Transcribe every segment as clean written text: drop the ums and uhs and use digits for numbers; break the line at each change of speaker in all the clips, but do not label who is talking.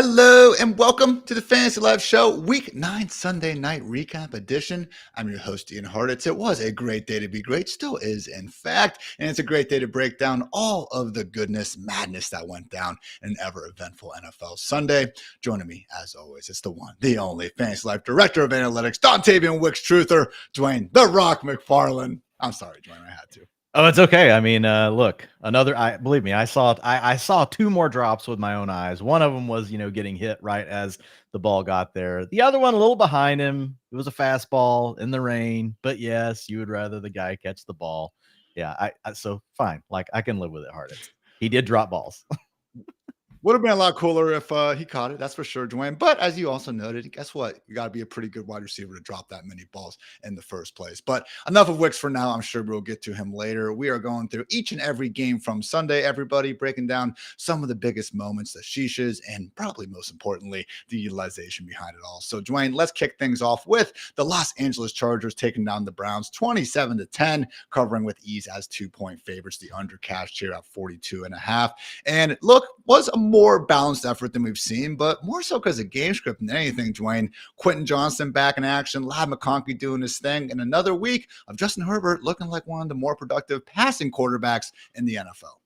Hello and welcome to the Fantasy Life Show, Week 9 Sunday Night Recap Edition. I'm your host, Ian Hartitz. It was a great day to be great, still is in fact, and it's a great day to break down all of the goodness, madness that went down in an ever-eventful NFL Sunday. Joining me, as always, it's the one, the only Fantasy Life Director of Analytics, Dontavian Wicks Truther, Dwain, The Rock McFarland. I'm sorry, Dwain, I had to.
Oh, it's okay. I mean, look, believe me, I saw two more drops with my own eyes. One of them was, getting hit right as the ball got there. The other one a little behind him. It was a fastball in the rain, but yes, you would rather the guy catch the ball. Yeah. So fine. Like I can live with it, Hartitz. He did drop balls.
Would have been a lot cooler if he caught it, that's for sure, Dwayne. But as you also noted, guess what? You got to be a pretty good wide receiver to drop that many balls in the first place. But enough of Wicks for now. I'm sure we'll get to him later. We are going through each and every game from Sunday, everybody, breaking down some of the biggest moments, the sheeshes, and probably most importantly, the utilization behind it all. So, Dwayne, let's kick things off with the Los Angeles Chargers taking down the Browns 27-10, covering with ease as 2-point favorites. The under cashed here at 42.5. And look, was a more balanced effort than we've seen, but more so because of game script than anything, Dwayne. Quentin Johnston back in action, Ladd McConkey doing his thing, and another week of Justin Herbert looking like one of the more productive passing quarterbacks in the NFL.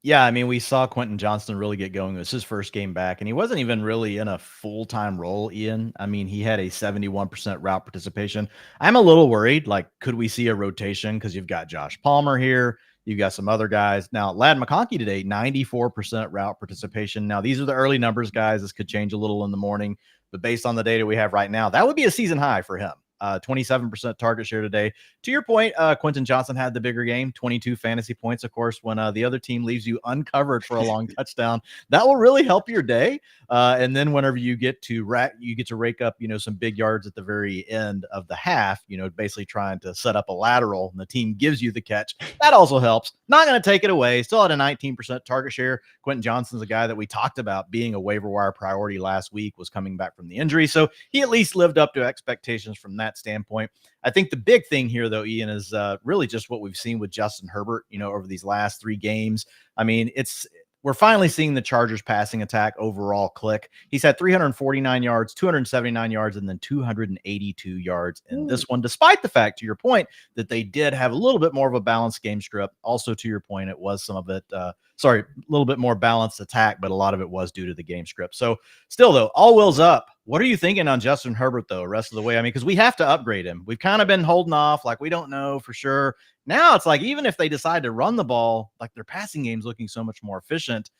Yeah, I mean, we saw Quentin Johnston really get going. It was his first game back, and he wasn't even really in a full-time role, Ian. I mean, he had a 71% route participation. I'm a little worried, like, could we see a rotation? Because you've got Josh Palmer here. You've got some other guys. Now, Ladd McConkey today, 94% route participation. Now, these are the early numbers, guys. This could change a little in the morning. But based on the data we have right now, that would be a season high for him. 27% target share today. To your point, Quentin Johnston had the bigger game, 22 fantasy points. Of course, when the other team leaves you uncovered for a long touchdown, that will really help your day. And then whenever you get to rake up, some big yards at the very end of the half, basically trying to set up a lateral and the team gives you the catch. That also helps. Not going to take it away. Still at a 19% target share. Quentin Johnston's a guy that we talked about being a waiver wire priority last week, was coming back from the injury. So he at least lived up to expectations from that standpoint. I think the big thing here, though, Ian, is really just what we've seen with Justin Herbert, over these last 3 games. I mean, we're finally seeing the Chargers passing attack overall click. He's had 349 yards, 279 yards, and then 282 yards in this one, despite the fact, to your point, that they did have a little bit more of a balanced game script. Also, to your point, it was some of it, a little bit more balanced attack, but a lot of it was due to the game script. So still, though, all wheels up. What are you thinking on Justin Herbert, though, rest of the way? I mean, because we have to upgrade him. We've kind of been holding off, like we don't know for sure. Now it's like, even if they decide to run the ball, like their passing game's looking so much more efficient,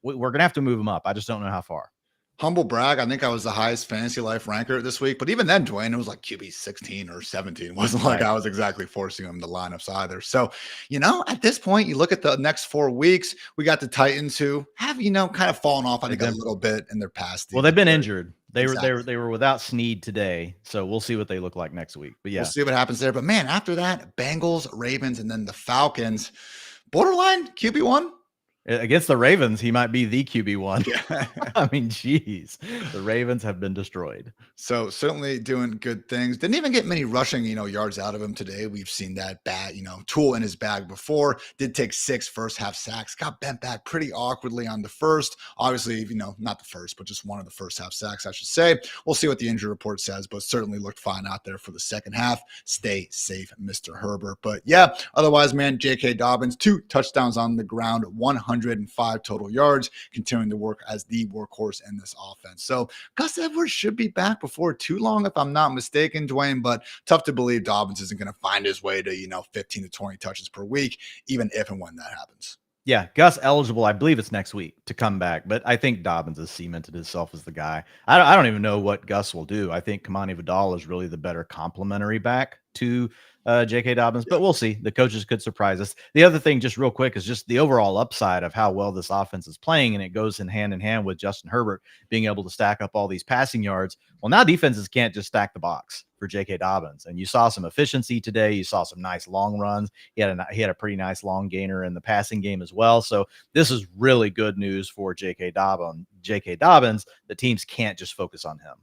we're going to have to move him up. I just don't know how far.
Humble brag, I think I was the highest fantasy life ranker this week. But even then, Dwayne, it was like QB 16 or 17. It wasn't like I was exactly forcing him to lineups either. So, at this point, you look at the next 4 weeks, we got the Titans who have, kind of fallen off, I think, a little bit in their past.
Well, they've been injured. They were without Snead today. So we'll see what they look like next week. But yeah,
we'll see what happens there. But man, after that, Bengals, Ravens, and then the Falcons, borderline QB1.
Against the Ravens, he might be the QB1. Yeah. I mean, geez, the Ravens have been destroyed.
So certainly doing good things. Didn't even get many rushing, yards out of him today. We've seen that bad, tool in his bag before. Did take 6 first half sacks. Got bent back pretty awkwardly on the first. Obviously, not the first, but just one of the first half sacks, I should say. We'll see what the injury report says, but certainly looked fine out there for the second half. Stay safe, Mr. Herbert. But yeah, otherwise, man, J.K. Dobbins, 2 touchdowns on the ground, 105 total yards, continuing to work as the workhorse in this offense. So Gus Edwards should be back before too long, if I'm not mistaken, Dwayne, but tough to believe Dobbins isn't going to find his way to, 15 to 20 touches per week, even if and when that happens.
Yeah, Gus eligible, I believe it's next week to come back, but I think Dobbins has cemented himself as the guy. I don't even know what Gus will do. I think Kamani Vidal is really the better complementary back to J.K. Dobbins, but we'll see. The coaches could surprise us. The other thing, just real quick, is just the overall upside of how well this offense is playing, and it goes in hand with Justin Herbert being able to stack up all these passing yards. Well, now defenses can't just stack the box for J.K. Dobbins, and you saw some efficiency today. You saw some nice long runs. He had a pretty nice long gainer in the passing game as well. So this is really good news for J.K. Dobbins. The teams can't just focus on him.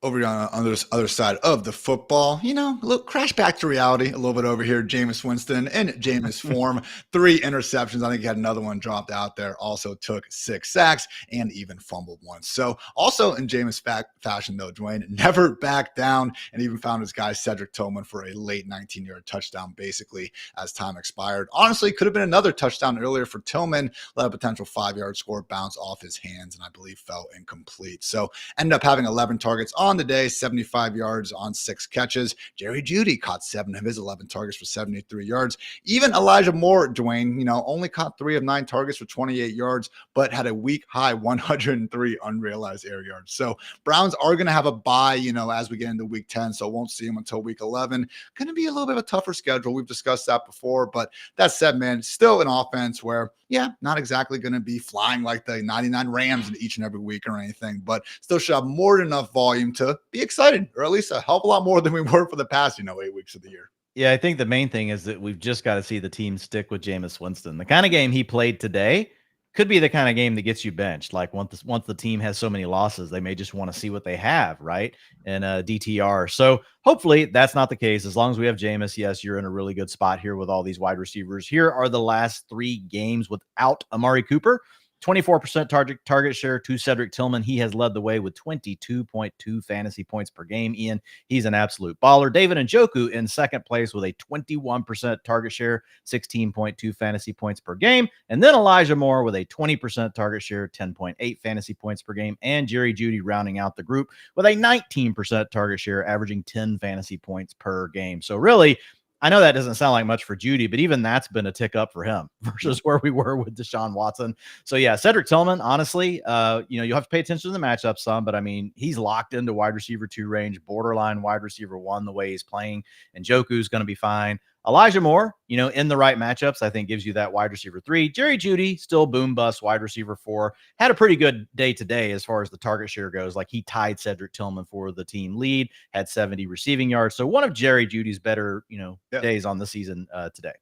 Over on the other side of the football, you know, look, crash back to reality a little bit over here. Jameis Winston in Jameis form, 3 interceptions. I think he had another one dropped out there. Also took 6 sacks and even fumbled once. So also in Jameis fashion, though, Dwain never backed down and even found his guy Cedric Tillman for a late 19-yard touchdown, basically as time expired. Honestly, could have been another touchdown earlier for Tillman. Let a potential 5-yard score bounce off his hands and I believe fell incomplete. So ended up having 11 targets on the day, 75 yards on 6 catches. Jerry Jeudy caught 7 of his 11 targets for 73 yards. Even Elijah Moore, Dwain, you know, only caught 3 of 9 targets for 28 yards, but had a week high 103 unrealized air yards. So Browns are going to have a bye, you know, as we get into week 10. So won't see them until week 11. Going to be a little bit of a tougher schedule. We've discussed that before, but that said, man, still an offense where, yeah, not exactly going to be flying like the 99 Rams in each and every week or anything, but still should have more than enough volume to be excited, or at least a hell of a lot more than we were for the past, you know, 8 weeks of the year.
Yeah, I think the main thing is that we've just got to see the team stick with Jameis Winston. The kind of game he played today could be the kind of game that gets you benched. Like once the team has so many losses, they may just want to see what they have, right? And DTR. So hopefully that's not the case. As long as we have Jameis, yes, you're in a really good spot here with all these wide receivers. Here are the last 3 games without Amari Cooper. 24% target share to Cedric Tillman. He has led the way with 22.2 fantasy points per game. Ian, he's an absolute baller. David Njoku in second place with a 21% target share, 16.2 fantasy points per game. And then Elijah Moore with a 20% target share, 10.8 fantasy points per game. And Jerry Jeudy rounding out the group with a 19% target share, averaging 10 fantasy points per game. So really, I know that doesn't sound like much for Jeudy, but even that's been a tick up for him versus where we were with Deshaun Watson. So yeah, Cedric Tillman, honestly, you know, you'll have to pay attention to the matchup some, but I mean, he's locked into wide receiver 2 range, borderline wide receiver 1, the way he's playing, and Njoku's going to be fine. Elijah Moore, you know, in the right matchups, I think gives you that wide receiver 3. Jerry Jeudy, still boom bust wide receiver 4. Had a pretty good day today as far as the target share goes. Like he tied Cedric Tillman for the team lead, had 70 receiving yards. So one of Jerry Judy's better, you know, days on the season today.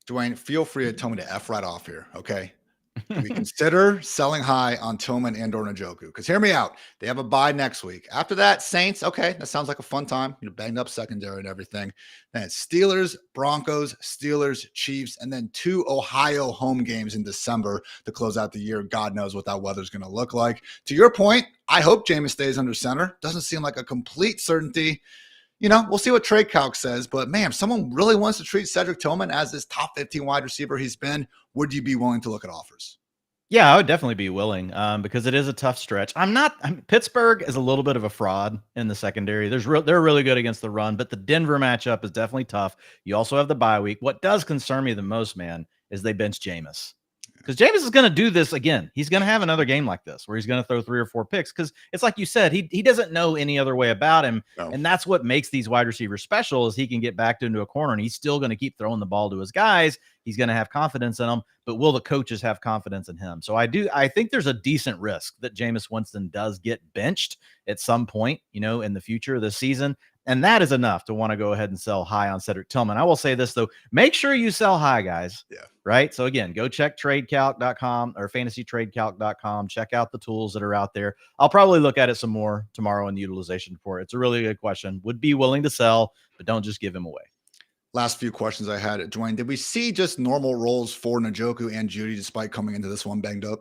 Dwain, feel free to tell me to F right off here, okay? Do we consider selling high on Tillman and or Njoku? Because hear me out. They have a bye next week. After that, Saints. Okay, that sounds like a fun time. You know, banged up secondary and everything. Then it's Steelers, Broncos, Steelers, Chiefs, and then 2 Ohio home games in December to close out the year. God knows what that weather's going to look like. To your point, I hope Jameis stays under center. Doesn't seem like a complete certainty. You know, we'll see what Trade Calc says, but man, if someone really wants to treat Cedric Tillman as this top 15 wide receiver he's been, would you be willing to look at offers?
Yeah, I would definitely be willing because it is a tough stretch. Pittsburgh is a little bit of a fraud in the secondary. They're really good against the run, but the Denver matchup is definitely tough. You also have the bye week. What does concern me the most, man, is they bench Jameis. Because Jameis is going to do this again. He's going to have another game like this where he's going to throw 3 or 4 picks because it's like you said, he doesn't know any other way about him. No. And that's what makes these wide receivers special is he can get backed into a corner and he's still going to keep throwing the ball to his guys. He's going to have confidence in them, but will the coaches have confidence in him? So I think there's a decent risk that Jameis Winston does get benched at some point, you know, in the future of the season. And that is enough to want to go ahead and sell high on Cedric Tillman. I will say this, though. Make sure you sell high, guys. Yeah. Right? So, again, go check tradecalc.com or fantasytradecalc.com. Check out the tools that are out there. I'll probably look at it some more tomorrow in the utilization report. It's a really good question. Would be willing to sell, but don't just give him away.
Last few questions I had, Dwain. Did we see just normal roles for Njoku and Jeudy despite coming into this one banged up?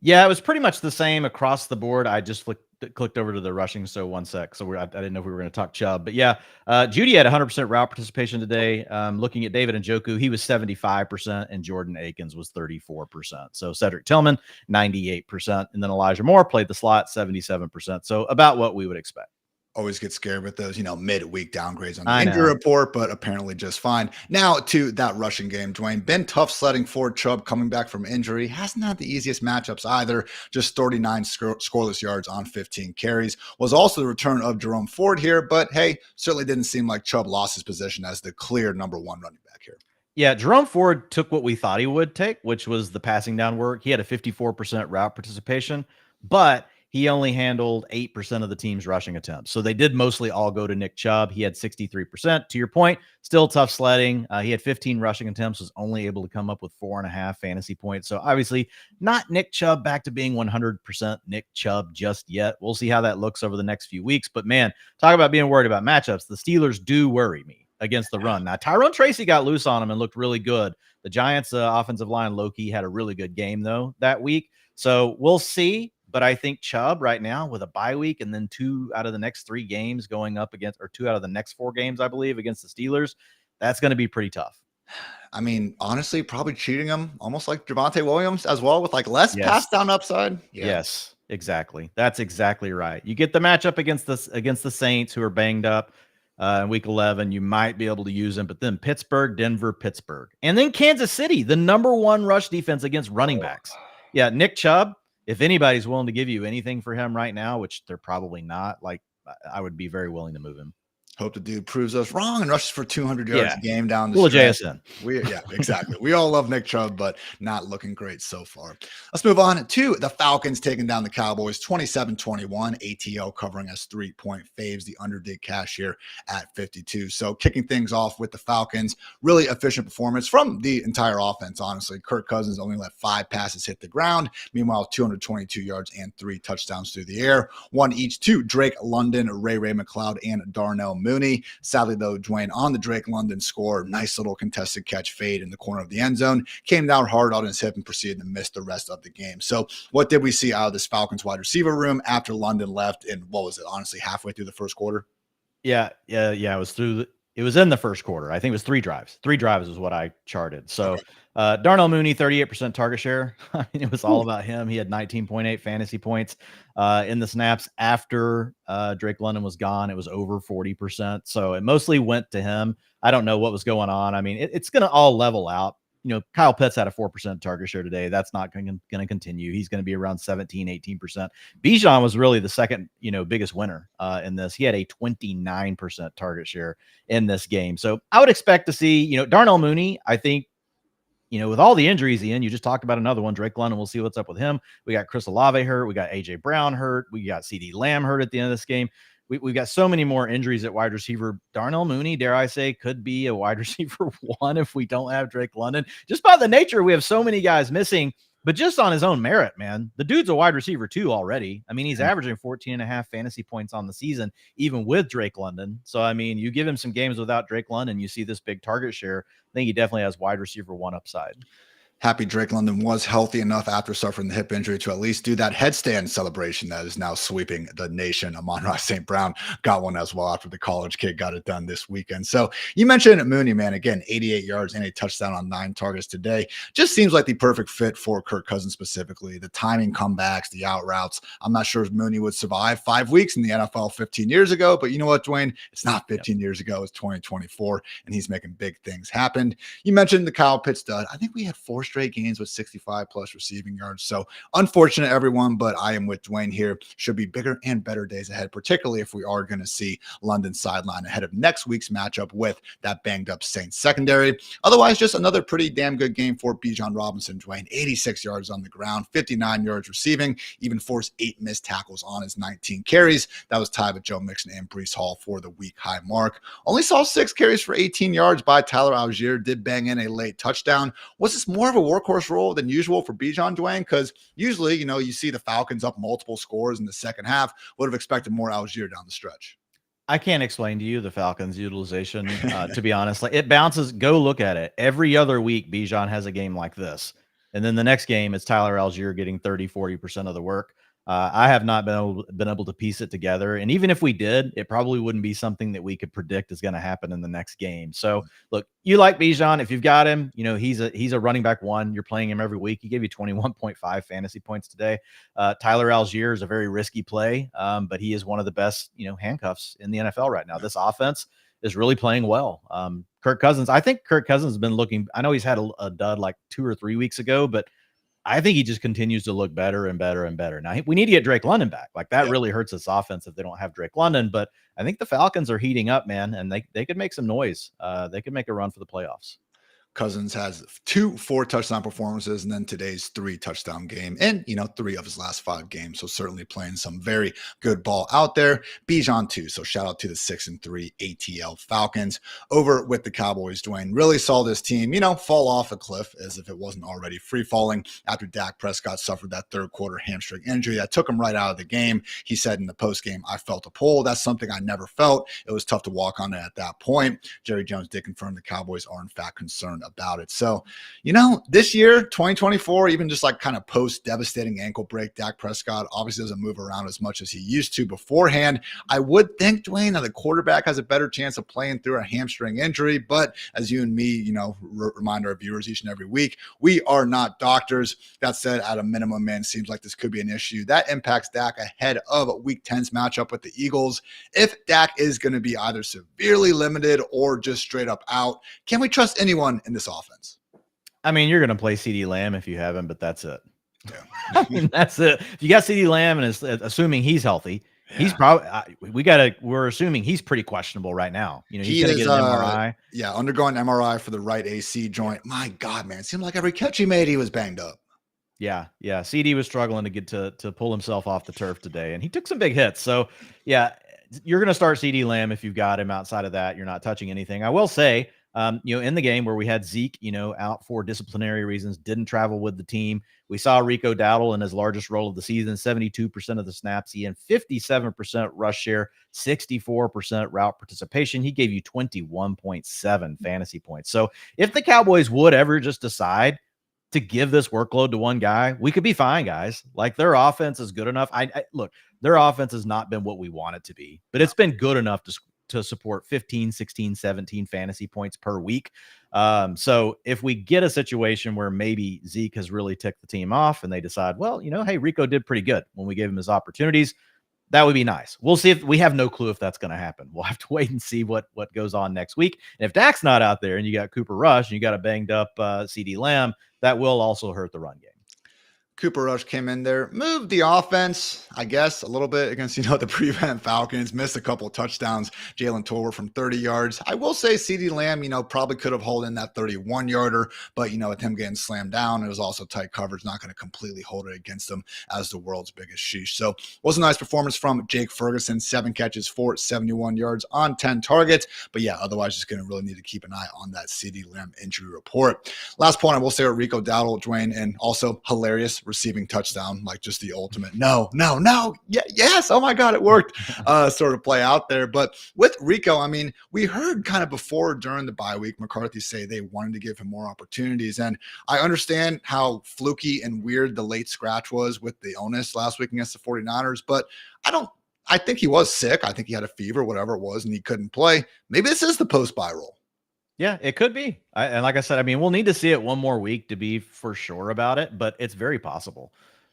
Yeah, it was pretty much the same across the board. I just clicked over to the rushing. So 1 sec. So I didn't know if we were going to talk Chubb, but yeah, Jeudy had 100% route participation today. Looking at David Njoku, he was 75% and Jordan Akins was 34%. So Cedric Tillman, 98%. And then Elijah Moore played the slot, 77%. So about what we would expect.
Always get scared with those, you know, midweek downgrades on the injury report, but apparently just fine. Now to that rushing game, Dwain. Been tough sledding for Chubb coming back from injury. Hasn't had the easiest matchups either. Just 39 scoreless yards on 15 carries. Was also the return of Jerome Ford here, but hey, certainly didn't seem like Chubb lost his position as the clear number 1 running back here.
Yeah, Jerome Ford took what we thought he would take, which was the passing down work. He had a 54% route participation, but he only handled 8% of the team's rushing attempts. So they did mostly all go to Nick Chubb. He had 63%. To your point, still tough sledding. He had 15 rushing attempts, was only able to come up with 4.5 fantasy points. So obviously not Nick Chubb back to being 100% Nick Chubb just yet. We'll see how that looks over the next few weeks. But man, talk about being worried about matchups. The Steelers do worry me against the run. Now, Tyrone Tracy got loose on him and looked really good. The Giants' offensive line, low-key, had a really good game, though, that week. So we'll see. But I think Chubb right now with a bye week and then 2 out of the next 3 games going up against, or 2 out of the next 4 games, I believe, against the Steelers, that's going to be pretty tough.
I mean, honestly, probably cheating him almost like Javonte Williams as well, with like less pass down upside.
Yeah. Yes, exactly. That's exactly right. You get the matchup against the Saints, who are banged up in week 11. You might be able to use him, but then Pittsburgh, Denver, Pittsburgh, and then Kansas City, the #1 rush defense against running backs. Yeah, Nick Chubb, if anybody's willing to give you anything for him right now, which they're probably not, like, I would be very willing to move him.
Hope the dude proves us wrong and rushes for 200 yards a game down the
stretch.
JSN. Yeah, exactly. We all love Nick Chubb, but not looking great so far. Let's move on to the Falcons taking down the Cowboys 27-21. ATL covering as 3-point faves. The under did cash here at 52. So kicking things off with the Falcons, really efficient performance from the entire offense, honestly. Kirk Cousins only let 5 passes hit the ground. Meanwhile, 222 yards and 3 touchdowns through the air. 1 each to Drake London, Ray McLeod, and Darnell Mooney. Sadly, though, Dwain on the Drake London score, nice little contested catch fade in the corner of the end zone, came down hard on his hip and proceeded to miss the rest of the game. So what did we see out of this Falcons wide receiver room after London left in, what was it, honestly, halfway through the first quarter?
Yeah. It was in the first quarter. I think it was 3 drives. 3 drives is what I charted. So Darnell Mooney, 38% target share. I mean, it was all about him. He had 19.8 fantasy points in the snaps after Drake London was gone. It was over 40%. So it mostly went to him. I don't know what was going on. I mean, it's going to all level out. You know, Kyle Pitts had a 4% target share today. That's not going to continue. He's going to be around 17-18%. Bijan was really the second, biggest winner in this. He had a 29% target share in this game. So I would expect to see, Darnell Mooney, I think, with all the injuries, Ian, you just talked about another one, Drake London. We'll see what's up with him. We got Chris Olave hurt. We got AJ Brown hurt. We got CD Lamb hurt at the end of this game. We've got so many more injuries at wide receiver. Darnell Mooney, dare I say, could be a wide receiver 1 if we don't have Drake London. Just by the nature, we have so many guys missing, but just on his own merit, man, the dude's a wide receiver 2 already. I mean, he's averaging 14.5 fantasy points on the season, even with Drake London. So, I mean, you give him some games without Drake London, you see this big target share. I think he definitely has wide receiver 1 upside.
Happy Drake London was healthy enough after suffering the hip injury to at least do that headstand celebration that is now sweeping the nation. Amon-Ra St. Brown got one as well after the college kid got it done this weekend. So you mentioned Mooney, man, again, 88 yards and a touchdown on 9 targets today. Just seems like the perfect fit for Kirk Cousins specifically. The timing comebacks, the out routes. I'm not sure if Mooney would survive 5 weeks in the NFL 15 years ago, but you know what, Dwain? It's not 15 years ago. It's 2024, and he's making big things happen. You mentioned the Kyle Pitts stud. I think we had 4 straight games with 65 plus receiving yards. So unfortunate, everyone, but I am with Dwain here. Should be bigger and better days ahead, particularly if we are going to see London sideline ahead of next week's matchup with that banged up Saints secondary. Otherwise, just another pretty damn good game for Bijan Robinson. Dwain, 86 yards on the ground, 59 yards receiving, even forced 8 missed tackles on his 19 carries. That was tied with Joe Mixon and Breece Hall for the week high mark. Only saw 6 carries for 18 yards by Tyler Algier. Did bang in a late touchdown. Was this more of a workhorse role than usual for Bijan, Dwain? Because usually, you see the Falcons up multiple scores in the second half. Would have expected more Algier down the stretch.
I can't explain to you the Falcons' utilization, to be honest. Like, it bounces. Go look at it. Every other week, Bijan has a game like this. And then the next game, it's Tyler Algier getting 30-40% of the work. I have not been able to piece it together. And even if we did, it probably wouldn't be something that we could predict is going to happen in the next game. So look, you like Bijan. If you've got him, he's a running back 1. You're playing him every week. He gave you 21.5 fantasy points today. Tyler Algier is a very risky play, but he is one of the best, handcuffs in the NFL right now. This offense is really playing well. Kirk Cousins, I think Kirk Cousins has been looking, I know he's had a dud like 2 or 3 weeks ago, but I think he just continues to look better and better and better. Now, we need to get Drake London back. Like, that really hurts this offense if they don't have Drake London. But I think the Falcons are heating up, man, and they could make some noise. They could make a run for the playoffs.
Cousins has 2 4-touchdown performances, and then today's 3-touchdown game, and 3 of his last 5 games. So certainly playing some very good ball out there. Bijan too. So shout out to the 6-3 ATL Falcons. Over with the Cowboys, Dwain really saw this team, fall off a cliff as if it wasn't already free falling after Dak Prescott suffered that third quarter hamstring injury that took him right out of the game. He said in the post game, "I felt a pull. That's something I never felt. It was tough to walk on it at that point." Jerry Jones did confirm the Cowboys are in fact concerned about it. So, this year, 2024, even just like kind of post devastating ankle break, Dak Prescott obviously doesn't move around as much as he used to beforehand. I would think, Dwain, that the quarterback has a better chance of playing through a hamstring injury. But as you and me, remind our viewers each and every week, we are not doctors. That said, at a minimum, man, seems like this could be an issue that impacts Dak ahead of Week 10's matchup with the Eagles. If Dak is going to be either severely limited or just straight up out, can we trust anyone in this offense?
I mean, you're going to play CeeDee Lamb if you haven't, but that's it.
Yeah.
I mean, that's it. If you got CeeDee Lamb and it's assuming he's healthy, he's probably we're assuming he's pretty questionable right now. He's going to get an MRI.
Yeah, undergoing MRI for the right AC joint. My God, man, it seemed like every catch he made, he was banged up.
Yeah. CD was struggling to get to pull himself off the turf today, and he took some big hits. So yeah, you're going to start CeeDee Lamb if you've got him. Outside of that, you're not touching anything. I will say, in the game where we had Zeke, out for disciplinary reasons, didn't travel with the team. We saw Rico Dowdle in his largest role of the season, 72% of the snaps. He had 57% rush share, 64% route participation. He gave you 21.7 fantasy points. So if the Cowboys would ever just decide to give this workload to one guy, we could be fine, guys. Like, their offense is good enough. Look, their offense has not been what we want it to be, but it's been good enough to support 15, 16, 17 fantasy points per week. So if we get a situation where maybe Zeke has really ticked the team off and they decide, well, hey, Rico did pretty good when we gave him his opportunities, that would be nice. We'll see. If we have no clue if that's going to happen. We'll have to wait and see what goes on next week. And if Dak's not out there and you got Cooper Rush and you got a banged up CeeDee Lamb, that will also hurt the run game.
Cooper Rush came in there, moved the offense, I guess, a little bit against, the prevent Falcons, missed a couple of touchdowns. Jalen Tolbert from 30 yards. I will say CeeDee Lamb, probably could have held in that 31-yarder, but, with him getting slammed down, it was also tight coverage, not going to completely hold it against him as the world's biggest sheesh. So it was a nice performance from Jake Ferguson, 7 catches for 71 yards on 10 targets. But yeah, otherwise just going to really need to keep an eye on that CeeDee Lamb injury report. Last point I will say with Rico Dowdle, Dwain, and also hilarious receiving touchdown, like just the ultimate yes, oh my God, it worked sort of play out there. But with Rico, I mean, we heard kind of before during the bye week McCarthy say they wanted to give him more opportunities, and I understand how fluky and weird the late scratch was with the onus last week against the 49ers, but I think he was sick. I think he had a fever, whatever it was, and he couldn't play. Maybe this is the post-bye role.
Yeah, it could be. And like I said, I mean, we'll need to see it one more week to be for sure about it, but it's very possible.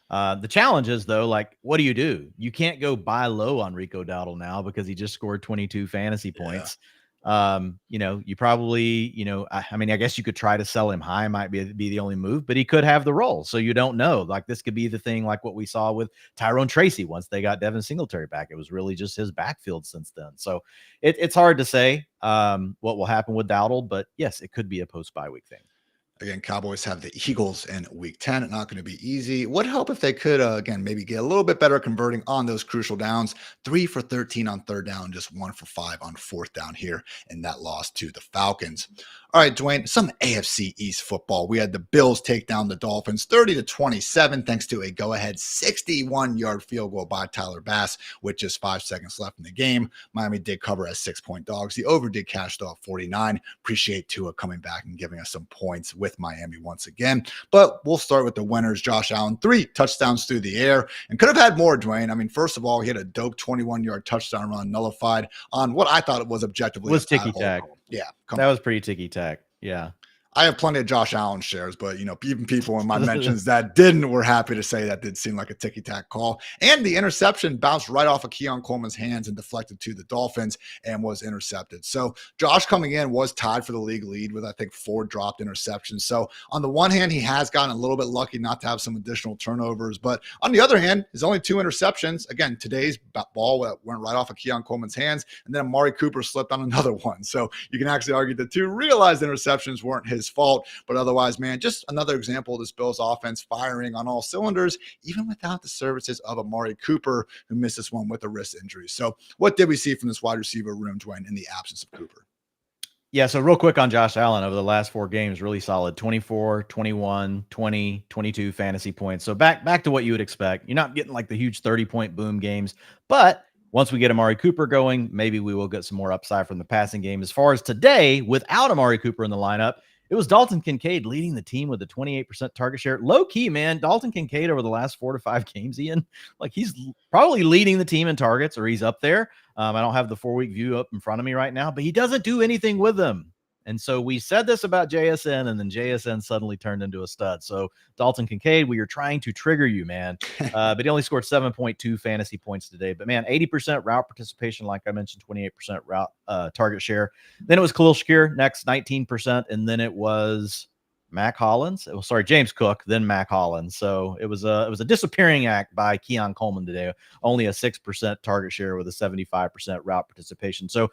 The challenge is, though, like, what do? You can't go buy low on Rico Dowdle now because he just scored 22 fantasy points. You probably, I mean, I guess you could try to sell him high, might be the only move, but he could have the role. So you don't know. Like, this could be the thing, like what we saw with Tyrone Tracy once they got Devin Singletary back. It was really just his backfield since then. So it's hard to say what will happen with Dowdle, but yes, it could be a post-bye week thing.
Again, Cowboys have the Eagles in Week 10. Not going to be easy. Would help if they could, again, maybe get a little bit better converting on those crucial downs. 3 for 13 on third down, just 1 for 5 on fourth down here in that loss to the Falcons. All right, Dwain, some AFC East football. We had the Bills take down the Dolphins 30-27 thanks to a go-ahead 61-yard field goal by Tyler Bass with just 5 seconds left in the game. Miami did cover as 6-point dogs. The over did cash though at 49. Appreciate Tua coming back and giving us some points with Miami once again. But we'll start with the winners. Josh Allen, 3 touchdowns through the air and could have had more, Dwain. I mean, first of all, he had a dope 21-yard touchdown run nullified on what I thought it was objectively.
Was ticky-tack.
Yeah.
That was pretty ticky-tack. Yeah.
I have plenty of Josh Allen shares, but, even people in my mentions that didn't were happy to say that did seem like a ticky-tack call. And the interception bounced right off of Keon Coleman's hands and deflected to the Dolphins and was intercepted. So Josh coming in was tied for the league lead with, I think, 4 dropped interceptions. So on the one hand, he has gotten a little bit lucky not to have some additional turnovers. But on the other hand, his only 2 interceptions. Again, today's ball went right off of Keon Coleman's hands, and then Amari Cooper slipped on another one. So you can actually argue the 2 realized interceptions weren't his his fault. But otherwise, man, just another example of this Bills offense firing on all cylinders, even without the services of Amari Cooper, who missed this one with a wrist injury. So what did we see from this wide receiver room, Dwain, in the absence of Cooper?
Yeah, so real quick on Josh Allen over the last 4 games, really solid. 24, 21, 20, 22 fantasy points. So back to what you would expect. You're not getting like the huge 30-point boom games, but once we get Amari Cooper going, maybe we will get some more upside from the passing game. As far as today, without Amari Cooper in the lineup, it was Dalton Kincaid leading the team with a 28% target share. Low key, man. Dalton Kincaid over the last 4 to 5 games, Ian, like he's probably leading the team in targets, or he's up there. I don't have the 4-week view up in front of me right now, but he doesn't do anything with them. And so we said this about JSN, and then JSN suddenly turned into a stud. So Dalton Kincaid, we are trying to trigger you, man. But he only scored 7.2 fantasy points today. But man, 80% route participation, like I mentioned, 28% route target share. Then it was Khalil Shakir next, 19%, and then it was Mac Hollins. James Cook, then Mac Hollins. So it was a disappearing act by Keon Coleman today. Only a 6% target share with a 75% route participation. So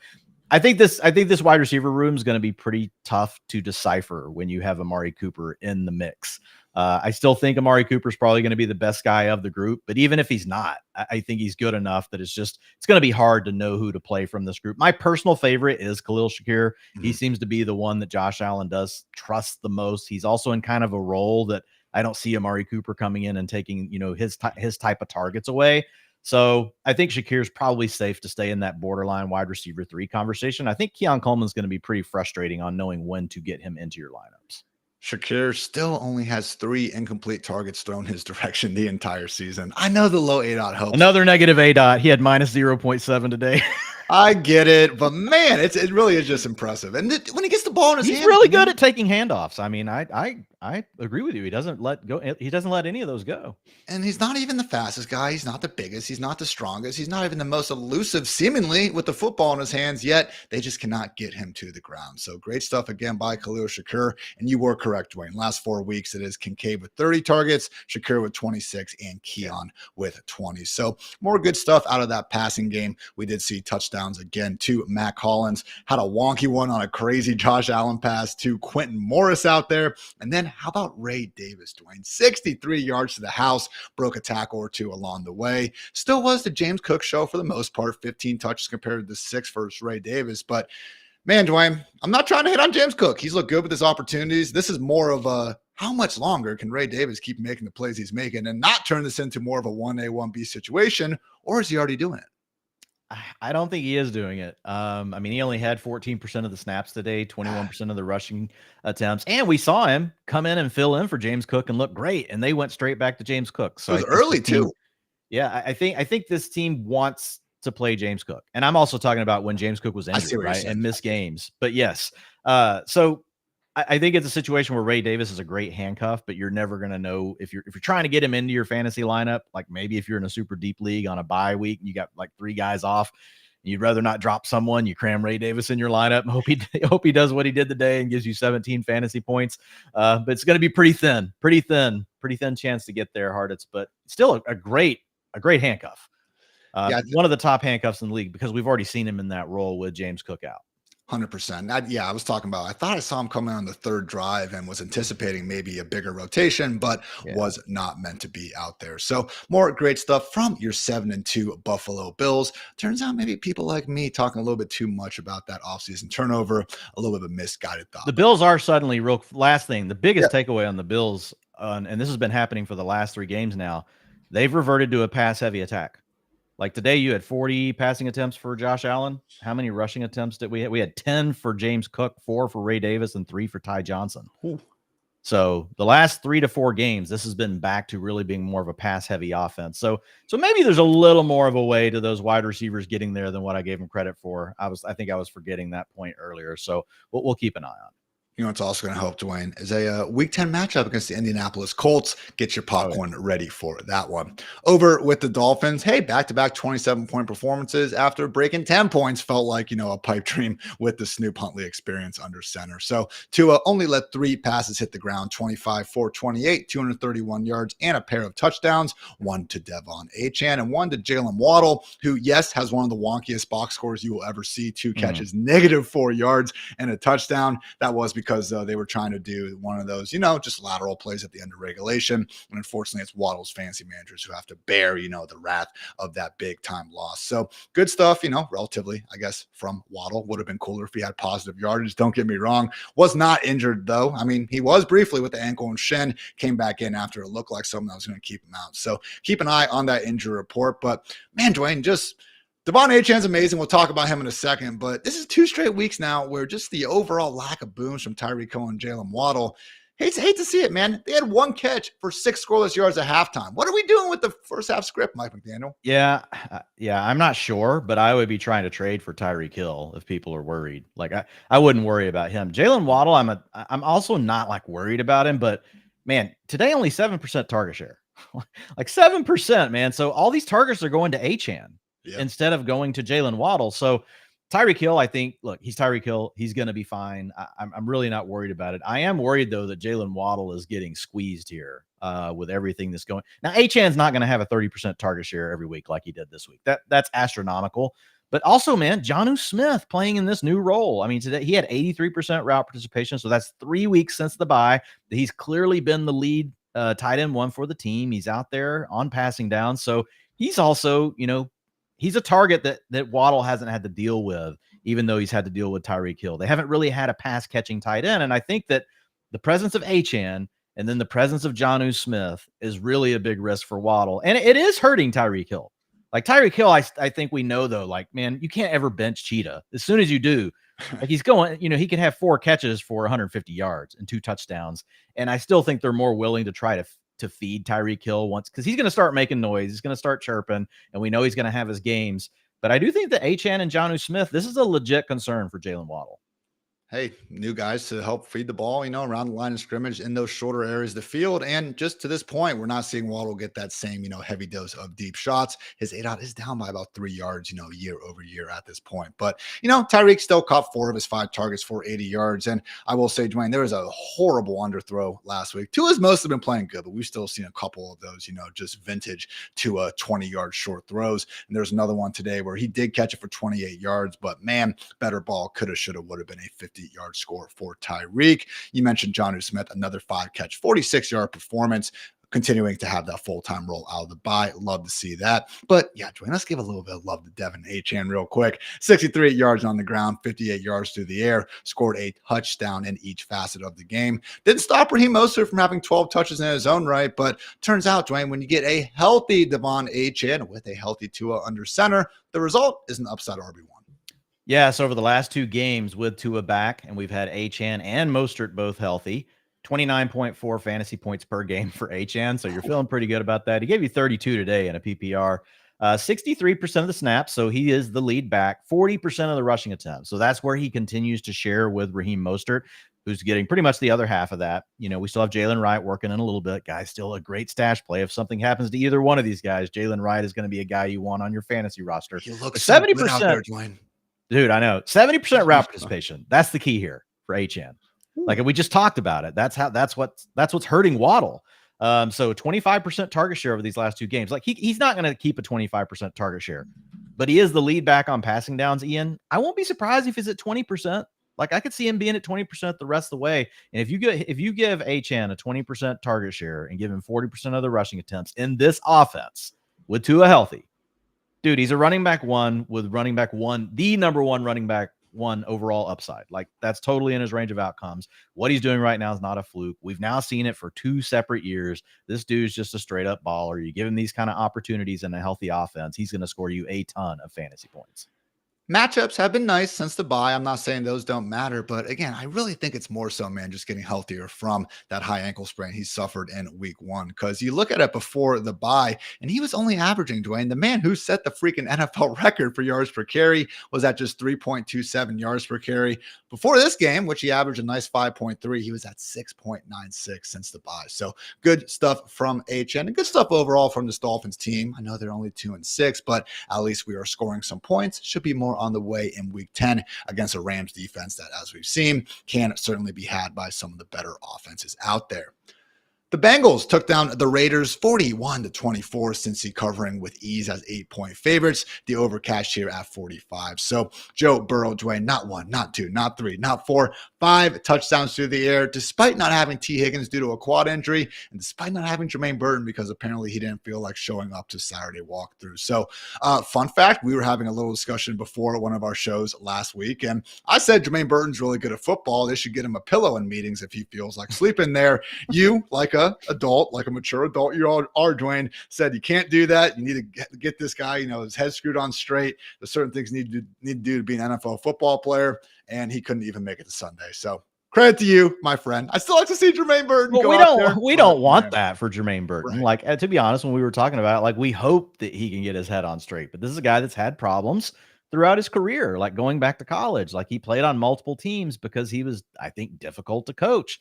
I think this wide receiver room is going to be pretty tough to decipher when you have Amari Cooper in the mix. I still think Amari Cooper is probably going to be the best guy of the group, but even if he's not, I think he's good enough that it's going to be hard to know who to play from this group. My personal favorite is Khalil Shakir. He seems to be the one that Josh Allen does trust the most. He's also in kind of a role that I don't see Amari Cooper coming in and taking, his type of targets away. So I think Shakir's probably safe to stay in that borderline wide receiver 3 conversation. I think Keon Coleman's going to be pretty frustrating on knowing when to get him into your lineups.
Shakir still only has 3 incomplete targets thrown his direction the entire season. I know the low ADOT helps.
Another negative ADOT. He had minus 0.7 today.
I get it, but man, it really is just impressive. And when he gets the ball in his hand,
he's really good at taking handoffs. I mean, I agree with you. He doesn't let any of those go.
And he's not even the fastest guy. He's not the biggest. He's not the strongest. He's not even the most elusive, seemingly, with the football in his hands, yet they just cannot get him to the ground. So great stuff again by Khalil Shakir. And you were correct, Dwain. Last 4 weeks, it is Kincaid with 30 targets, Shakir with 26, and Keon with 20. So more good stuff out of that passing game. We did see touchdowns again to Mac Hollins. Had a wonky one on a crazy Josh Allen pass to Quentin Morris out there. And then how about Ray Davis, Dwain? 63 yards to the house, broke a tackle or 2 along the way. Still was the James Cook show for the most part, 15 touches compared to the 6 for Ray Davis. But man, Dwain, I'm not trying to hit on James Cook. He's looked good with his opportunities. This is more of a how much longer can Ray Davis keep making the plays he's making and not turn this into more of a 1A, 1B situation, or is he already doing it?
I don't think he is doing it. I mean, he only had 14% of the snaps today, 21% of the rushing attempts, and we saw him come in and fill in for James Cook and look great. And they went straight back to James Cook. So
it was early too.
Yeah, I think this team wants to play James Cook, and I'm also talking about when James Cook was injured, right, and missed games. But yes, so I think it's a situation where Ray Davis is a great handcuff, but you're never going to know if you're trying to get him into your fantasy lineup. Like maybe if you're in a super deep league on a bye week and you got like 3 guys off, and you'd rather not drop someone. You cram Ray Davis in your lineup and hope he does what he did today and gives you 17 fantasy points. But it's going to be pretty thin chance to get there, Hartitz. But still a great handcuff. One of the top handcuffs in the league because we've already seen him in that role with James Cook out.
100%. I was talking about, I thought I saw him coming on the 3rd drive and was anticipating maybe a bigger rotation, but was not meant to be out there. So more great stuff from your 7-2 Buffalo Bills. Turns out maybe people like me talking a little bit too much about that offseason turnover, a little bit of a misguided thought.
The Bills are suddenly last thing, the biggest takeaway on the Bills, and this has been happening for the last 3 games now, they've reverted to a pass-heavy attack. Like today, you had 40 passing attempts for Josh Allen. How many rushing attempts did we have? We had 10 for James Cook, 4 for Ray Davis, and 3 for Ty Johnson.
Ooh.
So the last 3 to 4 games, this has been back to really being more of a pass-heavy offense. So maybe there's a little more of a way to those wide receivers getting there than what I gave them credit for. I think I was forgetting that point earlier. So we'll keep an eye on it.
You know what's also going to help, Dwain, is a Week 10 matchup against the Indianapolis Colts. Get your popcorn ready for that one. Over with the Dolphins, hey, back-to-back 27-point performances after breaking 10 points. Felt like, a pipe dream with the Snoop Huntley experience under center. So Tua only let 3 passes hit the ground, 25 for 28, 231 yards, and a pair of touchdowns, 1 to Devon Achane and 1 to Jalen Waddle, who, yes, has one of the wonkiest box scores you will ever see. 2 catches, -4 yards, and a touchdown. That was because they were trying to do one of those, just lateral plays at the end of regulation. And unfortunately, it's Waddle's fantasy managers who have to bear, the wrath of that big time loss. So good stuff, relatively, I guess, from Waddle. Would have been cooler if he had positive yardage. Don't get me wrong. Was not injured, though. I mean, he was briefly with the ankle and shin, came back in after it looked like something that was going to keep him out. So keep an eye on that injury report. But man, Dwain, Devon Achan's amazing. We'll talk about him in a second, but this is 2 straight weeks now where just the overall lack of booms from Tyreek Hill and Jalen Waddle. Hate to see it, man. They had 1 catch for 6 scoreless yards at halftime. What are we doing with the first half script, Mike McDaniel?
Yeah, I'm not sure, but I would be trying to trade for Tyreek Hill if people are worried. Like I wouldn't worry about him. Jalen Waddle, I'm also not like worried about him, but man, today only 7% target share. Like 7%, man. So all these targets are going to Achan. Yep. Instead of going to Jalen Waddle. So Tyreek Hill, I think, look, he's Tyreek Hill. He's going to be fine. I'm really not worried about it. I am worried, though, that Jalen Waddle is getting squeezed here with everything that's going. Now, Achan's not going to have a 30% target share every week like he did this week. That's astronomical. But also, man, Jonnu Smith playing in this new role. I mean, today he had 83% route participation. So that's 3 weeks since the bye. He's clearly been the lead tight end 1 for the team. He's out there on passing down. So he's also, he's a target that Waddle hasn't had to deal with, even though he's had to deal with Tyreek Hill. They haven't really had a pass catching tight end. And I think that the presence of Achan and then the presence of Jonnu Smith is really a big risk for Waddle. And it is hurting Tyreek Hill. Like Tyreek Hill, I think we know, though, like, man, you can't ever bench Cheetah. As soon as you do, like he's going, he can have 4 catches for 150 yards and 2 touchdowns. And I still think they're more willing to try to feed Tyreek Hill once, because he's going to start making noise. He's going to start chirping, and we know he's going to have his games. But I do think that Achan and Jonnu Smith, this is a legit concern for Jalen Waddle.
Hey, new guys to help feed the ball, around the line of scrimmage in those shorter areas of the field. And just to this point, we're not seeing Waddle get that same, heavy dose of deep shots. His ADOT is down by about 3 yards, year over year at this point. But, Tyreek still caught 4 of his 5 targets for 80 yards. And I will say, Dwain, there was a horrible underthrow last week. Tua's mostly been playing good, but we've still seen a couple of those, just vintage to 20-yard short throws. And there's another one today where he did catch it for 28 yards, but man, better ball, coulda, shoulda, would have been a 50-yard score for Tyreek. You mentioned Jonnu Smith, another 5-catch, 46-yard performance, continuing to have that full-time role out of the bye. Love to see that. But yeah, Dwayne, let's give a little bit of love to Devon Achan real quick. 63 yards on the ground, 58 yards through the air, scored a touchdown in each facet of the game. Didn't stop Raheem Mostert from having 12 touches in his own right, but turns out, Dwayne, when you get a healthy Devon Achan with a healthy Tua under center, the result is an upside RB1.
Yeah, so over the last 2 games with Tua back, and we've had Achan and Mostert both healthy, 29.4 fantasy points per game for Achan, so you're feeling pretty good about that. He gave you 32 today in a PPR, 63% of the snaps, so he is the lead back, 40% of the rushing attempts. So that's where he continues to share with Raheem Mostert, who's getting pretty much the other half of that. We still have Jalen Wright working in a little bit. Guy's still a great stash play. If something happens to either one of these guys, Jalen Wright is going to be a guy you want on your fantasy roster.
He looks 70% so out there, Dwayne.
Dude, I know. 70% route participation. That's the key here for Achan. Like we just talked about it. That's what's hurting Waddle. So 25% target share over these last 2 games. Like he's not going to keep a 25% target share, but he is the lead back on passing downs, Ian. I won't be surprised if he's at 20%. Like I could see him being at 20% the rest of the way. And if you give Achan a 20% target share and give him 40% of the rushing attempts in this offense with Tua healthy, dude, he's a running back 1 with running back 1, the number 1 running back 1 overall upside. Like that's totally in his range of outcomes. What he's doing right now is not a fluke. We've now seen it for 2 separate years. This dude's just a straight up baller. You give him these kind of opportunities in a healthy offense, he's going to score you a ton of fantasy points.
Matchups have been nice since the bye. I'm not saying those don't matter, but again, I really think it's more so, man, just getting healthier from that high ankle sprain he suffered in week 1. Because you look at it before the bye, and he was only averaging, Dwayne, the man who set the freaking NFL record for yards per carry was at just 3.27 yards per carry. Before this game, which he averaged a nice 5.3, he was at 6.96 since the bye. So good stuff from Achan and good stuff overall from this Dolphins team. I know they're only 2-6, but at least we are scoring some points. Should be more on the way in week 10 against a Rams defense that, as we've seen, can certainly be had by some of the better offenses out there. The Bengals took down the Raiders 41-24, Cincy covering with ease as 8-point favorites. The over cashed here at 45. So Joe Burrow, Dwayne, not 1, not 2, not 3, not 4, 5 touchdowns through the air, despite not having T. Higgins due to a quad injury, and despite not having Jermaine Burton because apparently he didn't feel like showing up to Saturday walkthrough. So, fun fact, we were having a little discussion before one of our shows last week, and I said Jermaine Burton's really good at football. They should get him a pillow in meetings if he feels like sleeping there. You, like a adult, like a mature adult you all are, Dwain, said you can't do that. You need to get this guy, his head screwed on straight. There's certain things need to do to be an NFL football player, and he couldn't even make it to Sunday. So credit to you, my friend. I still like to see Jermaine Burton go out there.
We don't want that for Jermaine Burton.
Right.
Like, to be honest, when we were talking about it, like, we hope that he can get his head on straight. But this is a guy that's had problems throughout his career, like going back to college. Like, he played on multiple teams because he was, I think, difficult to coach.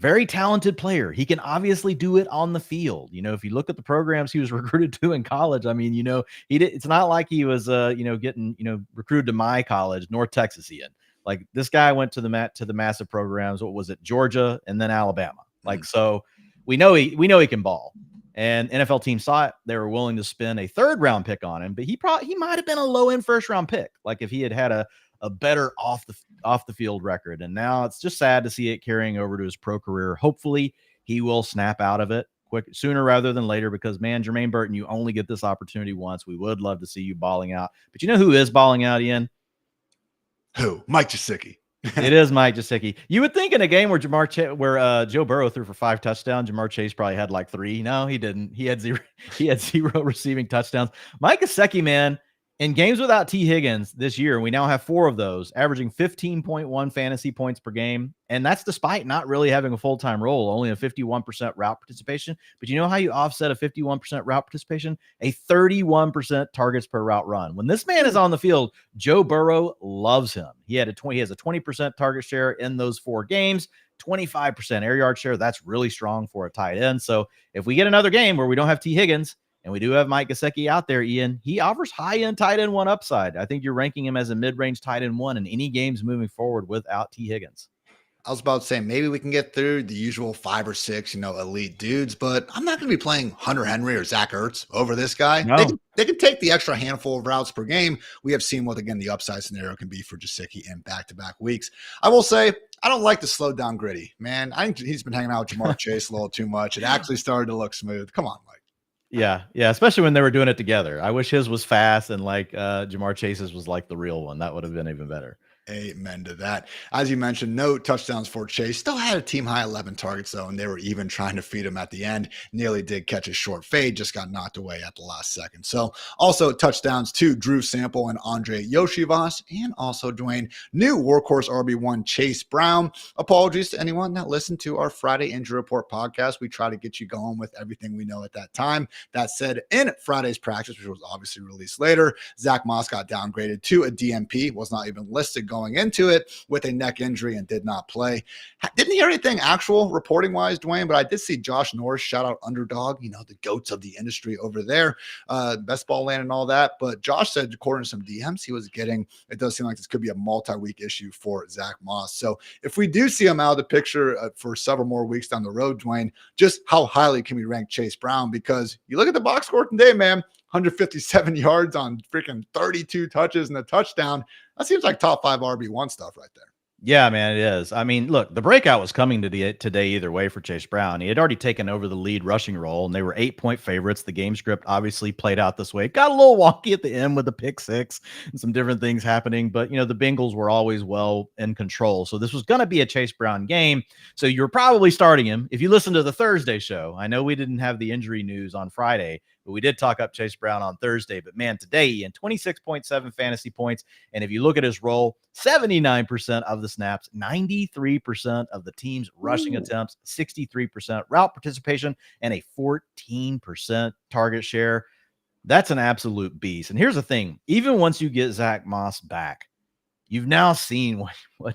Very talented player. He can obviously do it on the field. If you look at the programs he was recruited to in college, I mean, it's not like he was, getting, recruited to my college, North Texas, Ian. Like, this guy went to the massive programs. What was it? Georgia and then Alabama. Like, so we know he can ball. And NFL teams saw it. They were willing to spend a 3rd round pick on him, but he might have been a low end 1st round pick. Like, if he had a better off the field record. And now it's just sad to see it carrying over to his pro career. Hopefully he will snap out of it sooner rather than later, because, man, Jermaine Burton, you only get this opportunity once. We would love to see you balling out. But you know who is balling out, Ian?
Who? Mike Gesicki.
It is Mike Gesicki. You would think in a game where Joe Burrow threw for 5 touchdowns, Jamar Chase probably had like 3. No, he didn't. He had 0 receiving touchdowns. Mike Gesicki, man, in games without T. Higgins this year, we now have 4 of those, averaging 15.1 fantasy points per game. And that's despite not really having a full-time role, only a 51% route participation. But you know how you offset a 51% route participation? A 31% targets per route run. When this man is on the field, Joe Burrow loves him. He has a 20% target share in those 4 games, 25% air yard share. That's really strong for a tight end. So if we get another game where we don't have T. Higgins, and we do have Mike Gesicki out there, Ian, he offers high-end tight end 1 upside. I think you're ranking him as a mid-range tight end 1 in any games moving forward without T. Higgins.
I was about to say, maybe we can get through the usual 5 or 6, elite dudes, but I'm not going to be playing Hunter Henry or Zach Ertz over this guy.
No.
They can take the extra handful of routes per game. We have seen what, again, the upside scenario can be for Gesicki in back-to-back weeks. I will say, I don't like the slow down gritty, man. I think he's been hanging out with Jamar Chase a little too much. It actually started to look smooth. Come on, Mike.
Yeah, especially when they were doing it together. I wish his was fast and like Jamar Chase's was like the real one. That would have been even better.
Amen to that. As you mentioned, no touchdowns for Chase. Still had a team high 11 targets, though, and they were even trying to feed him at the end. Nearly did catch a short fade, just got knocked away at the last second. So also touchdowns to Drew Sample and Andre Yoshivas, and also Dwain, new workhorse RB1 Chase Brown. Apologies to anyone that listened to our Friday Injury Report podcast. We try to get you going with everything we know at that time. That said, in Friday's practice, which was obviously released later, Zach Moss got downgraded to a DNP, was not even listed going into it with a neck injury and did not play. Didn't hear anything actual reporting wise, Dwain, but I did see Josh Norris shout out Underdog, the goats of the industry over there, best ball land and all that. But Josh said, according to some DMs he was getting, it does seem like this could be a multi-week issue for Zach Moss. So if we do see him out of the picture for several more weeks down the road, Dwain, just how highly can we rank Chase Brown? Because you look at the box score today, man, 157 yards on freaking 32 touches and a touchdown. That seems like top 5 RB1 stuff right there.
Yeah, man, it is. I mean, look, the breakout was coming today either way for Chase Brown. He had already taken over the lead rushing role, and they were 8-point favorites. The game script obviously played out this way. It got a little wonky at the end with the pick 6 and some different things happening, but, the Bengals were always well in control. So this was going to be a Chase Brown game. So you're probably starting him. If you listen to the Thursday show, I know we didn't have the injury news on Friday, but we did talk up Chase Brown on Thursday. But, man, today, in 26.7 fantasy points, and if you look at his role, 79% of the snaps, 93% of the team's rushing attempts, 63% route participation, and a 14% target share. That's an absolute beast. And here's the thing. Even once you get Zach Moss back, you've now seen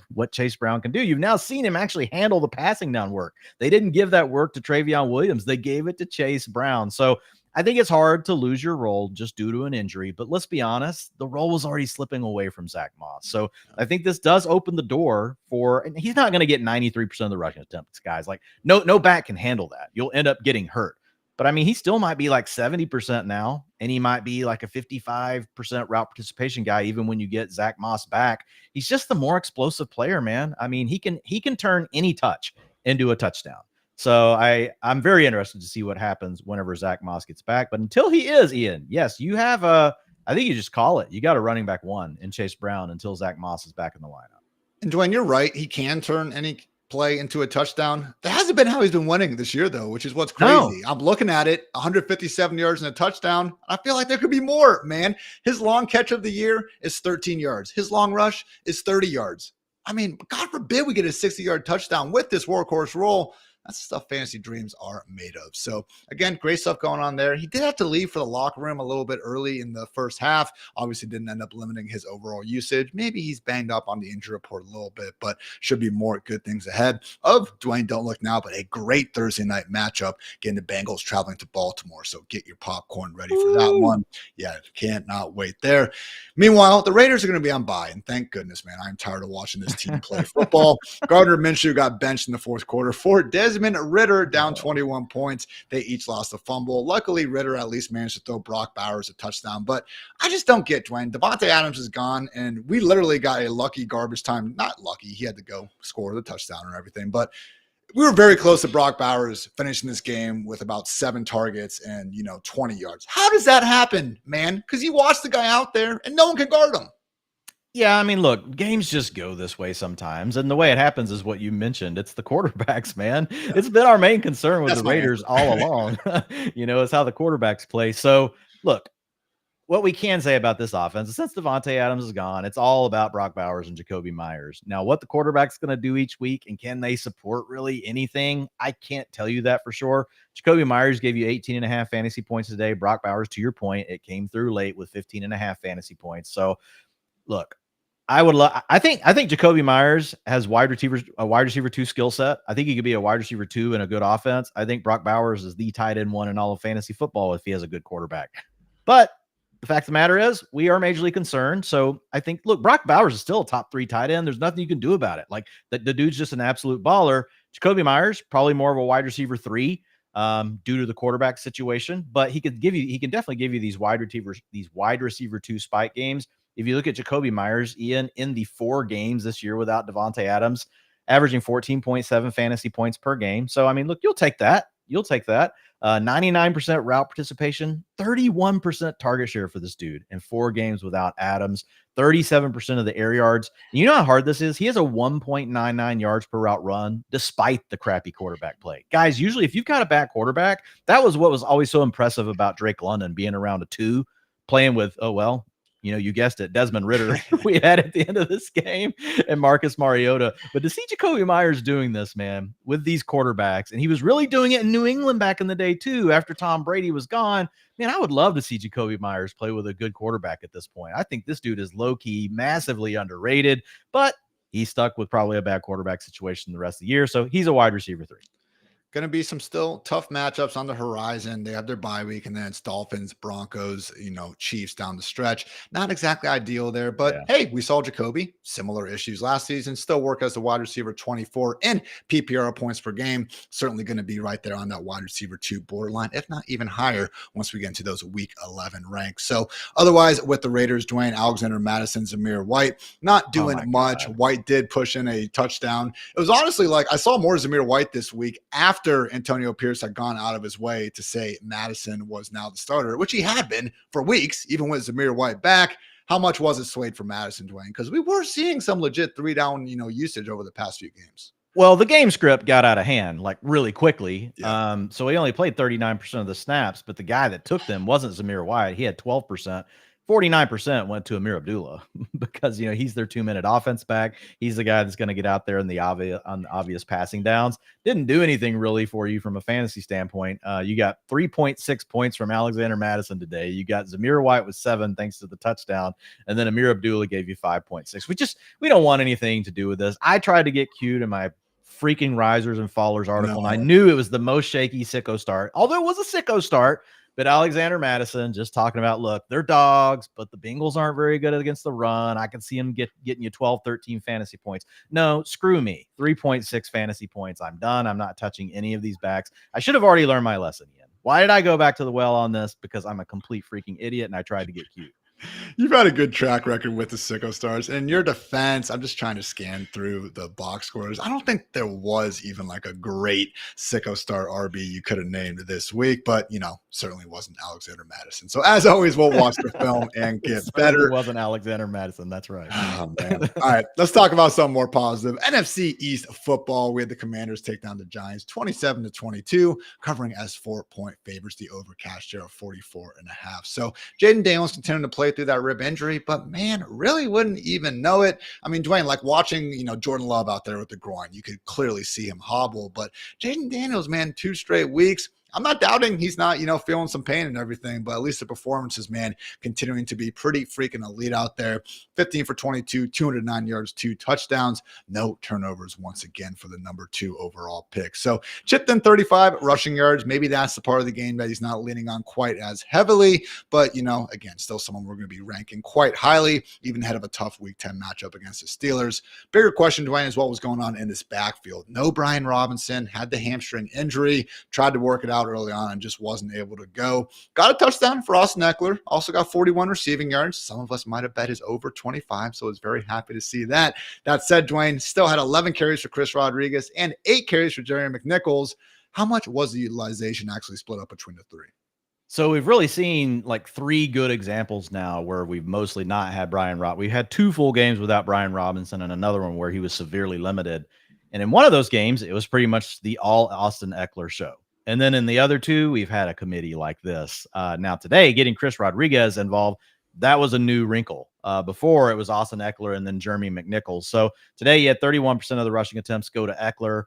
what Chase Brown can do. You've now seen him actually handle the passing down work. They didn't give that work to Travion Williams. They gave it to Chase Brown. So I think it's hard to lose your role just due to an injury, but let's be honest, the role was already slipping away from Zach Moss. So I think this does open the door and he's not going to get 93% of the rushing attempts, guys. Like no back can handle that. You'll end up getting hurt. But I mean, he still might be like 70% now, and he might be like a 55% route participation guy, even when you get Zach Moss back. He's just the more explosive player, man. I mean, he can turn any touch into a touchdown. So I'm very interested to see what happens whenever Zach Moss gets back. But until he is, Ian, yes, you have I think you just call it. You got a running back one in Chase Brown until Zach Moss is back in the lineup.
And Dwayne, you're right. He can turn any play into a touchdown. That hasn't been how he's been winning this year, though, which is what's crazy. No. I'm looking at it, 157 yards and a touchdown. I feel like there could be more, man. His long catch of the year is 13 yards. His long rush is 30 yards. I mean, God forbid we get a 60-yard touchdown with this workhorse role. That's the stuff fantasy dreams are made of. So, again, great stuff going on there. He did have to leave for the locker room a little bit early in the first half. Obviously, didn't end up limiting his overall usage. Maybe he's banged up on the injury report a little bit, but should be more good things ahead of Dwayne. Don't look now, but a great Thursday night matchup. Getting the Bengals traveling to Baltimore. So, get your popcorn ready for that one. Yeah, can't not wait there. Meanwhile, the Raiders are going to be on bye, and thank goodness, man. I'm tired of watching this team play football. Gardner Minshew got benched in the fourth quarter for Desmond Ridder, down 21 points. They each lost a fumble. Luckily, Ridder at least managed to throw Brock Bowers a touchdown, but I just don't get Dwayne. Devontae Adams is gone, and we literally got a lucky garbage time. Not lucky. He had to go score the touchdown and everything, but we were very close to Brock Bowers finishing this game with about 7 targets and, 20 yards. How does that happen, man? Because you watch the guy out there and no one can guard him.
Yeah, I mean, look, games just go this way sometimes. And the way it happens is what you mentioned. It's the quarterbacks, man. Yeah. It's been our main concern with the Raiders all along. It's how the quarterbacks play. So, look, what we can say about this offense is since Devontae Adams is gone, it's all about Brock Bowers and Jacoby Myers. Now, what the quarterback's going to do each week and can they support really anything? I can't tell you that for sure. Jacoby Myers gave you 18.5 fantasy points today. Brock Bowers, to your point, it came through late with 15.5 fantasy points. So, look, I think Jacoby Myers has a wide receiver 2 skill set. I think he could be a wide receiver 2 in a good offense. I think Brock Bowers is the tight end 1 in all of fantasy football if he has a good quarterback. But the fact of the matter is we are majorly concerned. So I think, look, Brock Bowers is still a top 3 tight end. There's nothing you can do about it. Like the dude's just an absolute baller. Jacoby Myers, probably more of a wide receiver 3 due to the quarterback situation, but he can definitely give you these wide receiver 2 spike games. If you look at Jacoby Myers, Ian, in the 4 games this year without Devontae Adams, averaging 14.7 fantasy points per game. So, I mean, look, you'll take that. 99% route participation, 31% target share for this dude in 4 games without Adams, 37% of the air yards. And you know how hard this is? He has a 1.99 yards per route run despite the crappy quarterback play. Guys, usually if you've got a bad quarterback, that was what was always so impressive about Drake London being around a 2, playing with, you guessed it, Desmond Ridder we had at the end of this game and Marcus Mariota. But to see Jacoby Myers doing this, man, with these quarterbacks, and he was really doing it in New England back in the day too, after Tom Brady was gone, man, I would love to see Jacoby Myers play with a good quarterback at this point. I think this dude is low-key, massively underrated, but he's stuck with probably a bad quarterback situation the rest of the year, so he's a wide receiver 3.
Going to be some still tough matchups on the horizon. They have their bye week, and then it's Dolphins, Broncos, Chiefs down the stretch. Not exactly ideal there, but hey, we saw Jacoby, similar issues last season, still work as the wide receiver 24 in PPR points per game. Certainly going to be right there on that wide receiver 2 borderline, if not even higher once we get into those week 11 ranks. So otherwise, with the Raiders, Dwayne, Alexander Madison, Zamir White, not doing much. God. White did push in a touchdown. It was honestly like I saw more Zamir White this week after Antonio Pierce had gone out of his way to say Madison was now the starter, which he had been for weeks, even with Zamir White back. How much was it swayed for Madison, Dwayne? Because we were seeing some legit 3-down, usage over the past few games.
Well, the game script got out of hand like really quickly. Yeah. So he only played 39% of the snaps, but the guy that took them wasn't Zamir White. He had 12%. 49% went to Amir Abdullah because, he's their 2-minute offense back. He's the guy that's going to get out there in the obvious passing downs. Didn't do anything really for you from a fantasy standpoint. You got 3.6 points from Alexander Madison today. You got Zamir White with 7 thanks to the touchdown. And then Amir Abdullah gave you 5.6. We don't want anything to do with this. I tried to get cute in my freaking risers and fallers article. No. And I knew it was the most shaky sicko start, although it was a sicko start. But Alexander Madison just talking about, look, they're dogs, but the Bengals aren't very good against the run. I can see them getting you 12, 13 fantasy points. No, screw me. 3.6 fantasy points. I'm done. I'm not touching any of these backs. I should have already learned my lesson, Ian. Why did I go back to the well on this? Because I'm a complete freaking idiot and I tried to get cute.
You've had a good track record with the Sicko Stars. In your defense, I'm just trying to scan through the box scores. I don't think there was even like a great Sicko Star RB you could have named this week, but certainly wasn't Alexander Madison. So as always, we'll watch the film and get better.
It wasn't Alexander Madison. That's right.
Oh, man. All right, let's talk about something more positive. NFC East football. We had the Commanders take down the Giants 27-22, covering as 4-point favorites, the overcast share of 44.5. So Jaden Daniels continuing to play through that rib injury, but man, really wouldn't even know it. I mean, Dwain, like watching, Jordan Love out there with the groin, you could clearly see him hobble, but Jaden Daniels, man, 2 straight weeks. I'm not doubting he's not, feeling some pain and everything, but at least the performances, man, continuing to be pretty freaking elite out there. 15 for 22, 209 yards, 2 touchdowns, no turnovers once again for the number 2 overall pick. So chipped in 35 rushing yards. Maybe that's the part of the game that he's not leaning on quite as heavily, but, again, still someone we're going to be ranking quite highly, even ahead of a tough week 10 matchup against the Steelers. Bigger question, Dwain, is what was going on in this backfield. No Brian Robinson, had the hamstring injury, tried to work it out early on and just wasn't able to go. Got a touchdown for Austin Eckler. Also got 41 receiving yards. Some of us might have bet his over 25, so I was very happy to see that. That said, Dwain still had 11 carries for Chris Rodriguez and 8 carries for Jerry McNichols. How much was the utilization actually split up between the 3?
So we've really seen like 3 good examples now where we've mostly not had Brian Rob. We had 2 full games without Brian Robinson and another one where he was severely limited. And in one of those games, it was pretty much the all Austin Eckler show. And then in the other 2, we've had a committee like this. Now today, getting Chris Rodriguez involved, that was a new wrinkle. Before it was Austin Eckler and then Jeremy McNichols. So today you had 31% of the rushing attempts go to Eckler.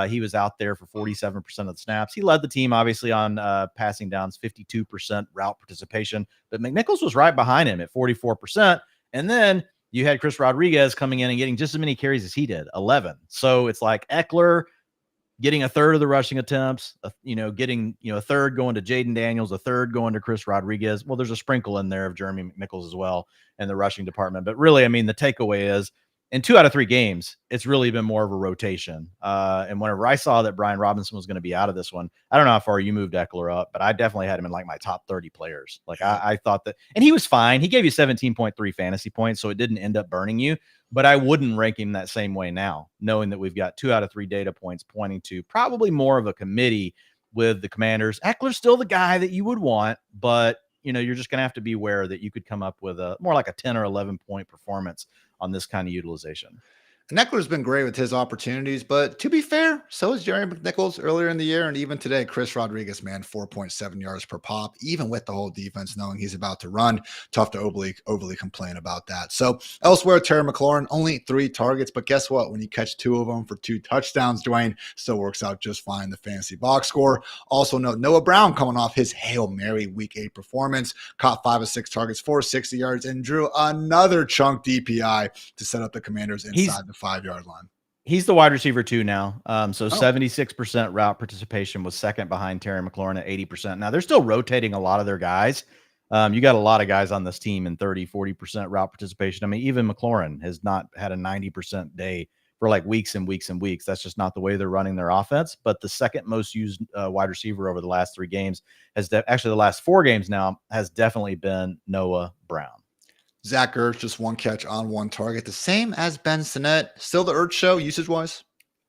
He was out there for 47% of the snaps. He led the team, obviously, on passing downs, 52% route participation. But McNichols was right behind him at 44%. And then you had Chris Rodriguez coming in and getting just as many carries as he did, 11. So it's like Eckler getting a third of the rushing attempts, getting, a third going to Jaden Daniels, a third going to Chris Rodriguez. Well, there's a sprinkle in there of Jeremy McNichols as well in the rushing department. But really, I mean, the takeaway is in 2 out of 3 games, it's really been more of a rotation. And whenever I saw that Brian Robinson was going to be out of this one, I don't know how far you moved Eckler up, but I definitely had him in like my top 30 players. Like I thought that, and he was fine. He gave you 17.3 fantasy points, so it didn't end up burning you. But I wouldn't rank him that same way now, knowing that we've got 2 out of 3 data points pointing to probably more of a committee with the Commanders. Eckler's still the guy that you would want, but you're just going to have to be aware that you could come up with a more like a 10 or 11 point performance on this kind of utilization.
And Eckler's been great with his opportunities, but to be fair, so is Jerry McNichols earlier in the year. And even today, Chris Rodriguez, man, 4.7 yards per pop, even with the whole defense knowing he's about to run. Tough to overly complain about that. So elsewhere, Terry McLaurin, only 3 targets, but guess what? When you catch 2 of them for 2 touchdowns, Dwain, still works out just fine, the fantasy box score. Also note Noah Brown coming off his Hail Mary Week 8 performance, caught 5 of 6 targets, 460 yards, and drew another chunk DPI to set up the Commanders inside the 5-yard line.
He's the wide receiver 2 now. 76% route participation was second behind Terry McLaurin at 80%. Now they're still rotating a lot of their guys. You got a lot of guys on this team in 30-40% route participation. I mean, even McLaurin has not had a 90% day for like weeks and weeks and weeks. That's just not the way they're running their offense. But the second most used wide receiver over the last 3 games actually the last 4 games now has definitely been Noah Brown.
Zach Ertz, just 1 catch on 1 target, the same as Ben Sinnett. Still the Ertz show usage-wise?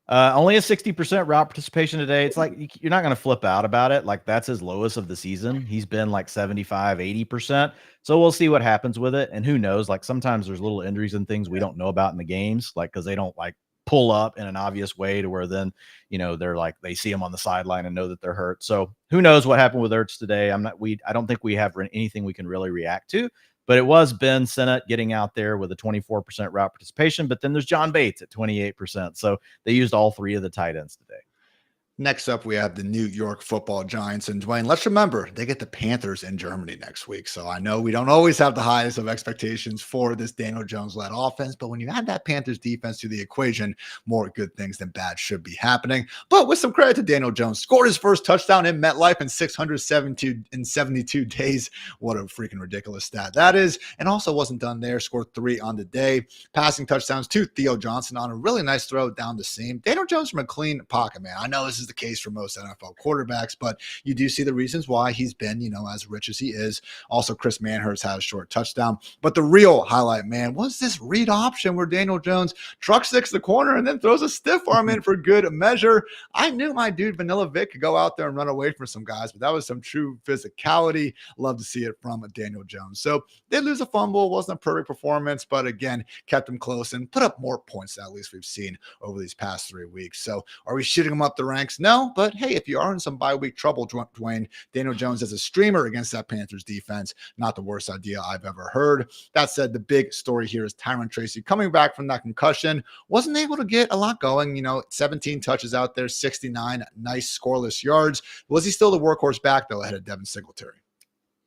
Only a 60% route participation today. It's like you're not going to flip out about it. Like that's his lowest of the season. He's been like 75-80%. So we'll see what happens with it. And who knows? Like sometimes there's little injuries and things we don't know about in the games, like because they don't like pull up in an obvious way to where then they're like they see him on the sideline and know that they're hurt. So who knows what happened with Ertz today? I don't think we have anything we can really react to. But it was Ben Sinnett getting out there with a 24% route participation. But then there's John Bates at 28%. So they used all 3 of the tight ends today.
Next up, we have the New York Football Giants. And Dwain, let's remember, they get the Panthers in Germany next week. So I know we don't always have the highest of expectations for this Daniel Jones-led offense, but when you add that Panthers defense to the equation, more good things than bad should be happening. But with some credit to Daniel Jones, scored his first touchdown in MetLife in 672 days. What a freaking ridiculous stat that is. And also wasn't done there, scored 3 on the day. Passing touchdowns to Theo Johnson on a really nice throw down the seam. Daniel Jones from a clean pocket, man. I know this is the case for most NFL quarterbacks, but you do see the reasons why he's been, as rich as he is. Also, Chris Manhurst had a short touchdown. But the real highlight, man, was this read option where Daniel Jones truck sticks the corner and then throws a stiff arm in for good measure. I knew my dude Vanilla Vic could go out there and run away from some guys, but that was some true physicality. Love to see it from Daniel Jones. So they lose a fumble. Wasn't a perfect performance, but again, kept them close and put up more points than at least we've seen over these past 3 weeks. So are we shooting them up the ranks? No, but hey, if you are in some bye week trouble, Dwain, Daniel Jones as a streamer against that Panthers defense, not the worst idea I've ever heard. That said, the big story here is Tyrone Tracy coming back from that concussion, wasn't able to get a lot going, 17 touches out there, 69 nice scoreless yards. Was he still the workhorse back though ahead of Devin Singletary?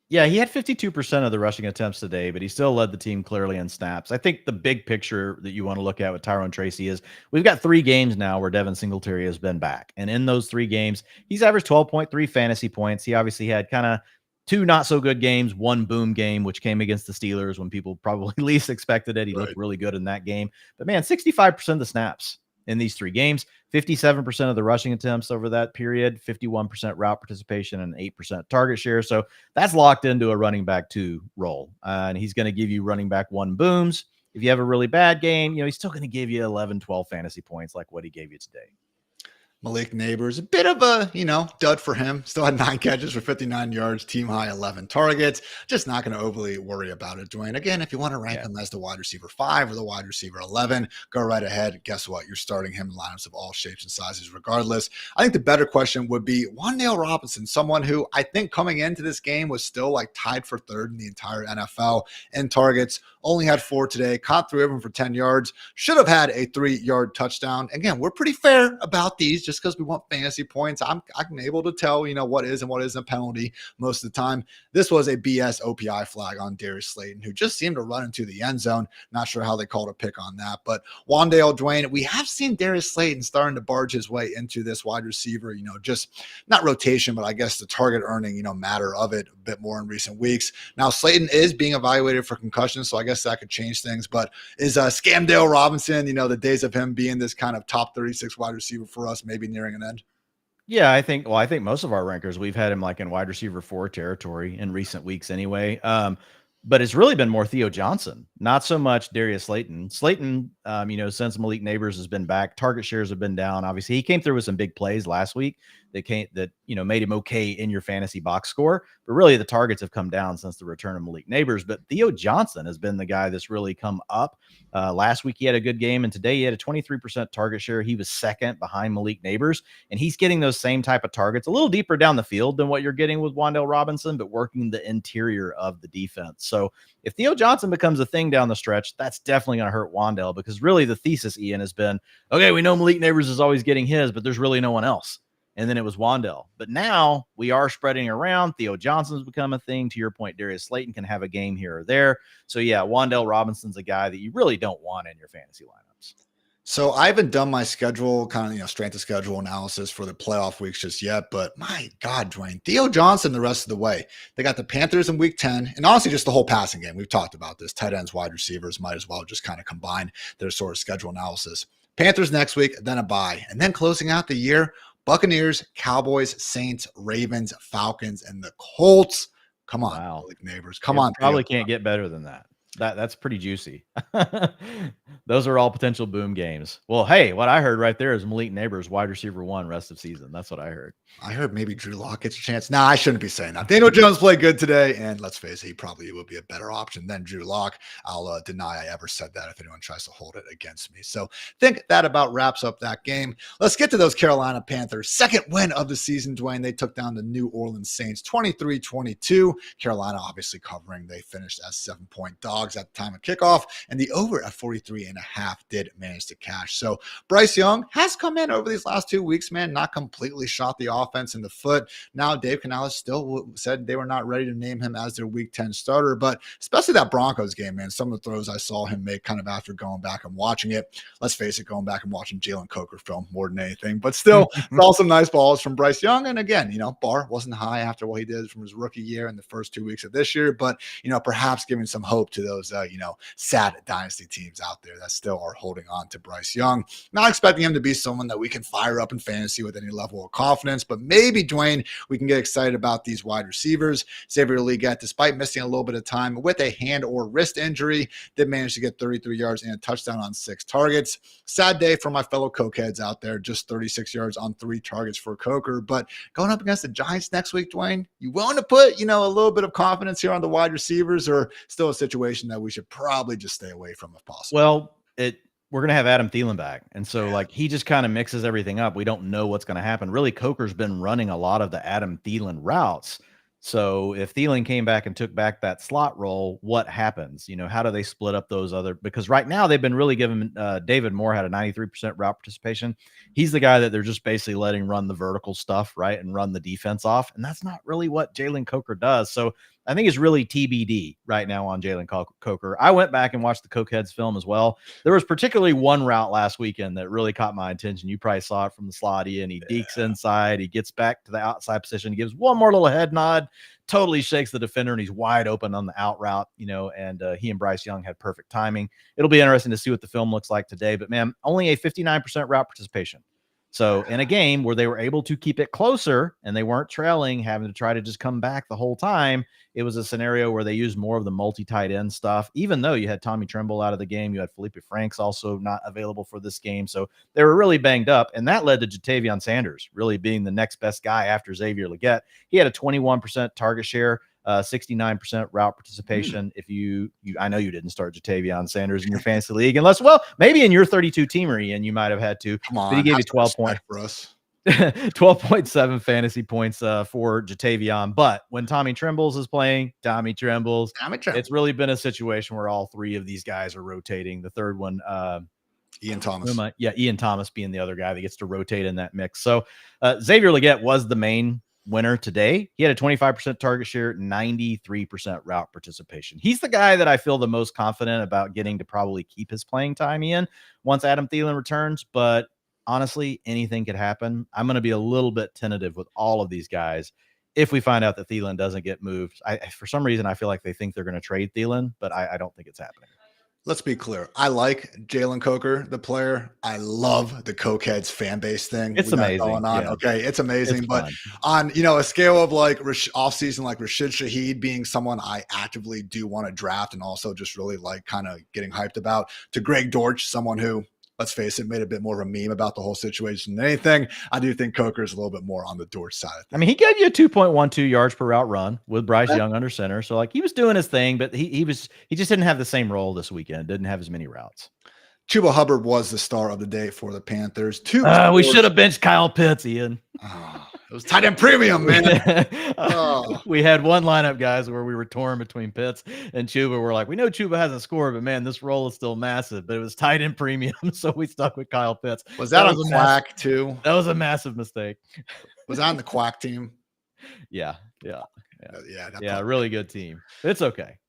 Yeah, he had 52% of the rushing attempts today, but he still led the team clearly in snaps. I think the big picture that you want to look at with Tyrone Tracy is we've got 3 games now where Devin Singletary has been back. And in those 3 games, he's averaged 12.3 fantasy points. He obviously had kind of 2 not so good games, 1 boom game, which came against the Steelers when people probably least expected it. He looked really good in that game. But man, 65% of the snaps in these 3 games, 57% of the rushing attempts over that period, 51% route participation, and 8% target share. So that's locked into a running back 2 role. And he's going to give you running back 1 booms. If you have a really bad game, he's still going to give you 11, 12 fantasy points like what he gave you today.
Malik Neighbors, a bit of a, dud for him. Still had 9 catches for 59 yards, team high 11 targets. Just not going to overly worry about it, Dwain. Again, if you want to rank him as the wide receiver 5 or the wide receiver 11, go right ahead. Guess what? You're starting him in lineups of all shapes and sizes regardless. I think the better question would be Wan'Dale Robinson, someone who I think coming into this game was still like tied for 3rd in the entire NFL in targets. Only had 4 today, caught 3 of them for 10 yards, should have had a 3-yard touchdown. Again, we're pretty fair about these just because we want fantasy points. I'm able to tell, what is and what isn't a penalty most of the time. This was a BS OPI flag on Darius Slayton, who just seemed to run into the end zone. Not sure how they called a pick on that, but Wan'Dale, Dwain, we have seen Darius Slayton starting to barge his way into this wide receiver, just not rotation, but I guess the target earning, matter of it a bit more in recent weeks. Now Slayton is being evaluated for concussion, so I guess that could change things, but is Scamdale Robinson, the days of him being this kind of top 36 wide receiver for us, maybe nearing an end?
Yeah, I think most of our rankers, we've had him like in wide receiver 4 territory in recent weeks anyway. But it's really been more Theo Johnson, not so much Darius Slayton. Slayton, since Malik Neighbors has been back, target shares have been down. Obviously, he came through with some big plays last week that made him okay in your fantasy box score. But really, the targets have come down since the return of Malik Neighbors. But Theo Johnson has been the guy that's really come up. Last week, he had a good game, and today he had a 23% target share. He was 2nd behind Malik Neighbors, and he's getting those same type of targets a little deeper down the field than what you're getting with Wan'Dale Robinson, but working the interior of the defense. So if Theo Johnson becomes a thing down the stretch, that's definitely going to hurt Wan'Dale, because really the thesis, Ian, has been, okay, we know Malik Neighbors is always getting his, but there's really no one else. And then it was Wan'Dale. But now we are spreading around. Theo Johnson's become a thing. To your point, Darius Slayton can have a game here or there. So yeah, Wan'Dale Robinson's a guy that you really don't want in your fantasy lineups.
So I haven't done my schedule, kind of, strength of schedule analysis for the playoff weeks just yet, but my God, Dwain, Theo Johnson the rest of the way. They got the Panthers in week 10, and honestly, just the whole passing game. We've talked about this. Tight ends, wide receivers might as well just kind of combine their sort of schedule analysis. Panthers next week, then a bye. And then closing out the year, Buccaneers, Cowboys, Saints, Ravens, Falcons, and the Colts. Come on, Malik Neighbors. Come on.
Probably can't get better than that. That's pretty juicy. Those are all potential boom games. Well, hey, what I heard right there is Malik Neighbors wide receiver 1 rest of season. That's what I heard.
I heard maybe Drew Lock gets a chance. Nah, I shouldn't be saying that. Daniel Jones played good today, and let's face it, he probably will be a better option than Drew Lock. I'll deny I ever said that if anyone tries to hold it against me. So think that about wraps up that game. Let's get to those Carolina Panthers. 2nd win of the season, Dwain. They took down the New Orleans Saints 23-22. Carolina obviously covering. They finished as 7-point dogs at the time of kickoff, and the over at 43.5 did manage to cash. So Bryce Young has come in over these last 2 weeks, man, not completely shot the offense in the foot. Now Dave Canales still said they were not ready to name him as their week 10 starter, but especially that Broncos game, man, some of the throws I saw him make kind of after going back and watching it. Let's face it, going back and watching Jalen Coker film more than anything, but still saw some nice balls from Bryce Young. And again, bar wasn't high after what he did from his rookie year and the first 2 weeks of this year, but perhaps giving some hope to those, sad dynasty teams out there that still are holding on to Bryce Young. Not expecting him to be someone that we can fire up in fantasy with any level of confidence, but maybe, Dwain, we can get excited about these wide receivers. Xavier Legette, despite missing a little bit of time with a hand or wrist injury, did manage to get 33 yards and a touchdown on 6 targets. Sad day for my fellow Cokeheads out there, just 36 yards on 3 targets for Coker. But going up against the Giants next week, Dwain, you willing to put, a little bit of confidence here on the wide receivers, or still a situation that we should probably just stay away from if possible?
Well, we're going to have Adam Thielen back. And so like he just kind of mixes everything up. We don't know what's going to happen. Really, Coker's been running a lot of the Adam Thielen routes. So if Thielen came back and took back that slot role, what happens? How do they split up those other? Because right now they've been really giving David Moore had a 93% route participation. He's the guy that they're just basically letting run the vertical stuff, right, and run the defense off. And that's not really what Jalen Coker does. So I think it's really TBD right now on Jalen Coker. I went back and watched the Cokeheads film as well. There was particularly one route last weekend that really caught my attention. You probably saw it from the slot, and he dekes inside. He gets back to the outside position. He gives one more little head nod, totally shakes the defender, and he's wide open on the out route, and he and Bryce Young had perfect timing. It'll be interesting to see what the film looks like today. But, man, only a 59% route participation. So in a game where they were able to keep it closer and they weren't trailing, having to try to just come back the whole time, it was a scenario where they used more of the multi-tight end stuff, even though you had Tommy Tremble out of the game. You had Felipe Franks also not available for this game. So they were really banged up, and that led to Jatavion Sanders really being the next best guy after Xavier Legette. He had a 21% target share, 69% route participation. If I know you didn't start Jatavion Sanders in your fantasy league, unless, well, maybe in your 32 teamer, Ian, you might have had to.
Come on,
but he gave you 12 points
for us.
12.7 fantasy points for Jatavion. But when Tommy Trembles is playing, Tommy Trembles, it's really been a situation where all 3 of these guys are rotating. The third one,
Ian Thomas.
Ian Thomas being the other guy that gets to rotate in that mix. So Xavier Legette was the main winner today. He had a 25% target share, 93% route participation. He's the guy that I feel the most confident about getting to probably keep his playing time in once Adam Thielen returns. But honestly, anything could happen. I'm going to be a little bit tentative with all of these guys if we find out that Thielen doesn't get moved. For some reason, I feel like they think they're going to trade Thielen, but I don't think it's happening.
Let's be clear. I like Jalen Coker, the player. I love the Cokeheads fan base thing.
It's amazing.
Going on. Yeah. Okay, it's amazing.
It's
but
fun.
on a scale of like offseason, like Rashid Shaheed being someone I actively do want to draft and also just really like kind of getting hyped about, to Greg Dortch, someone who, let's face it, made a bit more of a meme about the whole situation than anything. I do think Coker is a little bit more on the Dortch side of things.
I mean, he gave you a 2.12 yards per route run with Bryce Young under center. So like he was doing his thing, but he just didn't have the same role this weekend. Didn't have as many routes.
Chuba Hubbard was the star of the day for the Panthers.
We should have benched Kyle Pitts, Ian.
It was tight end premium, man.
We had one lineup, guys, where we were torn between Pitts and Chuba. We're like, we know Chuba hasn't scored, but man, this role is still massive. But it was tight end premium, so we stuck with Kyle Pitts.
Was that on Quack too?
That was a massive mistake.
Was that on the Quack team?
Yeah.
Really
Really good team. It's okay.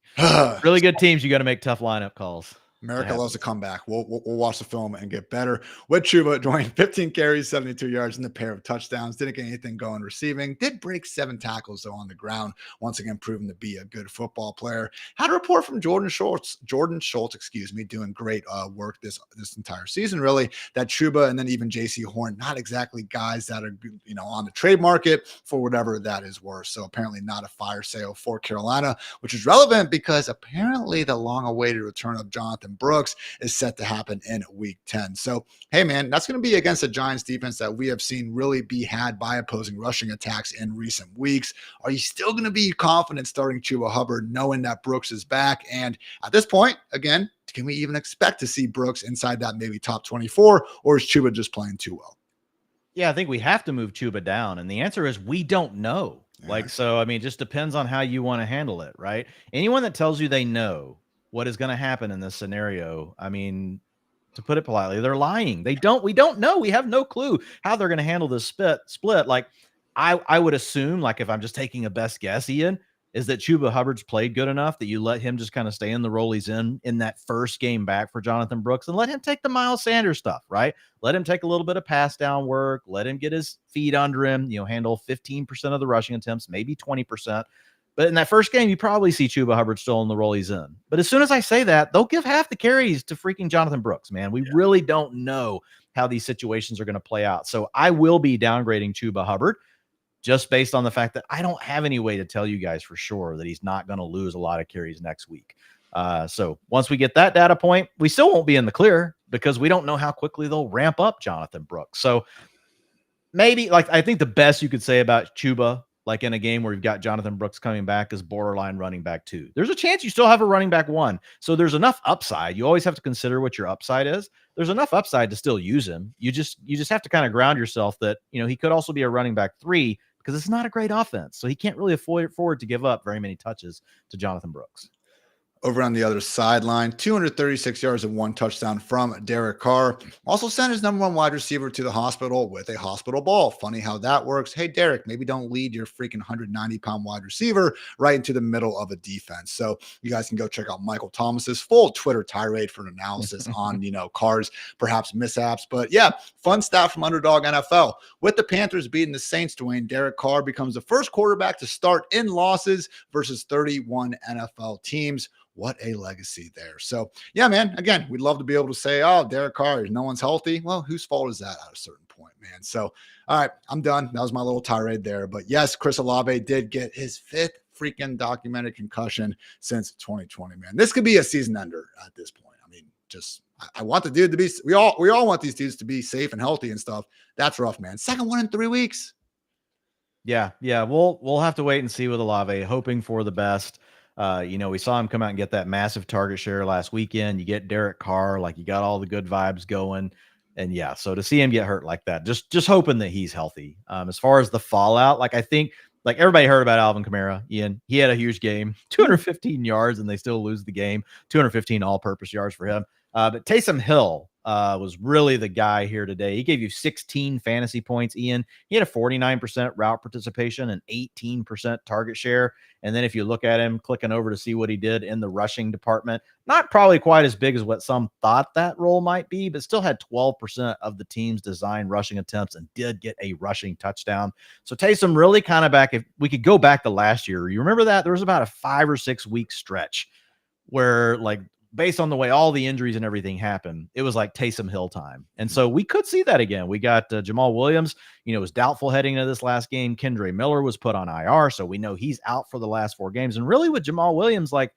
Really good teams. You got to make tough lineup calls.
America loves to come back. We'll watch the film and get better. With Chuba, Dwain, 15 carries, 72 yards, and a pair of touchdowns. Didn't get anything going receiving. Did break 7 tackles, though, on the ground. Once again, proving to be a good football player. Had a report from Jordan Schultz, doing great work this entire season, really. That Chuba and then even J.C. Horn, not exactly guys that are, on the trade market for whatever that is worth. So apparently not a fire sale for Carolina, which is relevant because apparently the long-awaited return of Jonathan Brooks is set to happen in week 10. So, hey, man, that's going to be against a Giants defense that we have seen really be had by opposing rushing attacks in recent weeks. Are you still going to be confident starting Chuba Hubbard knowing that Brooks is back? And at this point, again, can we even expect to see Brooks inside that maybe top 24, or is Chuba just playing too well?
Yeah, I think we have to move Chuba down. And the answer is we don't know. So, I mean, it just depends on how you want to handle it, right? Anyone that tells you they know what is going to happen in this scenario, I mean, to put it politely, they're lying. We don't know. We have no clue how they're going to handle this split. Like I would assume, like if I'm just taking a best guess, Ian, is that Chuba Hubbard's played good enough that you let him just kind of stay in the role he's in that first game back for Jonathan Brooks and let him take the Miles Sanders stuff, right? Let him take a little bit of pass down work. Let him get his feet under him, handle 15% of the rushing attempts, maybe 20%. But in that first game, you probably see Chuba Hubbard still in the role he's in. But as soon as I say that, they'll give half the carries to freaking Jonathan Brooks, man. We really don't know how these situations are going to play out. So I will be downgrading Chuba Hubbard just based on the fact that I don't have any way to tell you guys for sure that he's not going to lose a lot of carries next week. So once we get that data point, we still won't be in the clear because we don't know how quickly they'll ramp up Jonathan Brooks. So maybe, like, I think the best you could say about Chuba, like in a game where you've got Jonathan Brooks coming back, is borderline running back 2. There's a chance you still have a running back 1. So there's enough upside. You always have to consider what your upside is. There's enough upside to still use him. You just have to kind of ground yourself that, he could also be a running back 3 because it's not a great offense. So he can't really afford to give up very many touches to Jonathan Brooks.
Over on the other sideline, 236 yards and 1 touchdown from Derek Carr. Also sent his number 1 wide receiver to the hospital with a hospital ball. Funny how that works. Hey, Derek, maybe don't lead your freaking 190-pound wide receiver right into the middle of a defense. So you guys can go check out Michael Thomas's full Twitter tirade for an analysis on, Carr's perhaps mishaps. But yeah, fun stat from Underdog NFL. With the Panthers beating the Saints, Dwain, Derek Carr becomes the first quarterback to start in losses versus 31 NFL teams. What a legacy there. So, yeah, man, again, we'd love to be able to say, oh, Derek Carr, no one's healthy. Well, whose fault is that at a certain point, man? So, all right, I'm done. That was my little tirade there. But yes, Chris Olave did get his 5th freaking documented concussion since 2020, man. This could be a season ender at this point. I mean, I want the dude to be, we all want these dudes to be safe and healthy and stuff. That's rough, man. Second one in 3 weeks.
Yeah. We'll have to wait and see with Olave, hoping for the best. We saw him come out and get that massive target share last weekend. You get Derek Carr, like, you got all the good vibes going. And yeah, so to see him get hurt like that, just hoping that he's healthy. As far as the fallout, like, I think, like, everybody heard about Alvin Kamara. Ian, he had a huge game, 215 yards, and they still lose the game. 215 all-purpose yards for him. But Taysom Hill was really the guy here today. He gave you 16 fantasy points, Ian. He had a 49% route participation and 18% target share. And then if you look at him, clicking over to see what he did in the rushing department, not probably quite as big as what some thought that role might be, but still had 12% of the team's designed rushing attempts and did get a rushing touchdown. So Taysom really kind of back, if we could go back to last year, you remember that? There was about a 5 or 6 week stretch where, like, based on the way all the injuries and everything happened, it was like Taysom Hill time. And so we could see that again. We got Jamal Williams, was doubtful heading into this last game. Kendre Miller was put on IR, so we know he's out for the last 4 games. And really with Jamal Williams, like,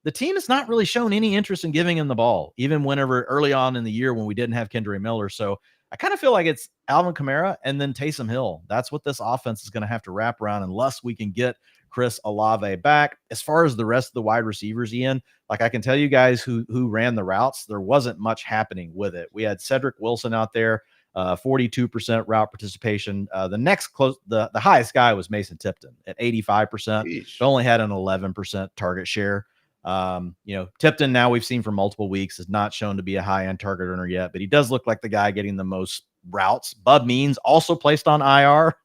the team has not really shown any interest in giving him the ball, even whenever early on in the year when we didn't have Kendre Miller. So I kind of feel like it's Alvin Kamara and then Taysom Hill. That's what this offense is going to have to wrap around unless we can get Chris Olave back. As far as the rest of the wide receivers, Ian, like, I can tell you guys who ran the routes, there wasn't much happening with it. We had Cedric Wilson out there, 42% route participation. The next the highest guy was Mason Tipton at 85%, but only had an 11% target share. Tipton, now we've seen for multiple weeks, is not shown to be a high-end target earner yet, but he does look like the guy getting the most routes. Bub Means also placed on IR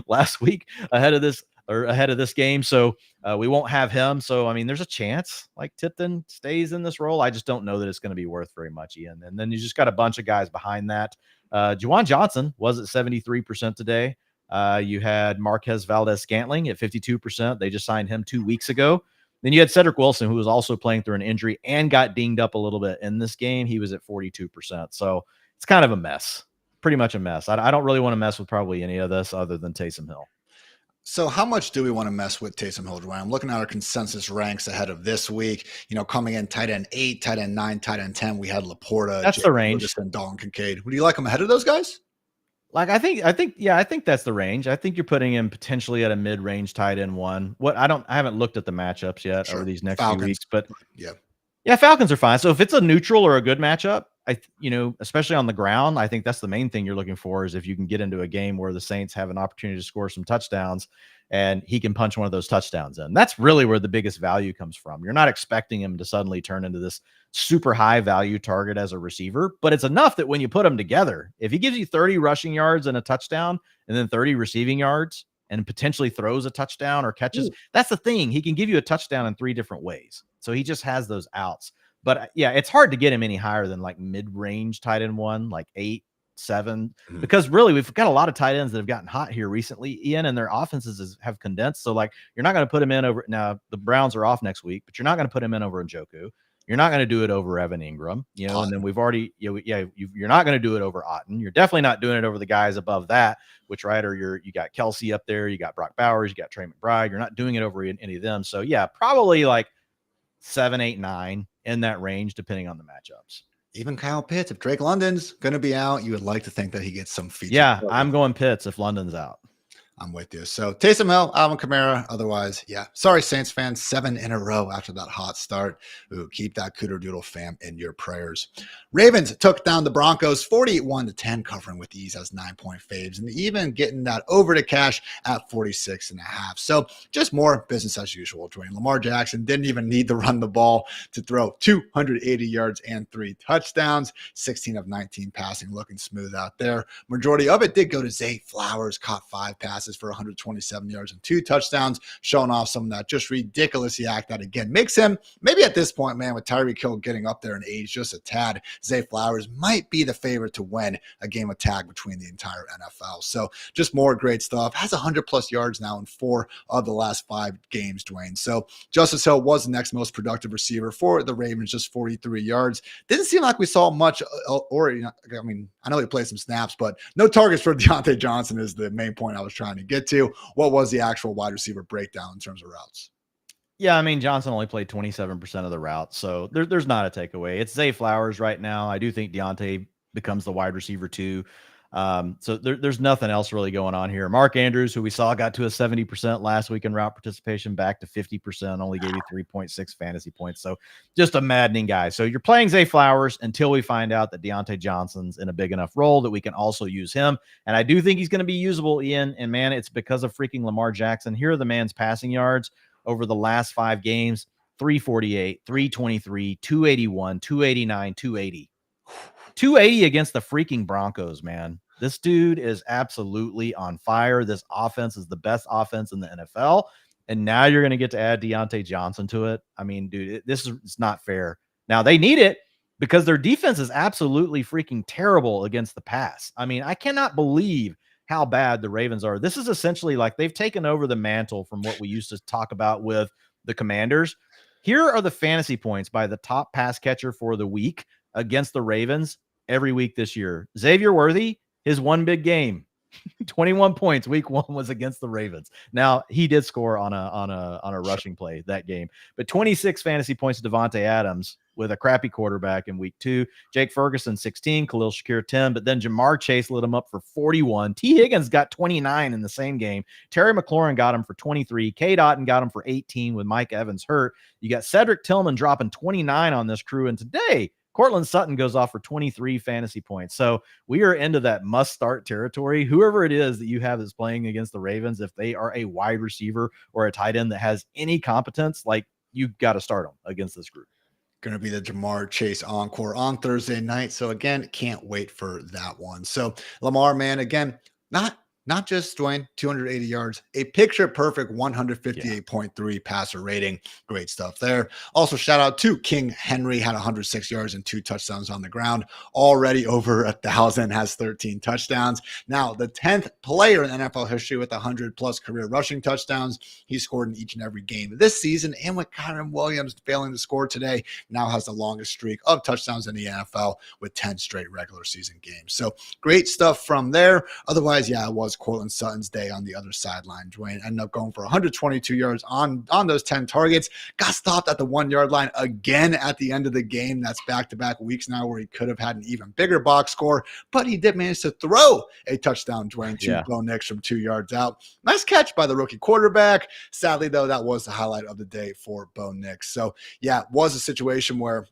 last week ahead of this game. So we won't have him. So, I mean, there's a chance like Tipton stays in this role. I just don't know that it's going to be worth very much, Ian. And then you just got a bunch of guys behind that. Juwan Johnson was at 73% today. You had Marquez Valdez-Scantling at 52%. They just signed him 2 weeks ago. Then you had Cedric Wilson, who was also playing through an injury and got dinged up a little bit in this game. He was at 42%. So it's kind of a mess, pretty much a mess. I don't really want to mess with probably any of this other than Taysom Hill.
So how much do we want to mess with Taysom Hill, Dwain? I'm looking at our consensus ranks ahead of this week. Coming in tight end 8, tight end 9, tight end 10. We had Laporta.
That's the range.
And Dalton Kincaid. Would you like him ahead of those guys?
Like, I think that's the range. I think you're putting him potentially at a mid-range tight end 1. I haven't looked at the matchups yet over these next few weeks, but yeah, Falcons are fine. So if it's a neutral or a good matchup, especially on the ground, I think that's the main thing you're looking for, is if you can get into a game where the Saints have an opportunity to score some touchdowns and he can punch one of those touchdowns in. That's really where the biggest value comes from. You're not expecting him to suddenly turn into this super high value target as a receiver, but it's enough that when you put them together, if he gives you 30 rushing yards and a touchdown and then 30 receiving yards and potentially throws a touchdown or catches, that's the thing. He can give you a touchdown in 3 different ways. So he just has those outs. But yeah, it's hard to get him any higher than like mid-range tight end 1, like 8, 7, because really we've got a lot of tight ends that have gotten hot here recently, Ian, and their offenses have condensed. So like, you're not going to put him in over now. The Browns are off next week, but you're not going to put him in over Njoku. You're not going to do it over Evan Ingram, you know, and then we've already, you're not going to do it over Otten. You're definitely not doing it over the guys above that, which you got Kelsey up there, you got Brock Bowers, you got Trey McBride. You're not doing it over any of them. So yeah, probably like 7, 8, 9 in that range, depending on the matchups.
Even Kyle Pitts, if Drake London's going to be out, you would like to think that he gets some feature.
Yeah, I'm going Pitts if London's out.
I'm with you. So Taysom Hill, Alvin Kamara. Otherwise, yeah. Sorry, Saints fans. 7 in a row after that hot start. Ooh, keep that Cooter Doodle fam in your prayers. Ravens took down the Broncos 48-10, covering with ease as 9-point faves, and even getting that over to cash at 46.5. So just more business as usual. Dwain Lamar Jackson didn't even need to run the ball to throw 280 yards and 3 touchdowns. 16 of 19 passing, looking smooth out there. Majority of it did go to Zay Flowers, caught 5 passes for 127 yards and 2 touchdowns, showing off some of that just ridiculous yak that again makes him, maybe at this point, man, with Tyreek Hill getting up there in age just a tad, Zay Flowers might be the favorite to win a game of tag between the entire NFL. So just more great stuff. Has 100+ yards now in 4 of the last 5 games, Dwayne. So Justice Hill was the next most productive receiver for the Ravens, just 43 yards. Didn't seem like we saw much, or, you know, I mean, I know he played some snaps, but no targets for Deontay Johnson is the main point I was trying to get to. What was the actual wide receiver breakdown in terms of routes?
Yeah, I mean, Johnson only played 27% of the routes, so there's not a takeaway. It's Zay Flowers right now. I do think Deontay becomes the wide receiver too. So there's nothing else really going on here. Mark Andrews, who we saw got to a 70% last week in route participation, back to 50%, only gave you 3.6 fantasy points. So just a maddening guy. So you're playing Zay Flowers until we find out that Deontay Johnson's in a big enough role that we can also use him. And I do think he's going to be usable, Ian. And man, it's because of freaking Lamar Jackson. Here are the man's passing yards over the last 5 games: 348, 323, 281, 289, 280. 280 against the freaking Broncos, man. This dude is absolutely on fire. This offense is the best offense in the NFL. And now you're going to get to add Deontay Johnson to it. I mean, dude, it's not fair. Now they need it because their defense is absolutely freaking terrible against the pass. I mean, I cannot believe how bad the Ravens are. This is essentially like they've taken over the mantle from what we used to talk about with the Commanders. Here are the fantasy points by the top pass catcher for the week against the Ravens every week this year. Xavier Worthy, his one big game, 21 points. Week 1 was against the Ravens. Now he did score on a rushing play that game, but 26 fantasy points to Devontae Adams with a crappy quarterback in week 2. Jake Ferguson 16, Khalil Shakir 10, but then Jamar Chase lit him up for 41. T. Higgins got 29 in the same game. Terry McLaurin got him for 23. K. Otten got him for 18 with Mike Evans hurt. You got Cedric Tillman dropping 29 on this crew, and today Cortland Sutton goes off for 23 fantasy points. So we are into that must-start territory. Whoever it is that you have that's playing against the Ravens, if they are a wide receiver or a tight end that has any competence, like, you've got to start them against this group.
Going to be the Jamar Chase encore on Thursday night. So again, can't wait for that one. So Lamar, man, again, not just Dwayne, 280 yards, a picture perfect 158.3 passer rating. Great stuff there. Also, shout out to King Henry, had 106 yards and 2 touchdowns on the ground. Already over 1,000, has 13 touchdowns. Now, the 10th player in NFL history with 100+ career rushing touchdowns. He scored in each and every game this season. And with Kyren Williams failing to score today, now has the longest streak of touchdowns in the NFL with 10 straight regular season games. So great stuff from there. Otherwise, yeah, it was Cortland Sutton's day on the other sideline. Dwayne ended up going for 122 yards on those 10 targets. Got stopped at the 1-yard line again at the end of the game. That's back-to-back weeks now where he could have had an even bigger box score, but he did manage to throw a touchdown, Dwayne, to Bo Nix from 2 yards out. Nice catch by the rookie quarterback. Sadly, though, that was the highlight of the day for Bo Nix. So, yeah, it was a situation where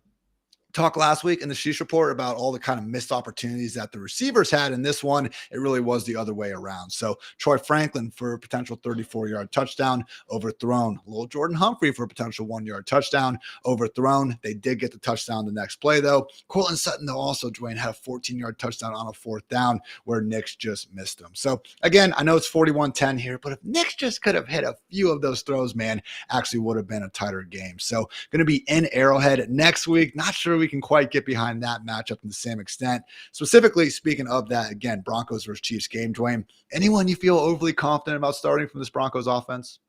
talk last week in the Sheesh Report about all the kind of missed opportunities that the receivers had. In this one, it really was the other way around. So Troy Franklin for a potential 34-yard touchdown, overthrown. Little Jordan Humphrey for a potential 1-yard touchdown, overthrown. They did get the touchdown the next play, though. Cortland Sutton, though, also, Dwayne, had a 14-yard touchdown on a 4th down where Nix just missed him. So, again, I know it's 41-10 here, but if Nix just could have hit a few of those throws, man, actually would have been a tighter game. So, going to be in Arrowhead next week. Not sure we can quite get behind that matchup to the same extent. Specifically, speaking of that, again, Broncos versus Chiefs game, Dwayne, anyone you feel overly confident about starting from this Broncos offense?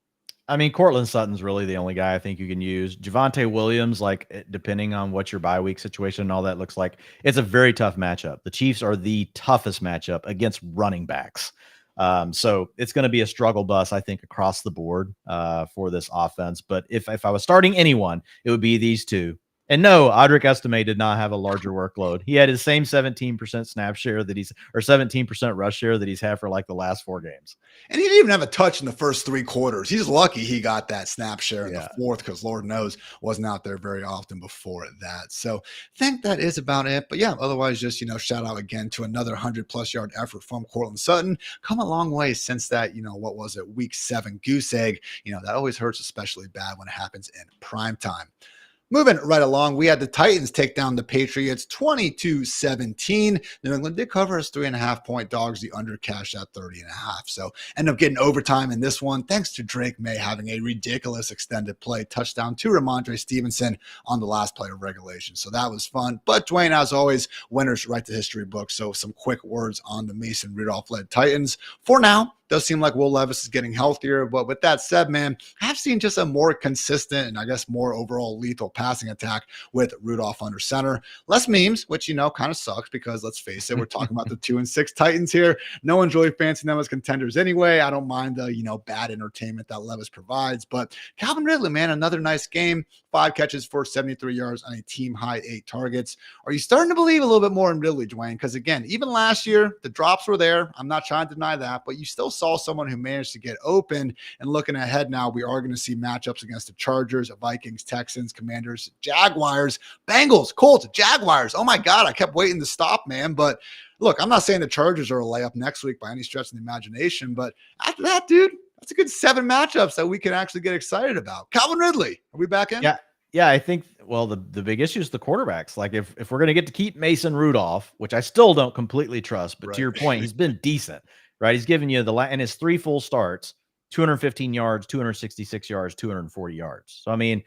I mean, Cortland Sutton's really the only guy I think you can use. Javonte Williams, like depending on what your bye week situation and all that looks like, it's a very tough matchup. The Chiefs are the toughest matchup against running backs. So it's going to be a struggle bus, I think, across the board for this offense. But if I was starting anyone, it would be these two. And no, Audric Estime did not have a larger workload. He had his same 17% snap share that he's, or 17% rush share that he's had for like the last 4 games.
And he didn't even have a touch in the first 3 quarters. He's lucky he got that snap share in the fourth, because Lord knows wasn't out there very often before that. So I think that is about it. But yeah, otherwise just, shout out again to another 100+ yard effort from Cortland Sutton. Come a long way since that, what was it, week 7 goose egg. That always hurts especially bad when it happens in prime time. Moving right along, we had the Titans take down the Patriots 22-17. New England did cover as 3.5-point dogs. The under cashed at 30.5. So end up getting overtime in this one, thanks to Drake May having a ridiculous extended play touchdown to Ramondre Stevenson on the last play of regulation. So that was fun. But Dwayne, as always, winners write the history book. So some quick words on the Mason Rudolph-led Titans. For now, does seem like Will Levis is getting healthier. But with that said, man, I've seen just a more consistent and I guess more overall lethal passing attack with Rudolph under center. Less memes, which, kind of sucks because let's face it, we're talking about the 2-6 Titans here. No one's really fancying them as contenders anyway. I don't mind the, bad entertainment that Levis provides. But Calvin Ridley, man, another nice game. 5 catches for 73 yards on a team high 8 targets. Are you starting to believe a little bit more in Ridley, Dwayne? Because again, even last year, the drops were there. I'm not trying to deny that, but you still saw someone who managed to get open. And looking ahead now, we are going to see matchups against the Chargers, Vikings, Texans, Commanders, Jaguars, Bengals, Colts, Jaguars. Oh my God, I kept waiting to stop, man. But look, I'm not saying the Chargers are a layup next week by any stretch of the imagination, but after that, dude, that's a good 7 matchups that we can actually get excited about. Calvin Ridley, are we back in?
Yeah, I think, well, the big issue is the quarterbacks. Like if we're going to get to keep Mason Rudolph, which I still don't completely trust, but to your point, he's been decent, right? He's given you and his 3 full starts, 215 yards, 266 yards, 240 yards. So, I mean,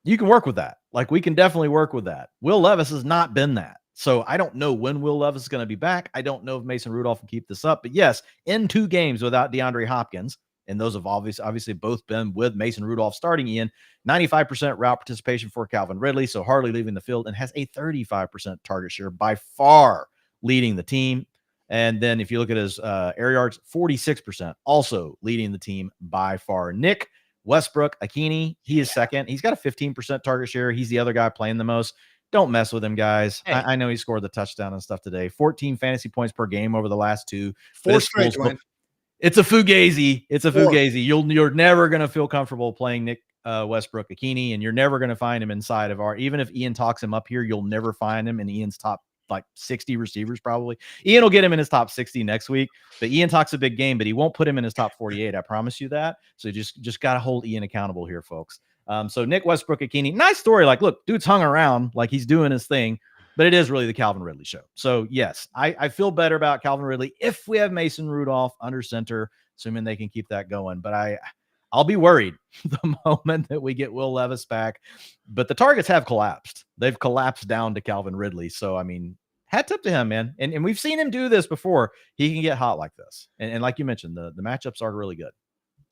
you can work with that. Like we can definitely work with that. Will Levis has not been that. So I don't know when Will Levis is going to be back. I don't know if Mason Rudolph can keep this up, but yes, in 2 games without DeAndre Hopkins, and those have obviously both been with Mason Rudolph starting in, 95% route participation for Calvin Ridley, so hardly leaving the field, and has a 35% target share, by far leading the team. And then if you look at his air yards, 46%, also leading the team by far. Nick Westbrook-Ikhine, he is second. He's got a 15% target share. He's the other guy playing the most. Don't mess with him, guys. Hey. I know he scored the touchdown and stuff today. 14 fantasy points per game over the last 2.
4 straight,
it's a fugazi. It's a fugazi. You're never going to feel comfortable playing Nick Westbrook-Ikhine, and you're never going to find him inside of even if Ian talks him up here, you'll never find him in Ian's top like 60 receivers probably. Ian will get him in his top 60 next week, but Ian talks a big game, but he won't put him in his top 48. I promise you that. So just got to hold Ian accountable here, folks. So Nick Westbrook-Ikhine, nice story. Like, look, dude's hung around like he's doing his thing. But it is really the Calvin Ridley show. So, yes, I feel better about Calvin Ridley if we have Mason Rudolph under center, assuming they can keep that going. But I'll be worried the moment that we get Will Levis back. But the targets have collapsed. They've collapsed down to Calvin Ridley. So, I mean, hat tip to him, man. And we've seen him do this before. He can get hot like this. And like you mentioned, the matchups are really good.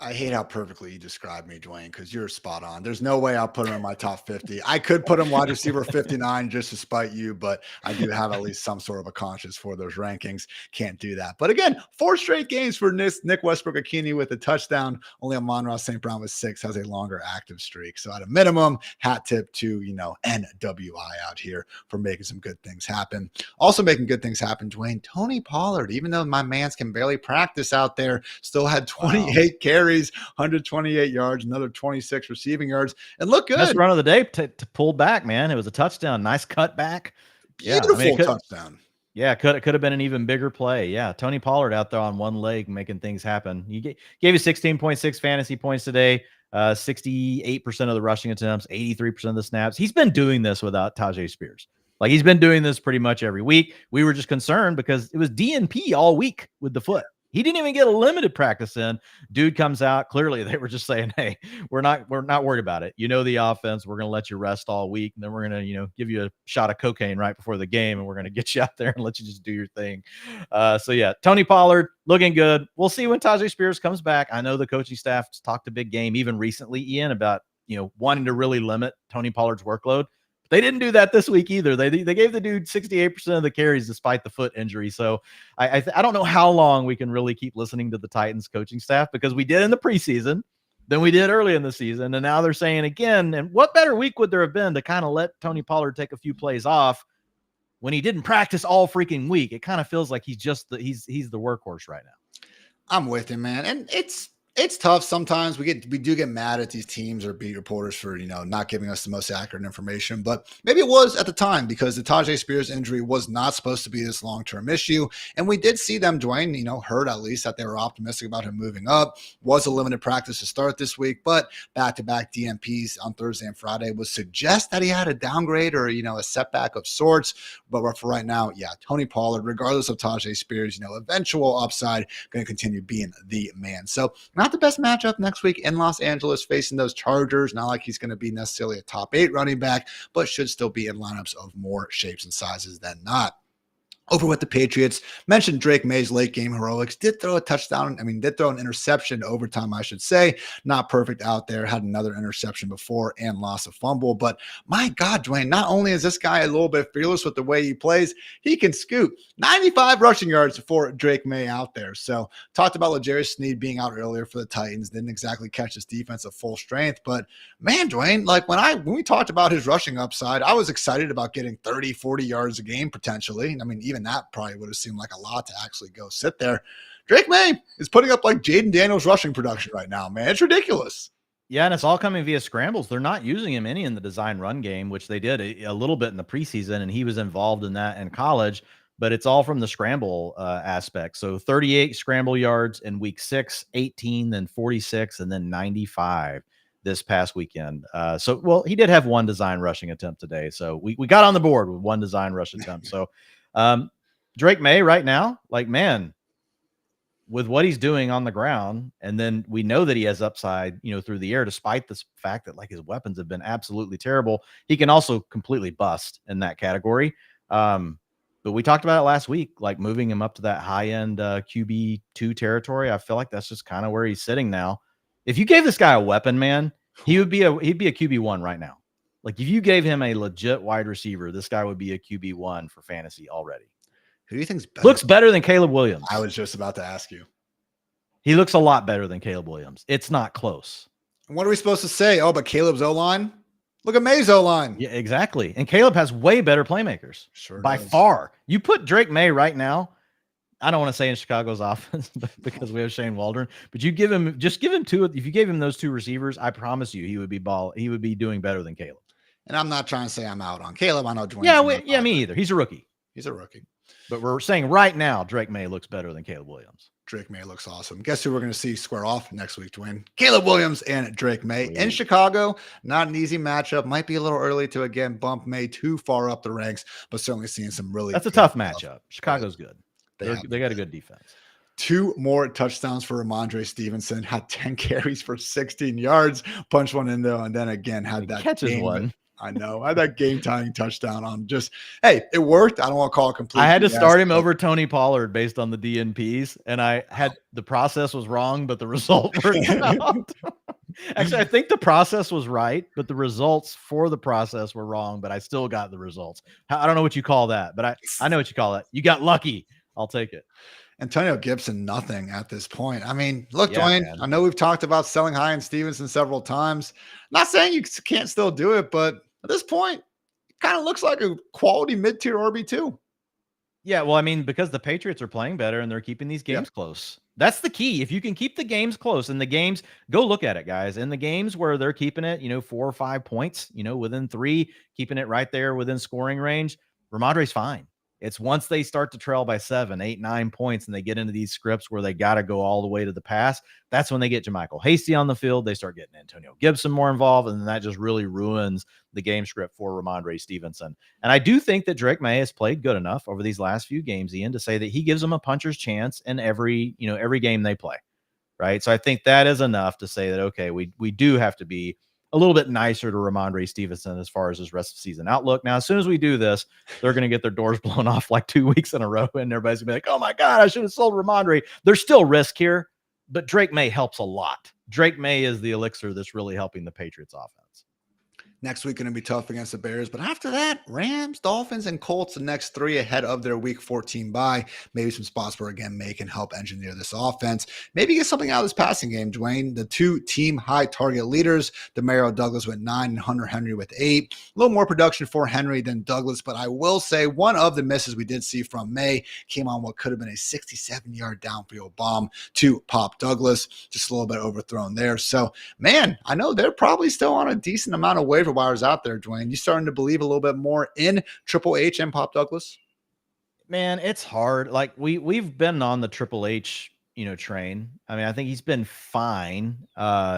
I hate how perfectly you described me, Dwayne, because you're spot on. There's no way I'll put him in my top 50. I could put him wide receiver 59 just to spite you, but I do have at least some sort of a conscience for those rankings. Can't do that. But again, 4 straight games for Nick Westbrook-Ikhine with a touchdown. Only Amon-Ra St. Brown with 6 has a longer active streak. So at a minimum, hat tip to, NWI out here for making some good things happen. Also making good things happen, Dwayne, Tony Pollard, even though my mans can barely practice out there, still had 28 carries. 128 yards, another 26 receiving yards, and look good.
Best run of the day to pull back, man. It was a touchdown, nice cutback.
Beautiful touchdown.
Yeah, could have been an even bigger play. Yeah, Tony Pollard out there on one leg making things happen. He gave you 16.6 fantasy points today, 68% of the rushing attempts, 83% of the snaps. He's been doing this without Tajay Spears. Like he's been doing this pretty much every week. We were just concerned because it was DNP all week with the foot. He didn't even get a limited practice in. Dude comes out. Clearly, they were just saying, "Hey, we're not worried about it. You know the offense. We're going to let you rest all week, and then we're going to, give you a shot of cocaine right before the game, and we're going to get you out there and let you just do your thing." So yeah, Tony Pollard looking good. We'll see when Tajay Spears comes back. I know the coaching staff talked a big game even recently, Ian, about wanting to really limit Tony Pollard's workload. They didn't do that this week either. They gave the dude 68% of the carries despite the foot injury. So I don't know how long we can really keep listening to the Titans coaching staff, because we did in the preseason, then we did early in the season, and now they're saying again. And what better week would there have been to kind of let Tony Pollard take a few plays off when he didn't practice all freaking week? It kind of feels like he's the workhorse right now.
I'm with him, man, and it's tough sometimes. We do get mad at these teams or beat reporters for not giving us the most accurate information, but maybe it was at the time, because the Tajay Spears injury was not supposed to be this long-term issue, and we did see them, Dwain, heard at least that they were optimistic about him moving up. Was a limited practice to start this week, but back-to-back DNPs on Thursday and Friday would suggest that he had a downgrade or a setback of sorts. But for right now, yeah, Tony Pollard, regardless of Tajay Spears, eventual upside, going to continue being the man. So not the best matchup next week in Los Angeles facing those Chargers. Not like he's going to be necessarily a top 8 running back, but should still be in lineups of more shapes and sizes than not. Over with the Patriots, mentioned Drake May's late game heroics. Did throw a touchdown. Did throw an interception overtime, I should say. Not perfect out there. Had another interception before and lost a fumble. But my God, Dwain, not only is this guy a little bit fearless with the way he plays, he can scoot. 95 rushing yards for Drake May out there. So talked about L'Jarius Sneed being out earlier for the Titans. Didn't exactly catch his defense at full strength. But man, Dwain, like when we talked about his rushing upside, I was excited about getting 30, 40 yards a game potentially. Even that probably would have seemed like a lot to actually go sit there. Drake May is putting up like Jaden Daniels rushing production right now, man. It's ridiculous.
Yeah, and it's all coming via scrambles. They're not using him any in the design run game, which they did a little bit in the preseason, and he was involved in that in college, but it's all from the scramble aspect. So 38 scramble yards in week 6, 18, then 46, and then 95 this past weekend. Well, he did have one design rushing attempt today. So we got on the board with one design rush attempt. So Drake May right now, like, man, with what he's doing on the ground, and then we know that he has upside, through the air, despite the fact that like his weapons have been absolutely terrible. He can also completely bust in that category. But we talked about it last week, like moving him up to that high end QB2 territory. I feel like that's just kind of where he's sitting now. If you gave this guy a weapon, man, he'd be a QB1 right now. Like if you gave him a legit wide receiver, this guy would be a QB1 for fantasy already.
Who do you think's better?
Looks better than Caleb Williams.
I was just about to ask you.
He looks a lot better than Caleb Williams. It's not close.
And what are we supposed to say? Oh, but Caleb's O-line? Look at May's O-line.
Yeah, exactly. And Caleb has way better playmakers. Sure by does. Far. You put Drake May right now, I don't want to say in Chicago's offense because we have Shane Waldron, but you give him two. If you gave him those two receivers, I promise you he would be doing better than Caleb.
And I'm not trying to say I'm out on Caleb. I know Dwain.
Yeah, me either. He's a rookie. But we're saying right now, Drake May looks better than Caleb Williams.
Drake May looks awesome. Guess who we're going to see square off next week, Dwain? Caleb Williams and Drake May in Chicago. Not an easy matchup. Might be a little early to, again, bump May too far up the ranks, but certainly seeing some really.
That's a tough matchup. Chicago's good. They got a good defense.
2 more touchdowns for Ramondre Stevenson. Had 10 carries for 16 yards. Punched one in there, and then again had that
catches one.
I know. I had that game-tying touchdown on just, hey, it worked. I don't want to call it complete.
I had to start him over Tony Pollard based on the DNPs, and I had the process was wrong, but the result worked out. Actually, I think the process was right, but the results for the process were wrong, but I still got the results. I don't know what you call that, but I know what you call it. You got lucky. I'll take it.
Antonio Gibson, nothing at this point. Look, Dwain, I know we've talked about selling high in Stevenson several times. Not saying you can't still do it, but at this point, it kind of looks like a quality mid-tier RB2.
Yeah, well, because the Patriots are playing better and they're keeping these games close. That's the key. If you can keep the games close, and the games, go look at it, guys. In the games where they're keeping it, 4 or 5 points, within 3, keeping it right there within scoring range, Ramondre's fine. It's once they start to trail by 7, 8, 9 points and they get into these scripts where they got to go all the way to the pass. That's when they get JaMychal Hasty on the field. They start getting Antonio Gibson more involved, and then that just really ruins the game script for Ramondre Stevenson. And I do think that Drake May has played good enough over these last few games, Ian, to say that he gives them a puncher's chance in every game they play. Right. So I think that is enough to say that, okay, we do have to be a little bit nicer to Ramondre Stevenson as far as his rest of season outlook. Now, as soon as we do this, they're going to get their doors blown off like 2 weeks in a row, and everybody's going to be like, oh my God, I should have sold Ramondre. There's still risk here, but Drake May helps a lot. Drake May is the elixir that's really helping the Patriots offense.
Next week going to be tough against the Bears, but after that, Rams, Dolphins, and Colts, the next 3 ahead of their Week 14 bye. Maybe some spots where, again, May can help engineer this offense. Maybe get something out of this passing game, Dwayne. The 2 team high target leaders, Demario Douglas with 9 and Hunter Henry with 8. A little more production for Henry than Douglas, but I will say one of the misses we did see from May came on what could have been a 67-yard downfield bomb to Pop Douglas. Just a little bit overthrown there. So, man, I know they're probably still on a decent amount of waiver wires out there, Dwayne. You starting to believe a little bit more in Triple H and Pop Douglas?
Man, it's hard. Like we've been on the Triple H, train. I mean, I think he's been fine.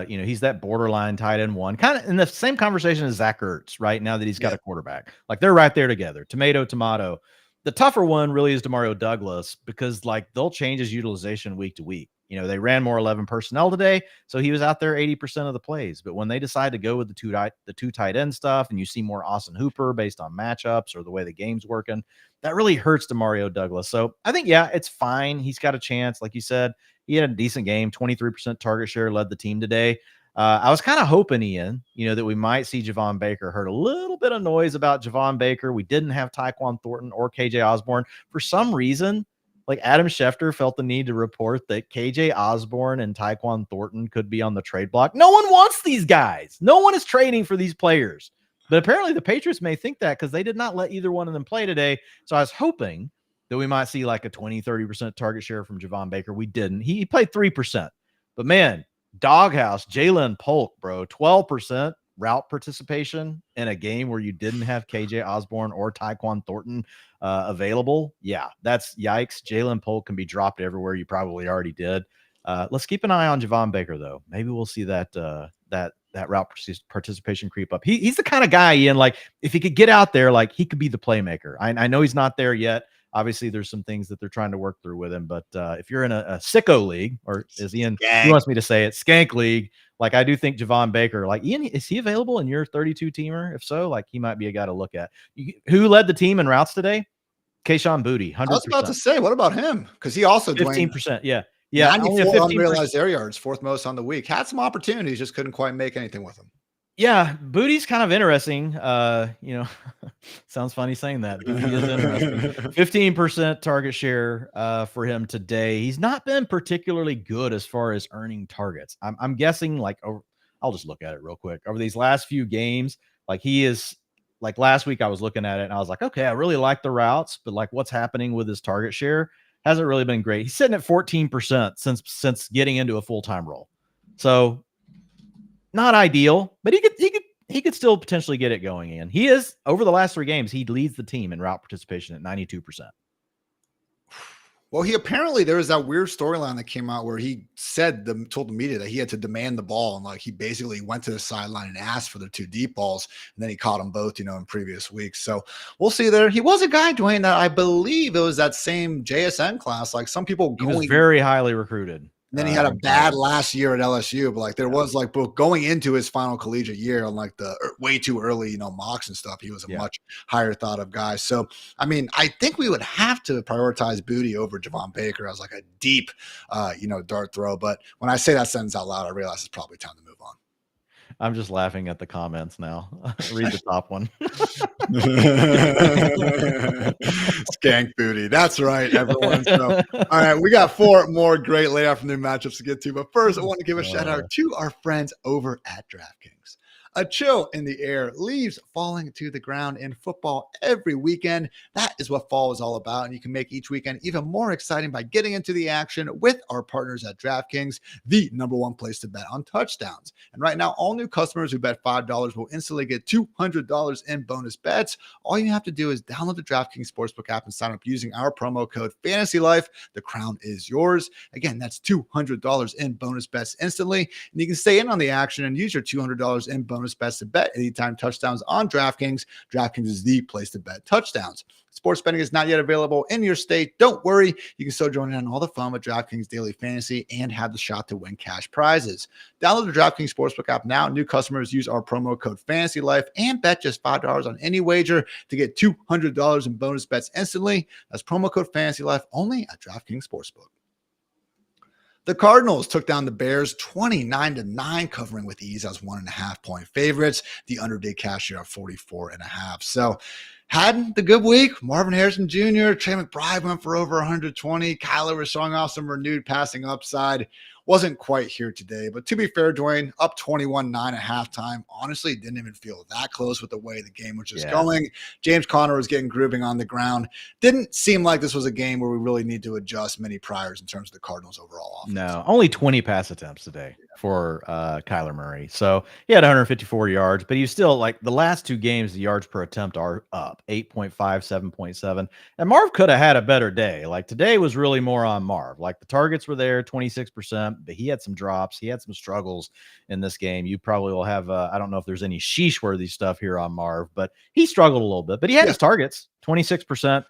He's that borderline tight end one, kind of in the same conversation as Zach Ertz right now that he's got a quarterback. Like they're right there together. Tomato. The tougher one really is Demario Douglas because like they'll change his utilization week to week. They ran more 11 personnel today, so he was out there 80% of the plays. But when they decide to go with the two tight end stuff, and you see more Austin Hooper based on matchups or the way the game's working, that really hurts Demario Douglas. So I think, yeah, it's fine. He's got a chance. Like you said, he had a decent game, 23% target share, led the team today. I was kind of hoping, Ian, that we might see Javon Baker. Heard a little bit of noise about Javon Baker. We didn't have Tyquan Thornton or KJ Osborne. For some reason, like Adam Schefter felt the need to report that KJ Osborne and Tyquan Thornton could be on the trade block. No one wants these guys. No one is trading for these players. But apparently the Patriots may think that because they did not let either one of them play today. So I was hoping that we might see like a 20-30% target share from Javon Baker. We didn't. He played 3%. But man, doghouse, Jalen Polk, bro, 12% route participation in a game where you didn't have KJ Osborne or Tyquan Thornton available. Yeah, that's yikes. Jalen Polk can be dropped everywhere. You probably already did. Let's keep an eye on Javon Baker, though. Maybe we'll see that route participation creep up. He's the kind of guy, Ian, like if he could get out there, like he could be the playmaker. I know he's not there yet. Obviously, there's some things that they're trying to work through with him. But if you're in a sicko league, or as Ian he wants me to say it, skank league, like I do think Javon Baker, like Ian, is he available in your 32-teamer? If so, like he might be a guy to look at. Who led the team in routes today? Kayshon Boutte, 100%.
I was about to say, what about him? Because he also
15%. Yeah.
94 unrealized air yards, 4th most on the week. Had some opportunities, just couldn't quite make anything with him.
Yeah, Boutte's kind of interesting. Sounds funny saying that. Boutte is interesting. 15% target share for him today. He's not been particularly good as far as earning targets. I'm guessing I'll just look at it real quick. Over these last few games, like he is like last week I was looking at it and I was like, okay, I really like the routes, but like what's happening with his target share hasn't really been great. He's sitting at 14% since getting into a full-time role. So not ideal, but he could still potentially get it going in. He is over the last 3 games, he leads the team in route participation at 92%.
Well, there was that weird storyline that came out where he told the media that he had to demand the ball. And like, he basically went to the sideline and asked for the 2 deep balls. And then he caught them both, in previous weeks. So we'll see there. He was a guy, Dwayne, that I believe it was that same JSN class. Like some people
he was very highly recruited.
And then he had a bad last year at LSU, but like there was like both going into his final collegiate year on like the way too early, mocks and stuff. He was a much higher thought of guy. So, I mean, I think we would have to prioritize Boutte over Javon Baker as like a deep, dart throw. But when I say that sentence out loud, I realize it's probably time to move on.
I'm just laughing at the comments now. Read the top one.
Skank Boutte. That's right, everyone. So, all right, we got 4 more great late afternoon matchups to get to. But first, I want to give a shout out to our friends over at DraftKings. A chill in the air, leaves falling to the ground in football every weekend. That is what fall is all about. And you can make each weekend even more exciting by getting into the action with our partners at DraftKings, the #1 place to bet on touchdowns. And right now, all new customers who bet $5 will instantly get $200 in bonus bets. All you have to do is download the DraftKings Sportsbook app and sign up using our promo code FantasyLife. The crown is yours. Again, that's $200 in bonus bets instantly. And you can stay in on the action and use your $200 in bonus bets to bet anytime touchdowns on DraftKings. DraftKings is the place to bet touchdowns. Sports betting is not yet available in your state. Don't worry. You can still join in on all the fun with DraftKings Daily Fantasy and have the shot to win cash prizes. Download the DraftKings Sportsbook app now. New customers use our promo code FantasyLife and bet just $5 on any wager to get $200 in bonus bets instantly. That's promo code FantasyLife only at DraftKings Sportsbook. The Cardinals took down the Bears 29-9, covering with ease as 1.5-point favorites. The under did cash here at 44.5. So had the good week. Marvin Harrison Jr., Trey McBride went for over 120. Kyler was showing off some renewed passing upside. Wasn't quite here today, but to be fair, Dwain, up 21-9 at halftime. Honestly, didn't even feel that close with the way the game was just going. James Conner was getting grooving on the ground. Didn't seem like this was a game where we really need to adjust many priors in terms of the Cardinals' overall offense.
No, only 20 pass attempts today for Kyler Murray. So he had 154 yards, but he's still like the last two games, the yards per attempt are up 8.5, 7.7. And Marv could have had a better day. Like today was really more on Marv. Like the targets were there, 26%, but he had some drops. He had some struggles in this game. You probably will have, I don't know if there's any sheesh worthy stuff here on Marv, but he struggled a little bit, but he had his targets, 26%.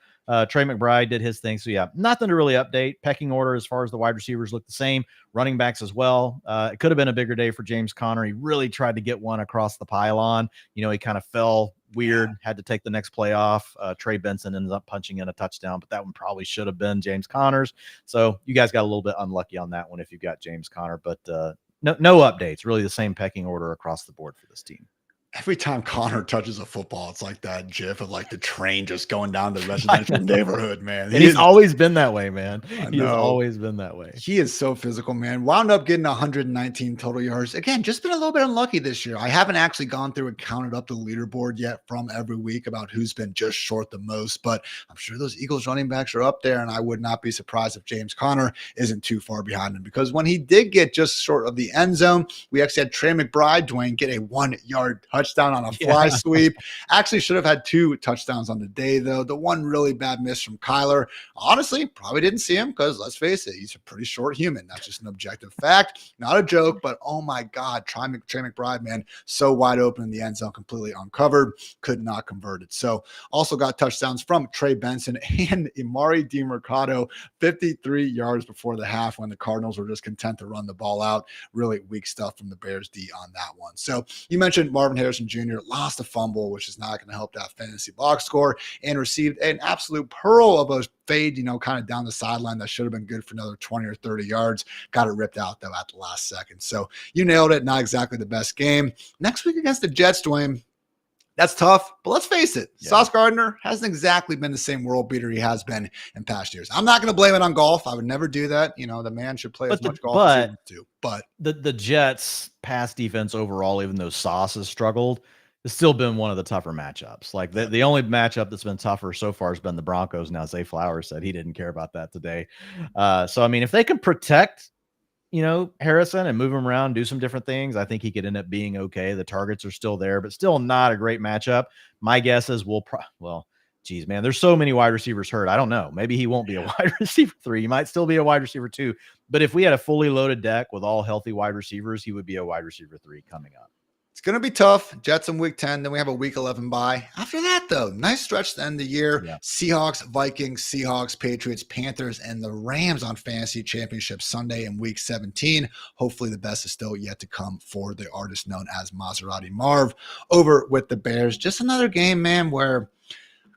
Trey McBride did his thing. So yeah, nothing to really update. Pecking order as far as the wide receivers look the same. Running backs as well. It could have been a bigger day for James Conner. He really tried to get one across the pylon. You know, he kind of fell weird, had to take the next play off. Trey Benson ended up punching in a touchdown, but that one probably should have been James Conner's. So you guys got a little bit unlucky on that one if you got James Conner, but no updates. Really the same pecking order across the board for this team.
Every time Connor touches a football, it's like that gif of like the train just going down the residential neighborhood, man.
And he's always been that way, man. He's always been that way.
He is so physical, man. Wound up getting 119 total yards. Again, just been a little bit unlucky this year. I haven't actually gone through and counted up the leaderboard yet from every week about who's been just short the most, but I'm sure those Eagles running backs are up there, and I would not be surprised if James Conner isn't too far behind him, because when he did get just short of the end zone, we actually had Trey McBride, Dwain, get a 1-yard touchdown on a fly sweep. Actually should have had 2 touchdowns on the day, though. The one really bad miss from Kyler, honestly, probably didn't see him because, let's face it, he's a pretty short human. That's just an objective fact, not a joke, but oh my God, Trey McBride, man, so wide open in the end zone, completely uncovered, could not convert it. So also got touchdowns from Trey Benson and Emari Demercado, 53 yards before the half when the Cardinals were just content to run the ball out. Really weak stuff from the Bears D on that one. So you mentioned Marvin Harrison Jr. lost a fumble, which is not going to help that fantasy box score, and received an absolute pearl of a fade, kind of down the sideline that should have been good for another 20 or 30 yards. Got it ripped out, though, at the last second. So you nailed it. Not exactly the best game. Next week against the Jets, Dwayne, that's tough, but let's face it, Sauce Gardner hasn't exactly been the same world beater he has been in past years. I'm not going to blame it on golf. I would never do that. The man should play as much golf as he wants to. But
the Jets' pass defense overall, even though Sauce has struggled, has still been one of the tougher matchups. Like the only matchup that's been tougher so far has been the Broncos. Now, Zay Flowers said he didn't care about that today. So, I mean, if they can protect Harrison and move him around, do some different things, I think he could end up being okay. The targets are still there, but still not a great matchup. My guess is geez, man, there's so many wide receivers hurt. I don't know. Maybe he won't be a wide receiver 3. He might still be a wide receiver 2. But if we had a fully loaded deck with all healthy wide receivers, he would be a wide receiver 3 coming up.
It's going to be tough. Jets in week 10. Then we have a week 11 bye. After that, though, nice stretch to end the year. Yeah. Seahawks, Vikings, Seahawks, Patriots, Panthers, and the Rams on Fantasy Championship Sunday in week 17. Hopefully the best is still yet to come for the artist known as Maserati Marv over with the Bears. Just another game, man, where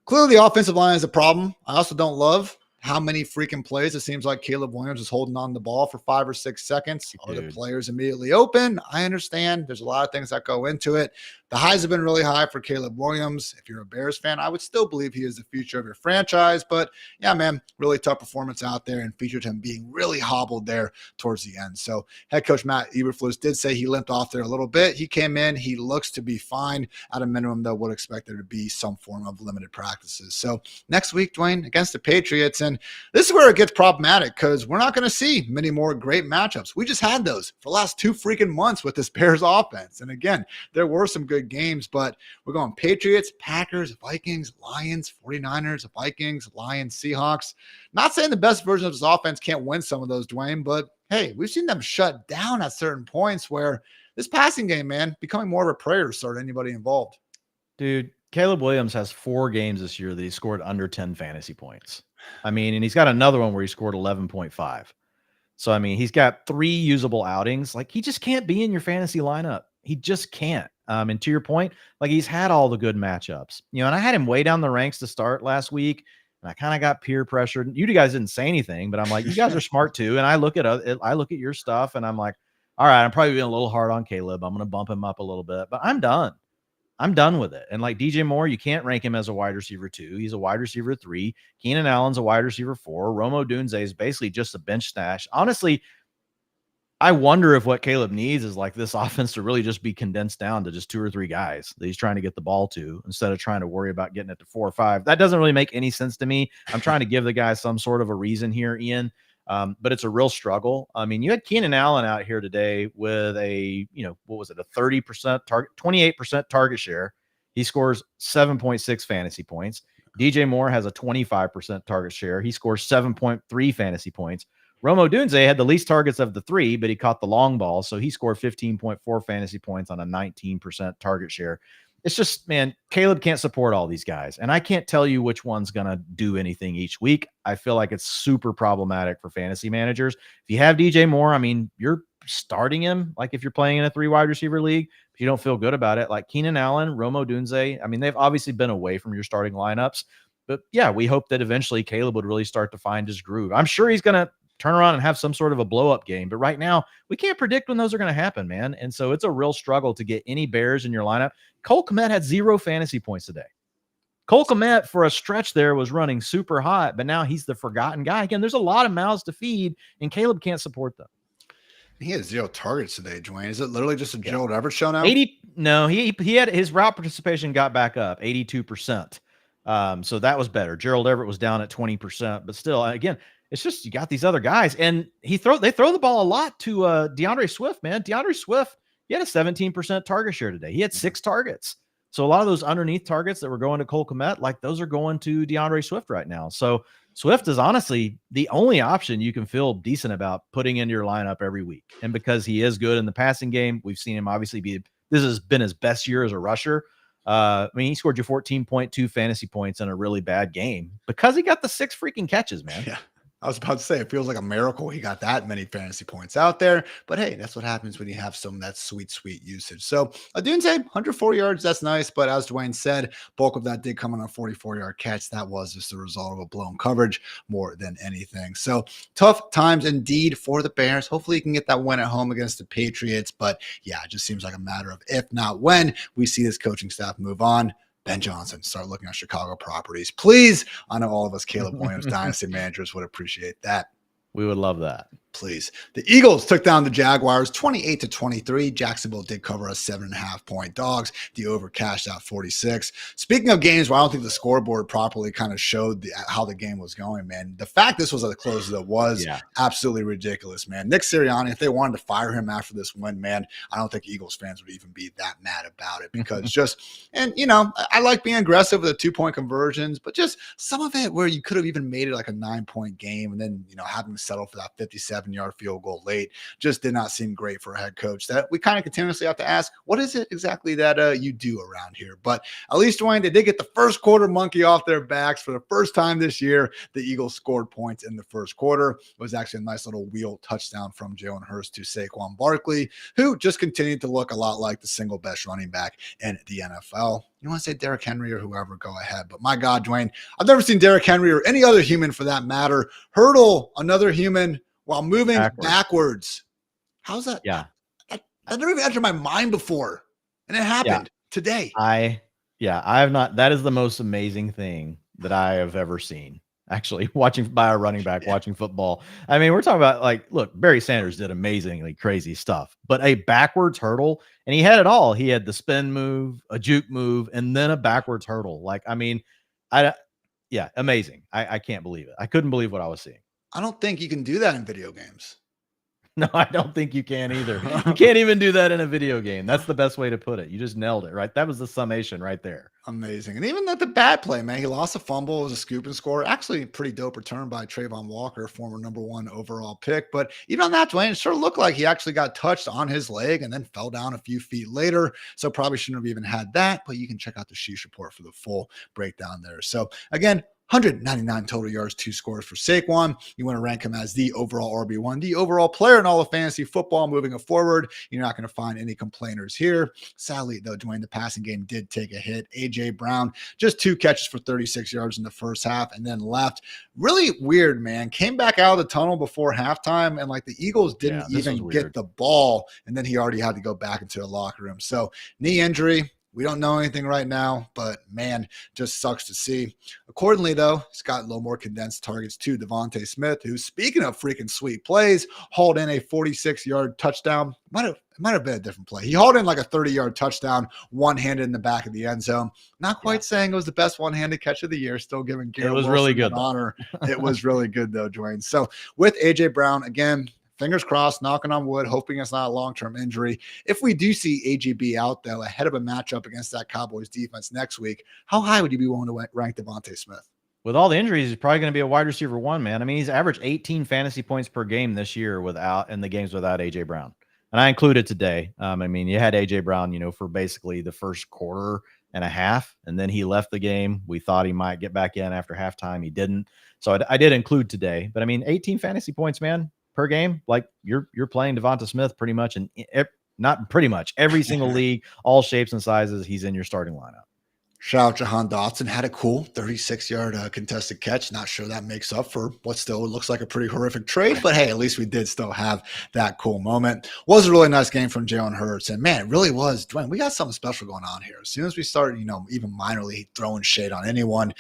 clearly the offensive line is a problem. I also don't love how many freaking plays it seems like Caleb Williams is holding on the ball for 5 or 6 seconds. Other players immediately open. I understand there's a lot of things that go into it, The highs have been really high for Caleb Williams. If you're a Bears fan, I would still believe he is the future of your franchise. But yeah, man, really tough performance out there and featured him being really hobbled there towards the end. So head coach Matt Eberflus did say he limped off there a little bit. He came in. He looks to be fine. At a minimum, though, would expect there to be some form of limited practices. So next week, Dwain, against the Patriots. And this is where it gets problematic because we're not going to see many more great matchups. We just had those for the last 2 freaking months with this Bears offense. And again, there were some good games, but we're going Patriots, Packers, Vikings, Lions, 49ers, Vikings, Lions, Seahawks. Not saying the best version of this offense can't win some of those, Dwain, but hey, we've seen them shut down at certain points where this passing game, man, becoming more of a prayer to start anybody involved.
Dude, Caleb Williams has 4 games this year that he scored under 10 fantasy points. I mean, and he's got another one where he scored 11.5. So, I mean, he's got 3 usable outings. Like, he just can't be in your fantasy lineup. He just can't. And to your point, like, he's had all the good matchups. You know, and I had him way down the ranks to start last week, and I kind of got peer pressured. You guys didn't say anything, but I'm like, you guys are smart too. And I look at your stuff, and I'm like, all right, I'm probably being a little hard on Caleb. I'm going to bump him up a little bit, but I'm done. I'm done with it. And like DJ Moore, you can't rank him as a wide receiver 2. He's a wide receiver 3. Keenan Allen's a wide receiver 4. Romo Dunze is basically just a bench stash. Honestly, I wonder if what Caleb needs is like this offense to really just be condensed down to just 2 or 3 guys that he's trying to get the ball to instead of trying to worry about getting it to 4 or 5. That doesn't really make any sense to me. I'm trying to give the guy some sort of a reason here, Ian. But it's a real struggle. I mean, you had Keenan Allen out here today with a, what was it? A 30% target, 28% target share. He scores 7.6 fantasy points. DJ Moore has a 25% target share. He scores 7.3 fantasy points. Romo Dunze had the least targets of the 3, but he caught the long ball. So he scored 15.4 fantasy points on a 19% target share. It's just, man, Caleb can't support all these guys. And I can't tell you which one's going to do anything each week. I feel like it's super problematic for fantasy managers. If you have DJ Moore, I mean, you're starting him like if you're playing in a 3 wide receiver league, if you don't feel good about it. Like Keenan Allen, Romo Dunze, I mean, they've obviously been away from your starting lineups. But yeah, we hope that eventually Caleb would really start to find his groove. I'm sure he's going to turn around and have some sort of a blow-up game. But right now, we can't predict when those are going to happen, man. And so it's a real struggle to get any Bears in your lineup. Cole Kmet had 0 fantasy points today. Cole Kmet, for a stretch there, was running super hot, but now he's the forgotten guy. Again, there's a lot of mouths to feed, and Caleb can't support them.
He had 0 targets today, Dwain. Is it literally just a Gerald Everett show now?
No, he had his route participation got back up 82%. So that was better. Gerald Everett was down at 20%, but still, again, it's just you got these other guys, and they throw the ball a lot to DeAndre Swift, man. DeAndre Swift, he had a 17% target share today. He had 6 targets. So a lot of those underneath targets that were going to Cole Kmet, like those are going to DeAndre Swift right now. So Swift is honestly the only option you can feel decent about putting into your lineup every week. And because he is good in the passing game, we've seen him obviously this has been his best year as a rusher. I mean, he scored you 14.2 fantasy points in a really bad game because he got the 6 freaking catches, man.
Yeah. I was about to say, it feels like a miracle he got that many fantasy points out there. But hey, that's what happens when you have some of that sweet, sweet usage. So Dunze, 104 yards, that's nice. But as Dwain said, bulk of that did come on a 44-yard catch. That was just the result of a blown coverage more than anything. So tough times indeed for the Bears. Hopefully you can get that win at home against the Patriots. But yeah, it just seems like a matter of if not when we see this coaching staff move on. Ben Johnson, start looking at Chicago properties. Please. I know all of us Caleb Williams dynasty managers would appreciate that.
We would love that.
Please. The Eagles took down the Jaguars 28-23. Jacksonville did cover us 7.5-point dogs. The over cashed out 46. Speaking of games where I don't think the scoreboard properly kind of showed how the game was going, man, the fact this was as close as it was, absolutely ridiculous, man. Nick Sirianni, if they wanted to fire him after this win, man, I don't think Eagles fans would even be that mad about it because I like being aggressive with the 2-point conversions, but just some of it where you could have even made it like a 9-point game and then, having to settle for that 57-yard field goal late just did not seem great for a head coach that we kind of continuously have to ask, what is it exactly that you do around here? But at least, Dwain, they did get the first quarter monkey off their backs for the first time this year. The Eagles scored points in the first quarter. It was actually a nice little wheel touchdown from Jalen Hurts to Saquon Barkley, who just continued to look a lot like the single best running back in the NFL. You want to say Derrick Henry or whoever, go ahead. But my God, Dwain, I've never seen Derrick Henry or any other human for that matter hurdle another human while moving backwards. How's that?
Yeah.
That never even entered my mind before. And it happened. today.
I have not. That is the most amazing thing that I have ever seen. Actually, watching by a running back, watching football. I mean, we're talking about like, look, Barry Sanders did amazingly crazy stuff, but a backwards hurdle, and he had it all. He had the spin move, a juke move, and then a backwards hurdle. Like, I mean, amazing. I can't believe it. I couldn't believe what I was seeing.
I don't think you can do that in video games.
No, I don't think you can either. You can't even do that in a video game. That's the best way to put it. You just nailed it, right? That was the summation right there.
Amazing. And even at the bad play, man, he lost a fumble. It was a scoop and score. Actually, pretty dope return by Trayvon Walker, former #1 overall pick. But even on that, Dwayne, it sure looked like he actually got touched on his leg and then fell down a few feet later. So probably shouldn't have even had that. But you can check out the Sheesh report for the full breakdown there. So again, 199 total yards, 2 scores for Saquon. You want to rank him as the overall RB1, the overall player in all of fantasy football moving forward. You're not going to find any complainers here. Sadly, though, Dwayne, the passing game did take a hit. A.J. Brown, just 2 catches for 36 yards in the first half and then left. Really weird, man. Came back out of the tunnel before halftime, and like the Eagles didn't even get the ball, and then he already had to go back into the locker room. So knee injury. We don't know anything right now, but man, just sucks to see. Accordingly, though, he's got a little more condensed targets to Devontae Smith, who, speaking of freaking sweet plays, hauled in a 46-yard touchdown. It might have been a different play. He hauled in like a 30-yard touchdown, one-handed in the back of the end zone. Not quite saying it was the best one-handed catch of the year. Still giving Garrett Wilson
really good
honor. It was really good, though, Dwayne. So with A.J. Brown, again, fingers crossed, knocking on wood, hoping it's not a long-term injury. If we do see AGB out, though, ahead of a matchup against that Cowboys defense next week, how high would you be willing to rank Devontae Smith?
With all the injuries, he's probably going to be a wide receiver 1, man. I mean, he's averaged 18 fantasy points per game this year in the games without A.J. Brown. And I included today. I mean, you had A.J. Brown, for basically the first quarter and a half, and then he left the game. We thought he might get back in after halftime. He didn't. So I did include today. But, I mean, 18 fantasy points, man, per game. Like, you're playing Devonta Smith pretty much, and not pretty much every single league, all shapes and sizes. He's in your starting lineup.
Shout out Jahan Dotson, had a cool 36-yard contested catch. Not sure that makes up for what still looks like a pretty horrific trade, but hey, at least we did still have that cool moment. Was a really nice game from Jalen Hurts, and man, it really was. Dwayne, we got something special going on here. As soon as we start, even minorly throwing shade on anyone,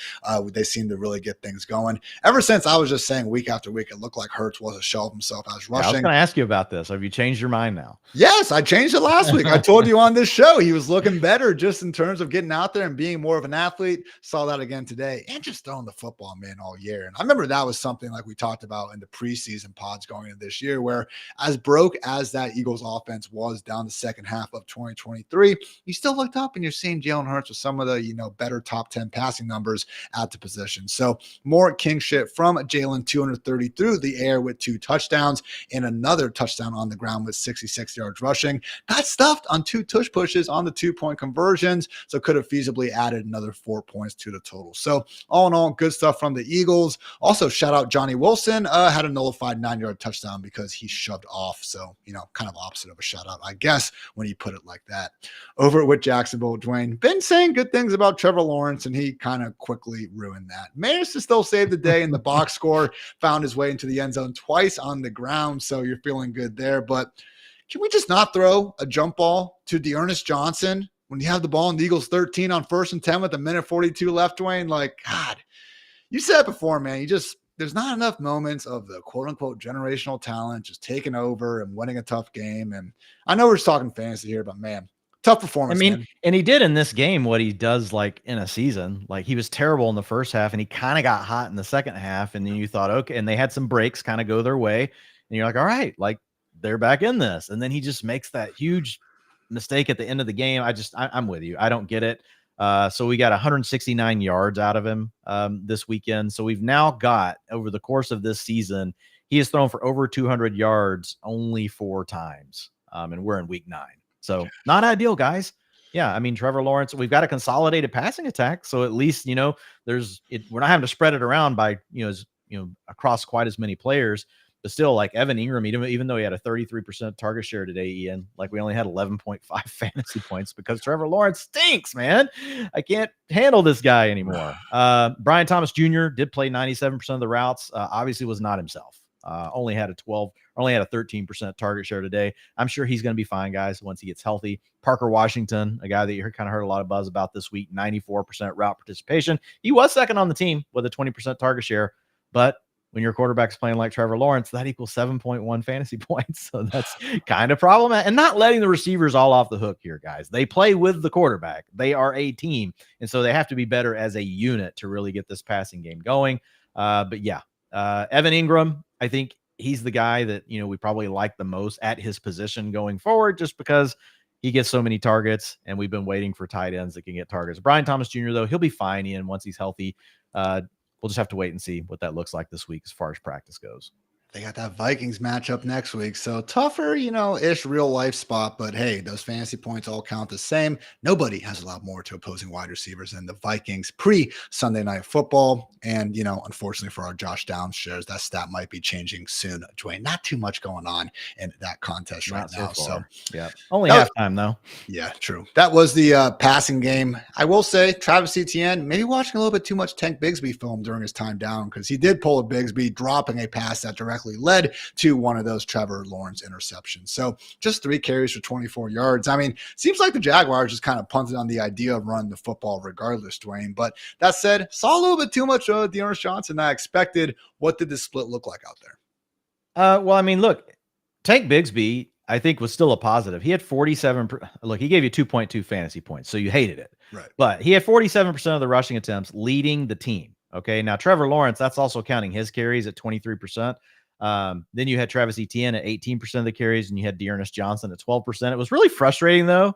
they seem to really get things going. Ever since I was just saying week after week, it looked like Hurts was a shell of himself. I was rushing.
I was going to ask you about this. Have you changed your mind now?
Yes, I changed it last week. I told you on this show he was looking better just in terms of getting out there and being more of an athlete. Saw that again today, and just throwing the football, man, all year. And I remember that was something like we talked about in the preseason pods going into this year, where as broke as that Eagles offense was down the second half of 2023, you still looked up and you're seeing Jalen Hurts with some of the better top 10 passing numbers at the position. So more king shit from Jalen, 230 through the air with 2 touchdowns and another touchdown on the ground with 66 yards rushing. Got stuffed on 2 tush pushes on the 2-point conversions, so could have feasibly added another 4 points to the total. So all in all, good stuff from the Eagles. Also, shout out Johnny Wilson, had a nullified 9-yard touchdown because he shoved off. So, kind of opposite of a shout out, I guess, when you put it like that. Over with Jacksonville, Dwayne, been saying good things about Trevor Lawrence, and he kind of quickly ruined that. Managed to still save the day in the box score, found his way into the end zone twice on the ground. So you're feeling good there. But can we just not throw a jump ball to D'Ernest Johnson when you have the ball in the Eagles 13 on 1st and 10 with a minute 42 left, Dwayne? Like, God, you said it before, man. There's not enough moments of the quote unquote generational talent just taking over and winning a tough game. And I know we're just talking fantasy here, but man, tough performance.
I mean,
man.
And he did in this game what he does like in a season. Like, he was terrible in the first half and he kind of got hot in the second half. And then you thought, okay, and they had some breaks kind of go their way. And you're like, all right, like they're back in this. And then he just makes that huge mistake at the end of the game. I'm with you. I don't get it. So we got 169 yards out of him this weekend. So we've now got, over the course of this season, he has thrown for over 200 yards only 4 times. And we're in week 9. So not ideal, guys. Yeah, I mean, Trevor Lawrence, we've got a consolidated passing attack. So at least, we're not having to spread it around by, across quite as many players. But still, like Evan Ingram, even though he had a 33% target share today, Ian, like we only had 11.5 fantasy points because Trevor Lawrence stinks, man. I can't handle this guy anymore. Brian Thomas Jr. did play 97% of the routes. Obviously was not himself. Only had a 13% target share today. I'm sure he's going to be fine, guys, once he gets healthy. Parker Washington, a guy that you kind of heard a lot of buzz about this week, 94% route participation. He was second on the team with a 20% target share, but when your quarterback's playing like Trevor Lawrence, that equals 7.1 fantasy points. So that's kind of problematic. And not letting the receivers all off the hook here, guys. They play with the quarterback. They are a team. And so they have to be better as a unit to really get this passing game going. But yeah, Evan Ingram, I think he's the guy that, we probably like the most at his position going forward, just because he gets so many targets, and we've been waiting for tight ends that can get targets. Brian Thomas Jr., though, he'll be fine, Ian, once he's healthy. We'll just have to wait and see what that looks like this week as far as practice goes.
They got that Vikings matchup next week. So tougher, ish real life spot. But hey, those fantasy points all count the same. Nobody has a lot more to opposing wide receivers than the Vikings pre-Sunday Night Football. And, unfortunately for our Josh Downs shares, that stat might be changing soon. Dwayne, not too much going on in that contest right now. So
yeah, only halftime though.
Yeah, true. That was the passing game. I will say Travis Etienne, maybe watching a little bit too much Tank Bigsby film during his time down, because he did pull a Bigsby, dropping a pass that directly led to one of those Trevor Lawrence interceptions. So just 3 carries for 24 yards. I mean, seems like the Jaguars just kind of punted on the idea of running the football regardless, Dwayne. But that said, saw a little bit too much of D'Ernest Johnson than I expected. What did the split look like out there?
Well, I mean, look, Tank Bigsby, I think, was still a positive. He had 47. Look, he gave you 2.2 fantasy points, so you hated it.
Right.
But he had 47% of the rushing attempts, leading the team. Okay. Now, Trevor Lawrence, that's also counting his carries at 23%. Then you had Travis Etienne at 18% of the carries, and you had D'Ernest Johnson at 12%. It was really frustrating, though,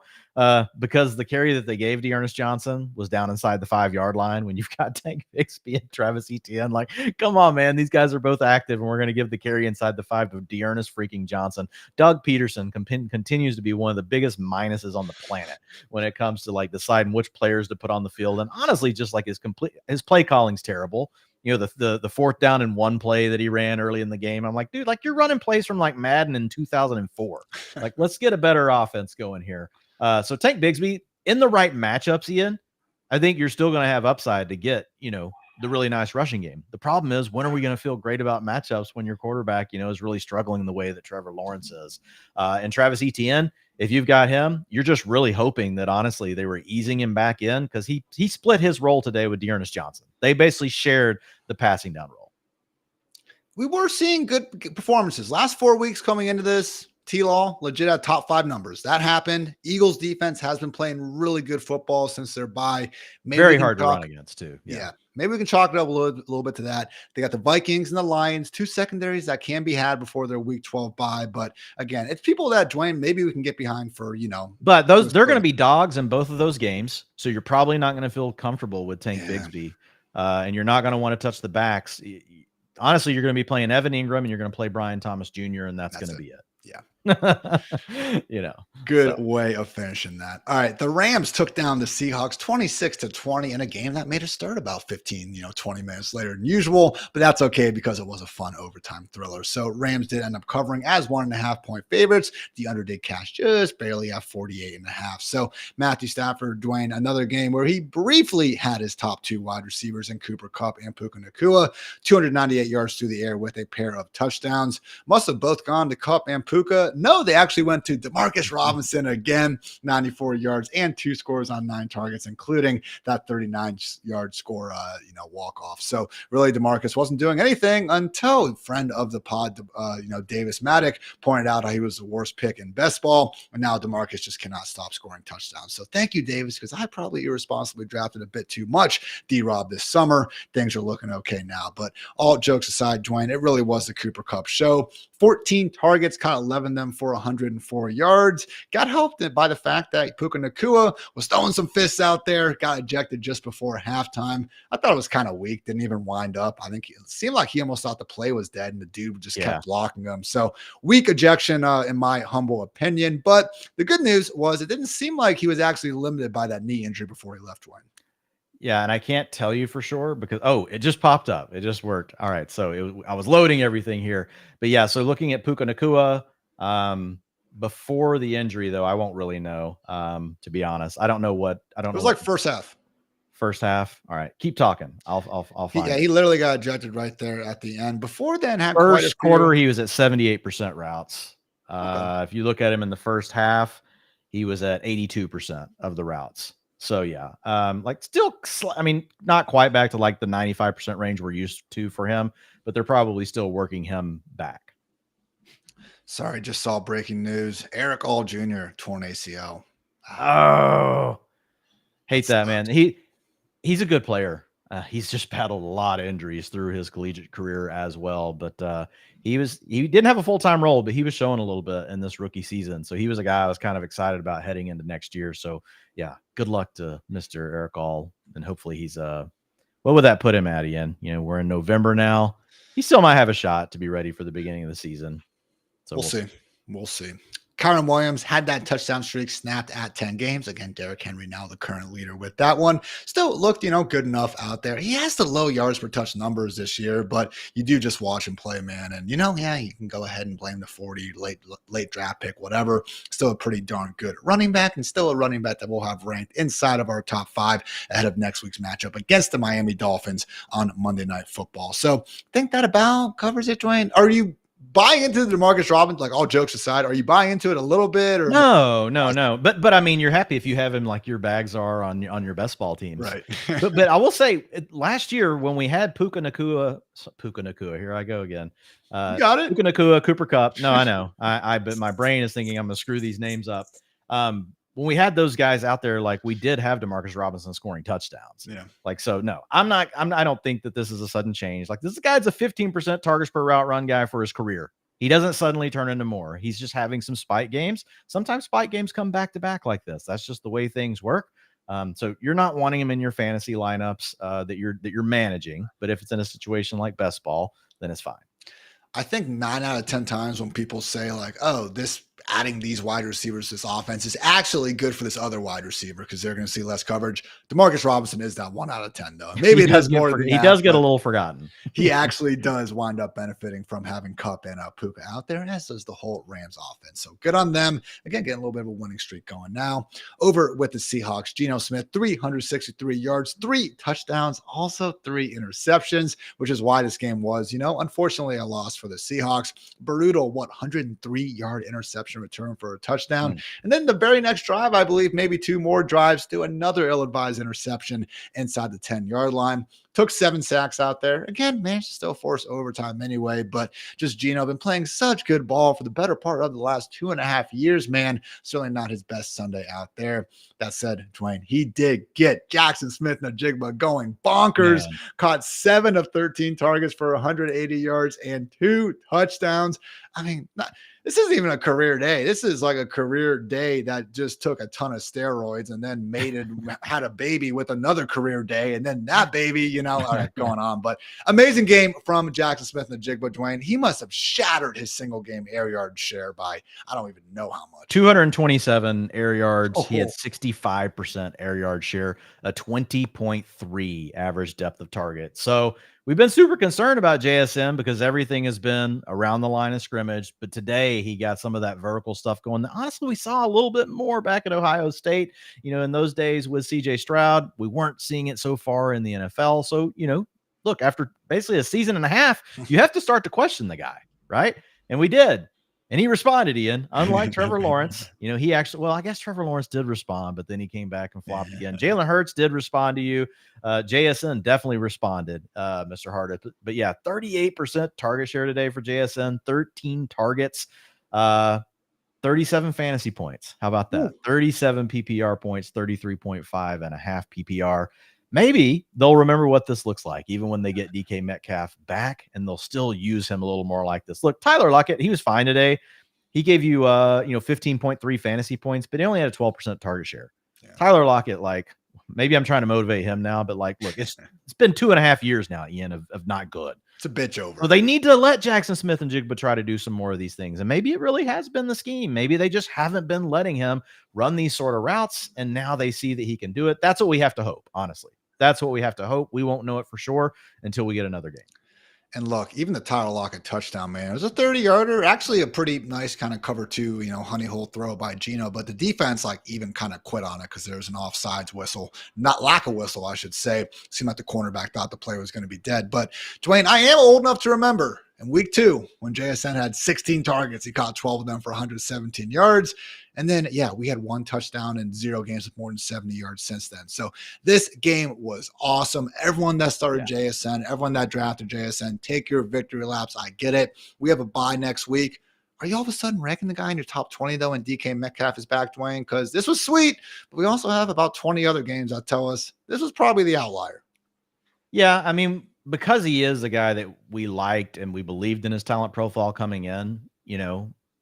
because the carry that they gave D'Ernest Johnson was down inside the 5-yard line when you've got Tank Bigsby and Travis Etienne. Like, come on, man. These guys are both active, and we're going to give the carry inside the 5 to D'Ernest freaking Johnson. Doug Peterson continues to be one of the biggest minuses on the planet when it comes to, like, deciding which players to put on the field. And honestly, just like his play calling's terrible. The 4th down and 1 play that he ran early in the game. I'm like, dude, like, you're running plays from like Madden in 2004. Like, let's get a better offense going here. So Tank Bigsby in the right matchups, Ian, I think you're still going to have upside to get, the really nice rushing game. The problem is, when are we going to feel great about matchups when your quarterback, is really struggling the way that Trevor Lawrence is? And Travis Etienne, if you've got him, you're just really hoping that, honestly, they were easing him back in, because he split his role today with D'Ernest Johnson. They basically shared the passing down role.
We were seeing good performances last 4 weeks coming into this. T-Law legit at top 5 numbers. That happened. Eagles defense has been playing really good football since their bye.
Very hard to run against too.
Yeah. Maybe we can chalk it up a little bit to that. They got the Vikings and the Lions, 2 secondaries that can be had before their week 12 bye. But again, it's people that, Dwayne, maybe we can get behind for,
But they're going to be dogs in both of those games. So you're probably not going to feel comfortable with Tank Bigsby. And you're not going to want to touch the backs. Honestly, you're going to be playing Evan Ingram, and you're going to play Brian Thomas Jr., and that's going to be it.
Yeah.
Good
way of finishing that. All right. The Rams took down the Seahawks 26-20 in a game that made us start about 15, 20 minutes later than usual, but that's okay because it was a fun overtime thriller. So Rams did end up covering as 1.5 point favorites. The under did cash just barely at 48.5. So Matthew Stafford, Dwayne, another game where he briefly had his top 2 wide receivers in Cooper Kupp and Puka Nacua, 298 yards through the air with a pair of touchdowns. Must have both gone to Kupp and Puka. No, they actually went to Demarcus Robinson again, 94 yards and 2 scores on 9 targets, including that 39-yard score, walk-off. So really, Demarcus wasn't doing anything until friend of the pod, Davis Maddock, pointed out how he was the worst pick in best ball, and now Demarcus just cannot stop scoring touchdowns. So thank you, Davis, because I probably irresponsibly drafted a bit too much D-Rob this summer. Things are looking okay now. But all jokes aside, Dwayne, it really was the Cooper Kupp show. 14 targets, kind of 11 them for 104 yards. Got helped by the fact that Puka Nacua was throwing some fists out there, got ejected just before halftime. I thought it was kind of weak, didn't even wind up. I think it seemed like he almost thought the play was dead, and the dude just kept blocking him. So weak ejection, in my humble opinion. But the good news was it didn't seem like he was actually limited by that knee injury before he left Dwayne.
Yeah, and I can't tell you for sure because, it just popped up. It just worked. All right, so I was loading everything here. But yeah, so looking at Puka Nacua, before the injury, though, I won't really know, to be honest. I don't know what. I don't know.
It was like first half.
First half. All right, keep talking. I'll find
Yeah,
it.
he literally got ejected right there at the end. Before then, had quite a
First
few.
quarter, he was at 78% routes.
Okay.
If you look at him in the first half, he was at 82% of the routes. So yeah, like still, I mean, not quite back to like the 95% range we're used to for him, but they're probably still working him back.
Sorry, just saw breaking news. Eric All Jr. torn ACL.
Oh, hate that,
sucks.
man. He's a good player. He's just battled a lot of injuries through his collegiate career as well. But he didn't have a full-time role, but he was showing a little bit in this rookie season. So he was a guy I was kind of excited about heading into next year. So yeah, good luck to Mr. Eric All. And hopefully he's what would that put him at, Ian? You know, we're in November now. He still might have a shot to be ready for the beginning of the season. So
we'll see. We'll see. Kyron Williams had that touchdown streak snapped at 10 games. Again, Derrick Henry now the current leader with that one. Still looked, good enough out there. He has the low yards per touch numbers this year, but you do just watch him play, man. And, yeah, you can go ahead and blame the 40 late draft pick, whatever. Still a pretty darn good running back, and still a running back that we'll have ranked inside of our top 5 ahead of next week's matchup against the Miami Dolphins on Monday Night Football. So I think that about covers it, Dwayne. Are you buying into the Demarcus Robinson, like all jokes aside, are you buying into it a little bit? Or
no. But I mean, you're happy if you have him like your bags are on your best ball teams,
right?
but I will say, last year when we had Puka Nacua, here I go again.
You got it.
Puka Nacua, Cooper Kupp. No, I know. But my brain is thinking I'm gonna screw these names up. When we had those guys out there, like we did have Demarcus Robinson scoring touchdowns.
Yeah.
Like, so no, I don't think that this is a sudden change. Like, this guy's a 15% targets per route run guy for his career. He doesn't suddenly turn into more. He's just having some spike games. Sometimes spike games come back to back like this. That's just the way things work. So you're not wanting him in your fantasy lineups that you're managing. But if it's in a situation like best ball, then it's fine.
I think 9 out of 10 times when people say like, oh, this adding these wide receivers to this offense is actually good for this other wide receiver because they're going to see less coverage. Demarcus Robinson is that 1 out of 10, though. Maybe it has more than
he does get a little forgotten.
He actually does wind up benefiting from having Kupp and Puka out there, and as does the whole Rams offense. So good on them. Again, getting a little bit of a winning streak going now. Over with the Seahawks, Geno Smith, 363 yards, 3 touchdowns, also 3 interceptions, which is why this game was, unfortunately a loss for the Seahawks. Brutal, 103-yard interception return for a touchdown. And then the very next drive, I believe maybe 2 more drives, to another ill-advised interception inside the 10-yard line. Took 7 sacks out there. Again, managed to still force overtime anyway, but just Geno been playing such good ball for the better part of the last 2.5 years, man. Certainly not his best Sunday out there. That said, Dwayne, he did get Jackson Smith-Njigba going bonkers. Man. Caught 7 of 13 targets for 180 yards and 2 touchdowns. I mean, this isn't even a career day. This is like a career day that just took a ton of steroids and then had a baby with another career day. And then that baby, all right, going on. But amazing game from Jackson Smith-Njigba, Dwayne. He must have shattered his single game air yard share by, I don't even know how much.
227 air yards. Oh, he had 65% air yard share, a 20.3 average depth of target. So we've been super concerned about JSM because everything has been around the line of scrimmage. But today he got some of that vertical stuff going. Honestly, we saw a little bit more back at Ohio State. In those days with CJ Stroud, we weren't seeing it so far in the NFL. So, look, after basically a season and a half, you have to start to question the guy, right? And we did. And he responded, Ian, unlike Trevor Lawrence. He actually, I guess Trevor Lawrence did respond, but then he came back and flopped again. Jalen Hurts did respond to you. JSN definitely responded, Mr. Hartitz. But yeah, 38% target share today for JSN, 13 targets, 37 fantasy points. How about that? Ooh. 37 PPR points, 33.5 and a half PPR. Maybe they'll remember what this looks like, even when they get DK Metcalf back, and they'll still use him a little more like this. Look, Tyler Lockett, he was fine today. He gave you, 15.3 fantasy points, but he only had a 12% target share. Yeah. Tyler Lockett, maybe I'm trying to motivate him now, but look, it's been 2.5 years now, Ian, of not good.
It's a bitch over.
So they need to let Jackson Smith-Njigba try to do some more of these things. And maybe it really has been the scheme. Maybe they just haven't been letting him run these sort of routes, and now they see that he can do it. That's what we have to hope, honestly. That's what we have to hope. We won't know it for sure until we get another game.
And look, even the Tyler Lockett touchdown, man, it was a 30-yarder, actually a pretty nice kind of cover two, honey hole throw by Geno, but the defense like even kind of quit on it because there was an offsides whistle, not lack of whistle, I should say. Seemed like the cornerback thought the play was going to be dead. But Dwain, I am old enough to remember in week 2 when JSN had 16 targets, he caught 12 of them for 117 yards. And then, yeah, we had 1 touchdown and 0 games with more than 70 yards since then. So this game was awesome. Everyone that started JSN, everyone that drafted JSN, take your victory laps. I get it. We have a bye next week. Are you all of a sudden ranking the guy in your top 20, though, and DK Metcalf is back, Dwain? Because this was sweet, but we also have about 20 other games that tell us this was probably the outlier.
Yeah, I mean, because he is a guy that we liked and we believed in his talent profile coming in,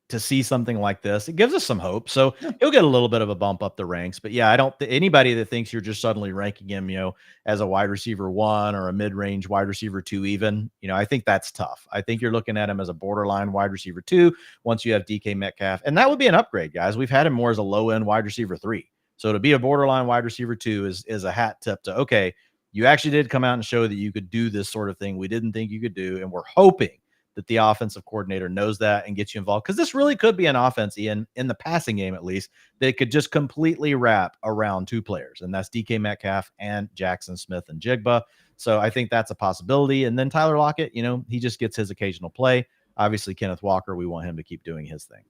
to see something like this, it gives us some hope. So he'll get a little bit of a bump up the ranks. But yeah, I don't anybody that thinks you're just suddenly ranking him, as a wide receiver 1 or a mid-range wide receiver 2, even, I think that's tough. I think you're looking at him as a borderline wide receiver 2 once you have DK Metcalf. And that would be an upgrade, guys. We've had him more as a low-end wide receiver 3. So to be a borderline wide receiver 2 is a hat tip to, okay, you actually did come out and show that you could do this sort of thing we didn't think you could do. And we're hoping that the offensive coordinator knows that and gets you involved. Because this really could be an offense, Ian, in the passing game at least, that could just completely wrap around 2 players. And that's DK Metcalf and Jackson Smith and Jigba. So I think that's a possibility. And then Tyler Lockett, he just gets his occasional play. Obviously, Kenneth Walker, we want him to keep doing his thing.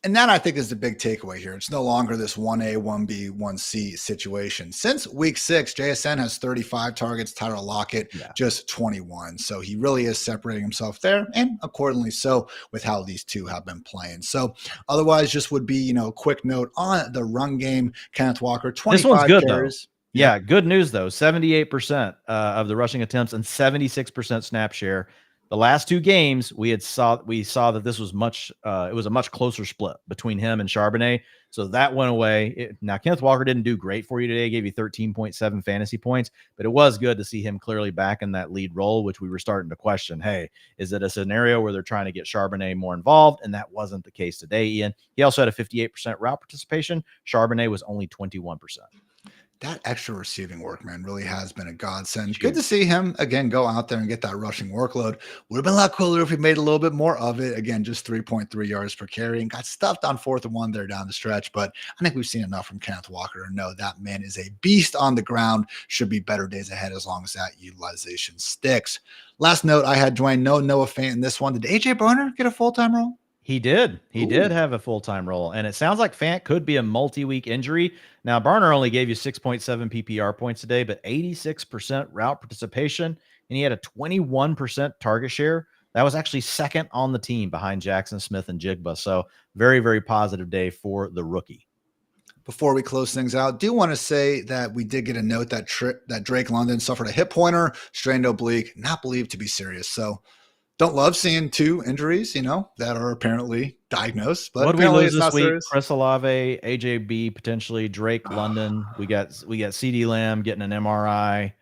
And that, I think, is the big takeaway here. It's no longer this 1A, 1B, 1C situation. Since week 6, JSN has 35 targets, Tyler Lockett just 21. So he really is separating himself there, and accordingly so with how these two have been playing. So otherwise, just would be, a quick note on the run game. Kenneth Walker, 25
this one's good,
carries.
Though. Yeah, good news, though. 78% of the rushing attempts and 76% snap share. The last 2 games, we saw that this was it was a much closer split between him and Charbonnet. So that went away. Now, Kenneth Walker didn't do great for you today. Gave you 13.7 fantasy points, but it was good to see him clearly back in that lead role, which we were starting to question. Hey, is it a scenario where they're trying to get Charbonnet more involved? And that wasn't the case today, Ian. He also had a 58% route participation. Charbonnet was only 21%.
That extra receiving work, man, really has been a godsend. Good to see him, again, go out there and get that rushing workload. Would have been a lot cooler if he made a little bit more of it. Again, just 3.3 yards per carry and got stuffed on 4th and 1 there down the stretch. But I think we've seen enough from Kenneth Walker to know that man is a beast on the ground. Should be better days ahead as long as that utilization sticks. Last note I had, Dwain, no Noah Fant in this one. Did A.J. Barner get a full-time role?
He did. He did have a full-time role. And it sounds like Fant could be a multi-week injury. Now, Barner only gave you 6.7 PPR points today, but 86% route participation, and he had a 21% target share. That was actually second on the team behind Jackson Smith and Jigba. So very, very positive day for the rookie.
Before we close things out, do want to say that we did get a note that Drake London suffered a hip pointer, strained oblique, not believed to be serious. So don't love seeing 2 injuries, that are apparently diagnosed. But
what we lose this week?
Serious.
Chris Olave, AJB, potentially Drake London. We got CD Lamb getting an MRI.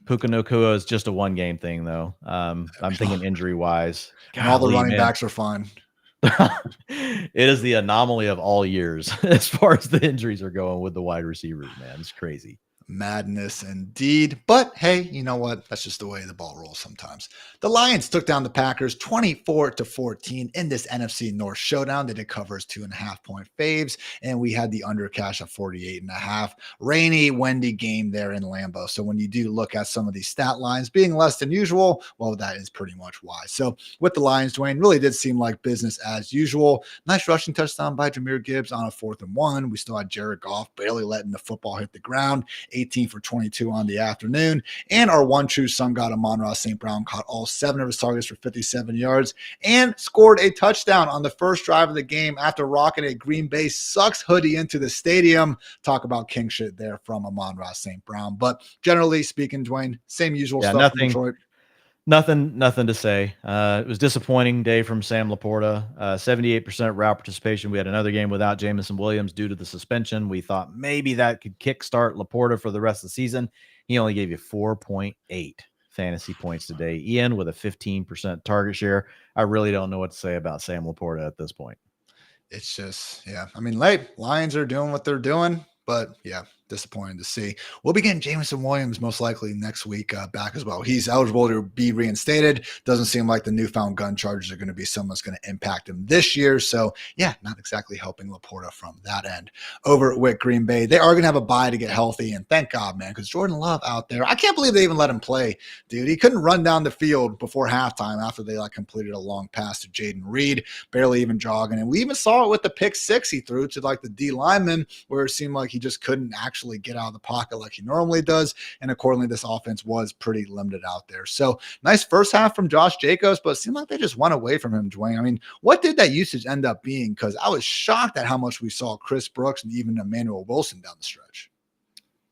Puka Nacua is just a 1-game thing, though. I'm thinking injury wise.
All the running backs are fine.
It is the anomaly of all years as far as the injuries are going with the wide receivers, man. It's crazy.
Madness indeed. But hey, you know what? That's just the way the ball rolls sometimes. The Lions took down the Packers 24-14 in this NFC North showdown. They did cover as 2.5-point faves, and we had the under cash of 48.5. Rainy, windy game there in Lambeau. So when you do look at some of these stat lines being less than usual, well, that is pretty much why. So with the Lions, Dwain, really did seem like business as usual. Nice rushing touchdown by Jahmyr Gibbs on a 4th and 1. We still had Jared Goff barely letting the football hit the ground. 18 for 22 on the afternoon. And our one true sun god, Amon-Ra St. Brown, caught all 7 of his targets for 57 yards and scored a touchdown on the first drive of the game after rocking a Green Bay Sucks hoodie into the stadium. Talk about king shit there from Amon-Ra St. Brown. But generally speaking, Dwain, same usual stuff from Detroit.
Nothing to say. It was a disappointing day from Sam Laporta. 78% route participation. We had another game without Jameson Williams due to the suspension. We thought maybe that could kickstart Laporta for the rest of the season. He only gave you 4.8 fantasy points today. Ian with a 15% target share. I really don't know what to say about Sam Laporta at this point.
It's just, yeah. I mean, Lions are doing what they're doing, but yeah, disappointing to see. We'll be getting Jameson Williams most likely next week back as well. He's eligible to be reinstated. Doesn't seem like the newfound gun charges are going to be something that's going to impact him this year. So yeah, not exactly helping Laporta from that end. Over with Green Bay, they are going to have a bye to get healthy, and thank God, man, because Jordan Love out there, I can't believe they even let him play, dude. He couldn't run down the field before halftime after they completed a long pass to Jaden Reed, barely even jogging. And we even saw it with the pick six he threw to the D lineman, where it seemed like he just couldn't actually get out of the pocket like he normally does. And accordingly, this offense was pretty limited out there. So nice first half from Josh Jacobs, but it seemed like they just went away from him, Dwayne. I mean, what did that usage end up being? Because I was shocked at how much we saw Chris Brooks and even Emmanuel Wilson down the stretch.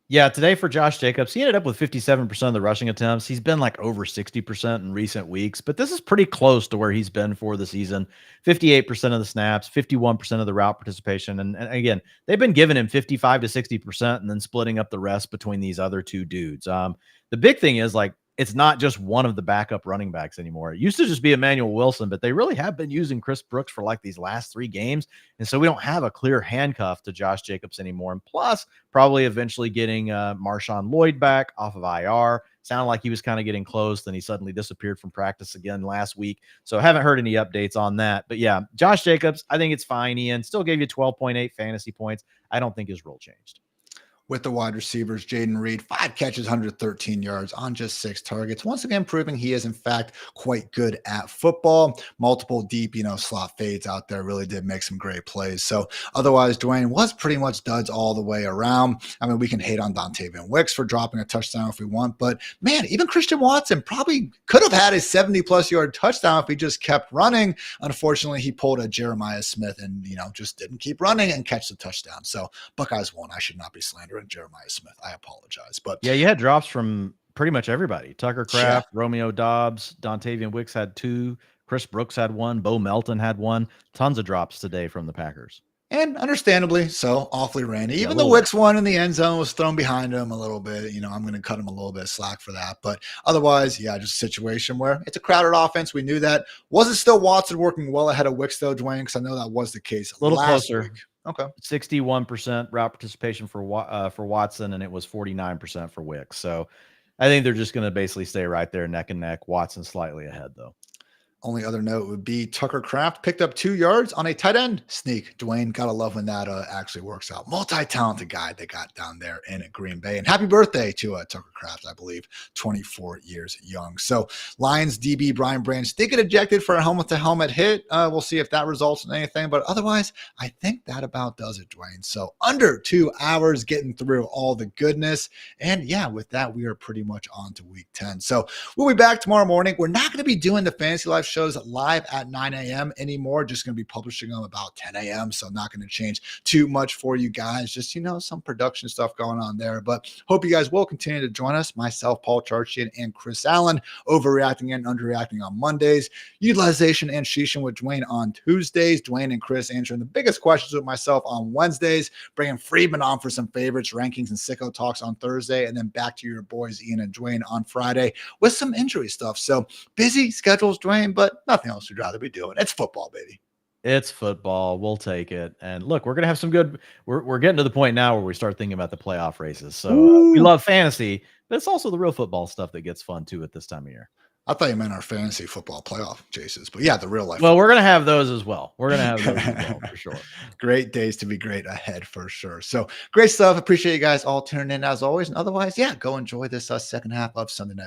Yeah, today for Josh Jacobs, he ended up with 57% of the rushing attempts. He's been over 60% in recent weeks, but this is pretty close to where he's been for the season. 58% of the snaps, 51% of the route participation. And again, they've been giving him 55 to 60% and then splitting up the rest between these other two dudes. The big thing is it's not just one of the backup running backs anymore. It used to just be Emmanuel Wilson, but they really have been using Chris Brooks for these last 3 games. And so we don't have a clear handcuff to Josh Jacobs anymore. And plus, probably eventually getting Marshawn Lloyd back off of IR. Sounded like he was kind of getting close. Then he suddenly disappeared from practice again last week. So I haven't heard any updates on that. But yeah, Josh Jacobs, I think it's fine, Ian. Still gave you 12.8 fantasy points. I don't think his role changed.
With the wide receivers, Jaden Reed, 5 catches, 113 yards on just 6 targets. Once again, proving he is, in fact, quite good at football. Multiple deep, slot fades out there. Really did make some great plays. So otherwise, Dwayne was pretty much duds all the way around. I mean, we can hate on Dontavian Wicks for dropping a touchdown if we want. But, man, even Christian Watson probably could have had a 70-plus yard touchdown if he just kept running. Unfortunately, he pulled a Jeremiah Smith and, just didn't keep running and catch the touchdown. So Buckeyes won. I should not be slandering Jeremiah Smith. I apologize. But
yeah, you had drops from pretty much everybody. Tucker Kraft, Romeo Dobbs, Dontavian Wicks had 2, Chris Brooks had 1, Bo Melton had 1. Tons of drops today from the Packers.
And understandably so, awfully randy. Even the Wicks one in the end zone was thrown behind him a little bit. I'm going to cut him a little bit of slack for that. But otherwise, yeah, just a situation where it's a crowded offense. We knew that. Was it still Watson working well ahead of Wicks, though, Dwayne? Because I know that was the case
a little
last
closer.
week. Okay.
61% route participation for Watson, and it was 49% for Wicks. So I think they're just going to basically stay right there neck and neck. Watson slightly ahead, though.
Only other note would be Tucker Kraft picked up 2 yards on a tight end sneak. Dwayne, gotta love when that actually works out. Multi-talented guy they got down there in Green Bay. And happy birthday to Tucker Kraft, I believe, 24 years young. So Lions DB Brian Branch did get ejected for a helmet-to-helmet hit. We'll see if that results in anything. But otherwise, I think that about does it, Dwayne. So under 2 hours getting through all the goodness. And yeah, with that, we are pretty much on to week 10. So we'll be back tomorrow morning. We're not going to be doing the Fantasy Life shows live at 9 a.m. anymore. Just going to be publishing them about 10 a.m. So not going to change too much for you guys. Just, some production stuff going on there. But hope you guys will continue to join us. Myself, Paul Charchian, and Chris Allen, overreacting and underreacting on Mondays. Utilization and Shishin with Dwayne on Tuesdays. Dwayne and Chris answering the biggest questions with myself on Wednesdays. Bringing Friedman on for some favorites, rankings, and sicko talks on Thursday. And then back to your boys, Ian and Dwayne, on Friday with some injury stuff. So busy schedules, Dwayne, but nothing else we'd rather be doing. It's football, baby.
It's football. We'll take it. And look, we're going to have some good, we're getting to the point now where we start thinking about the playoff races. So we love fantasy, but it's also the real football stuff that gets fun too at this time of year.
I thought you meant our fantasy football playoff chases, but yeah, the real life.
Well, we're going to have those as well. We're going to have those as well for sure.
Great days to be great ahead for sure. So great stuff. Appreciate you guys all tuning in as always. And otherwise, yeah, go enjoy this second half of Sunday Night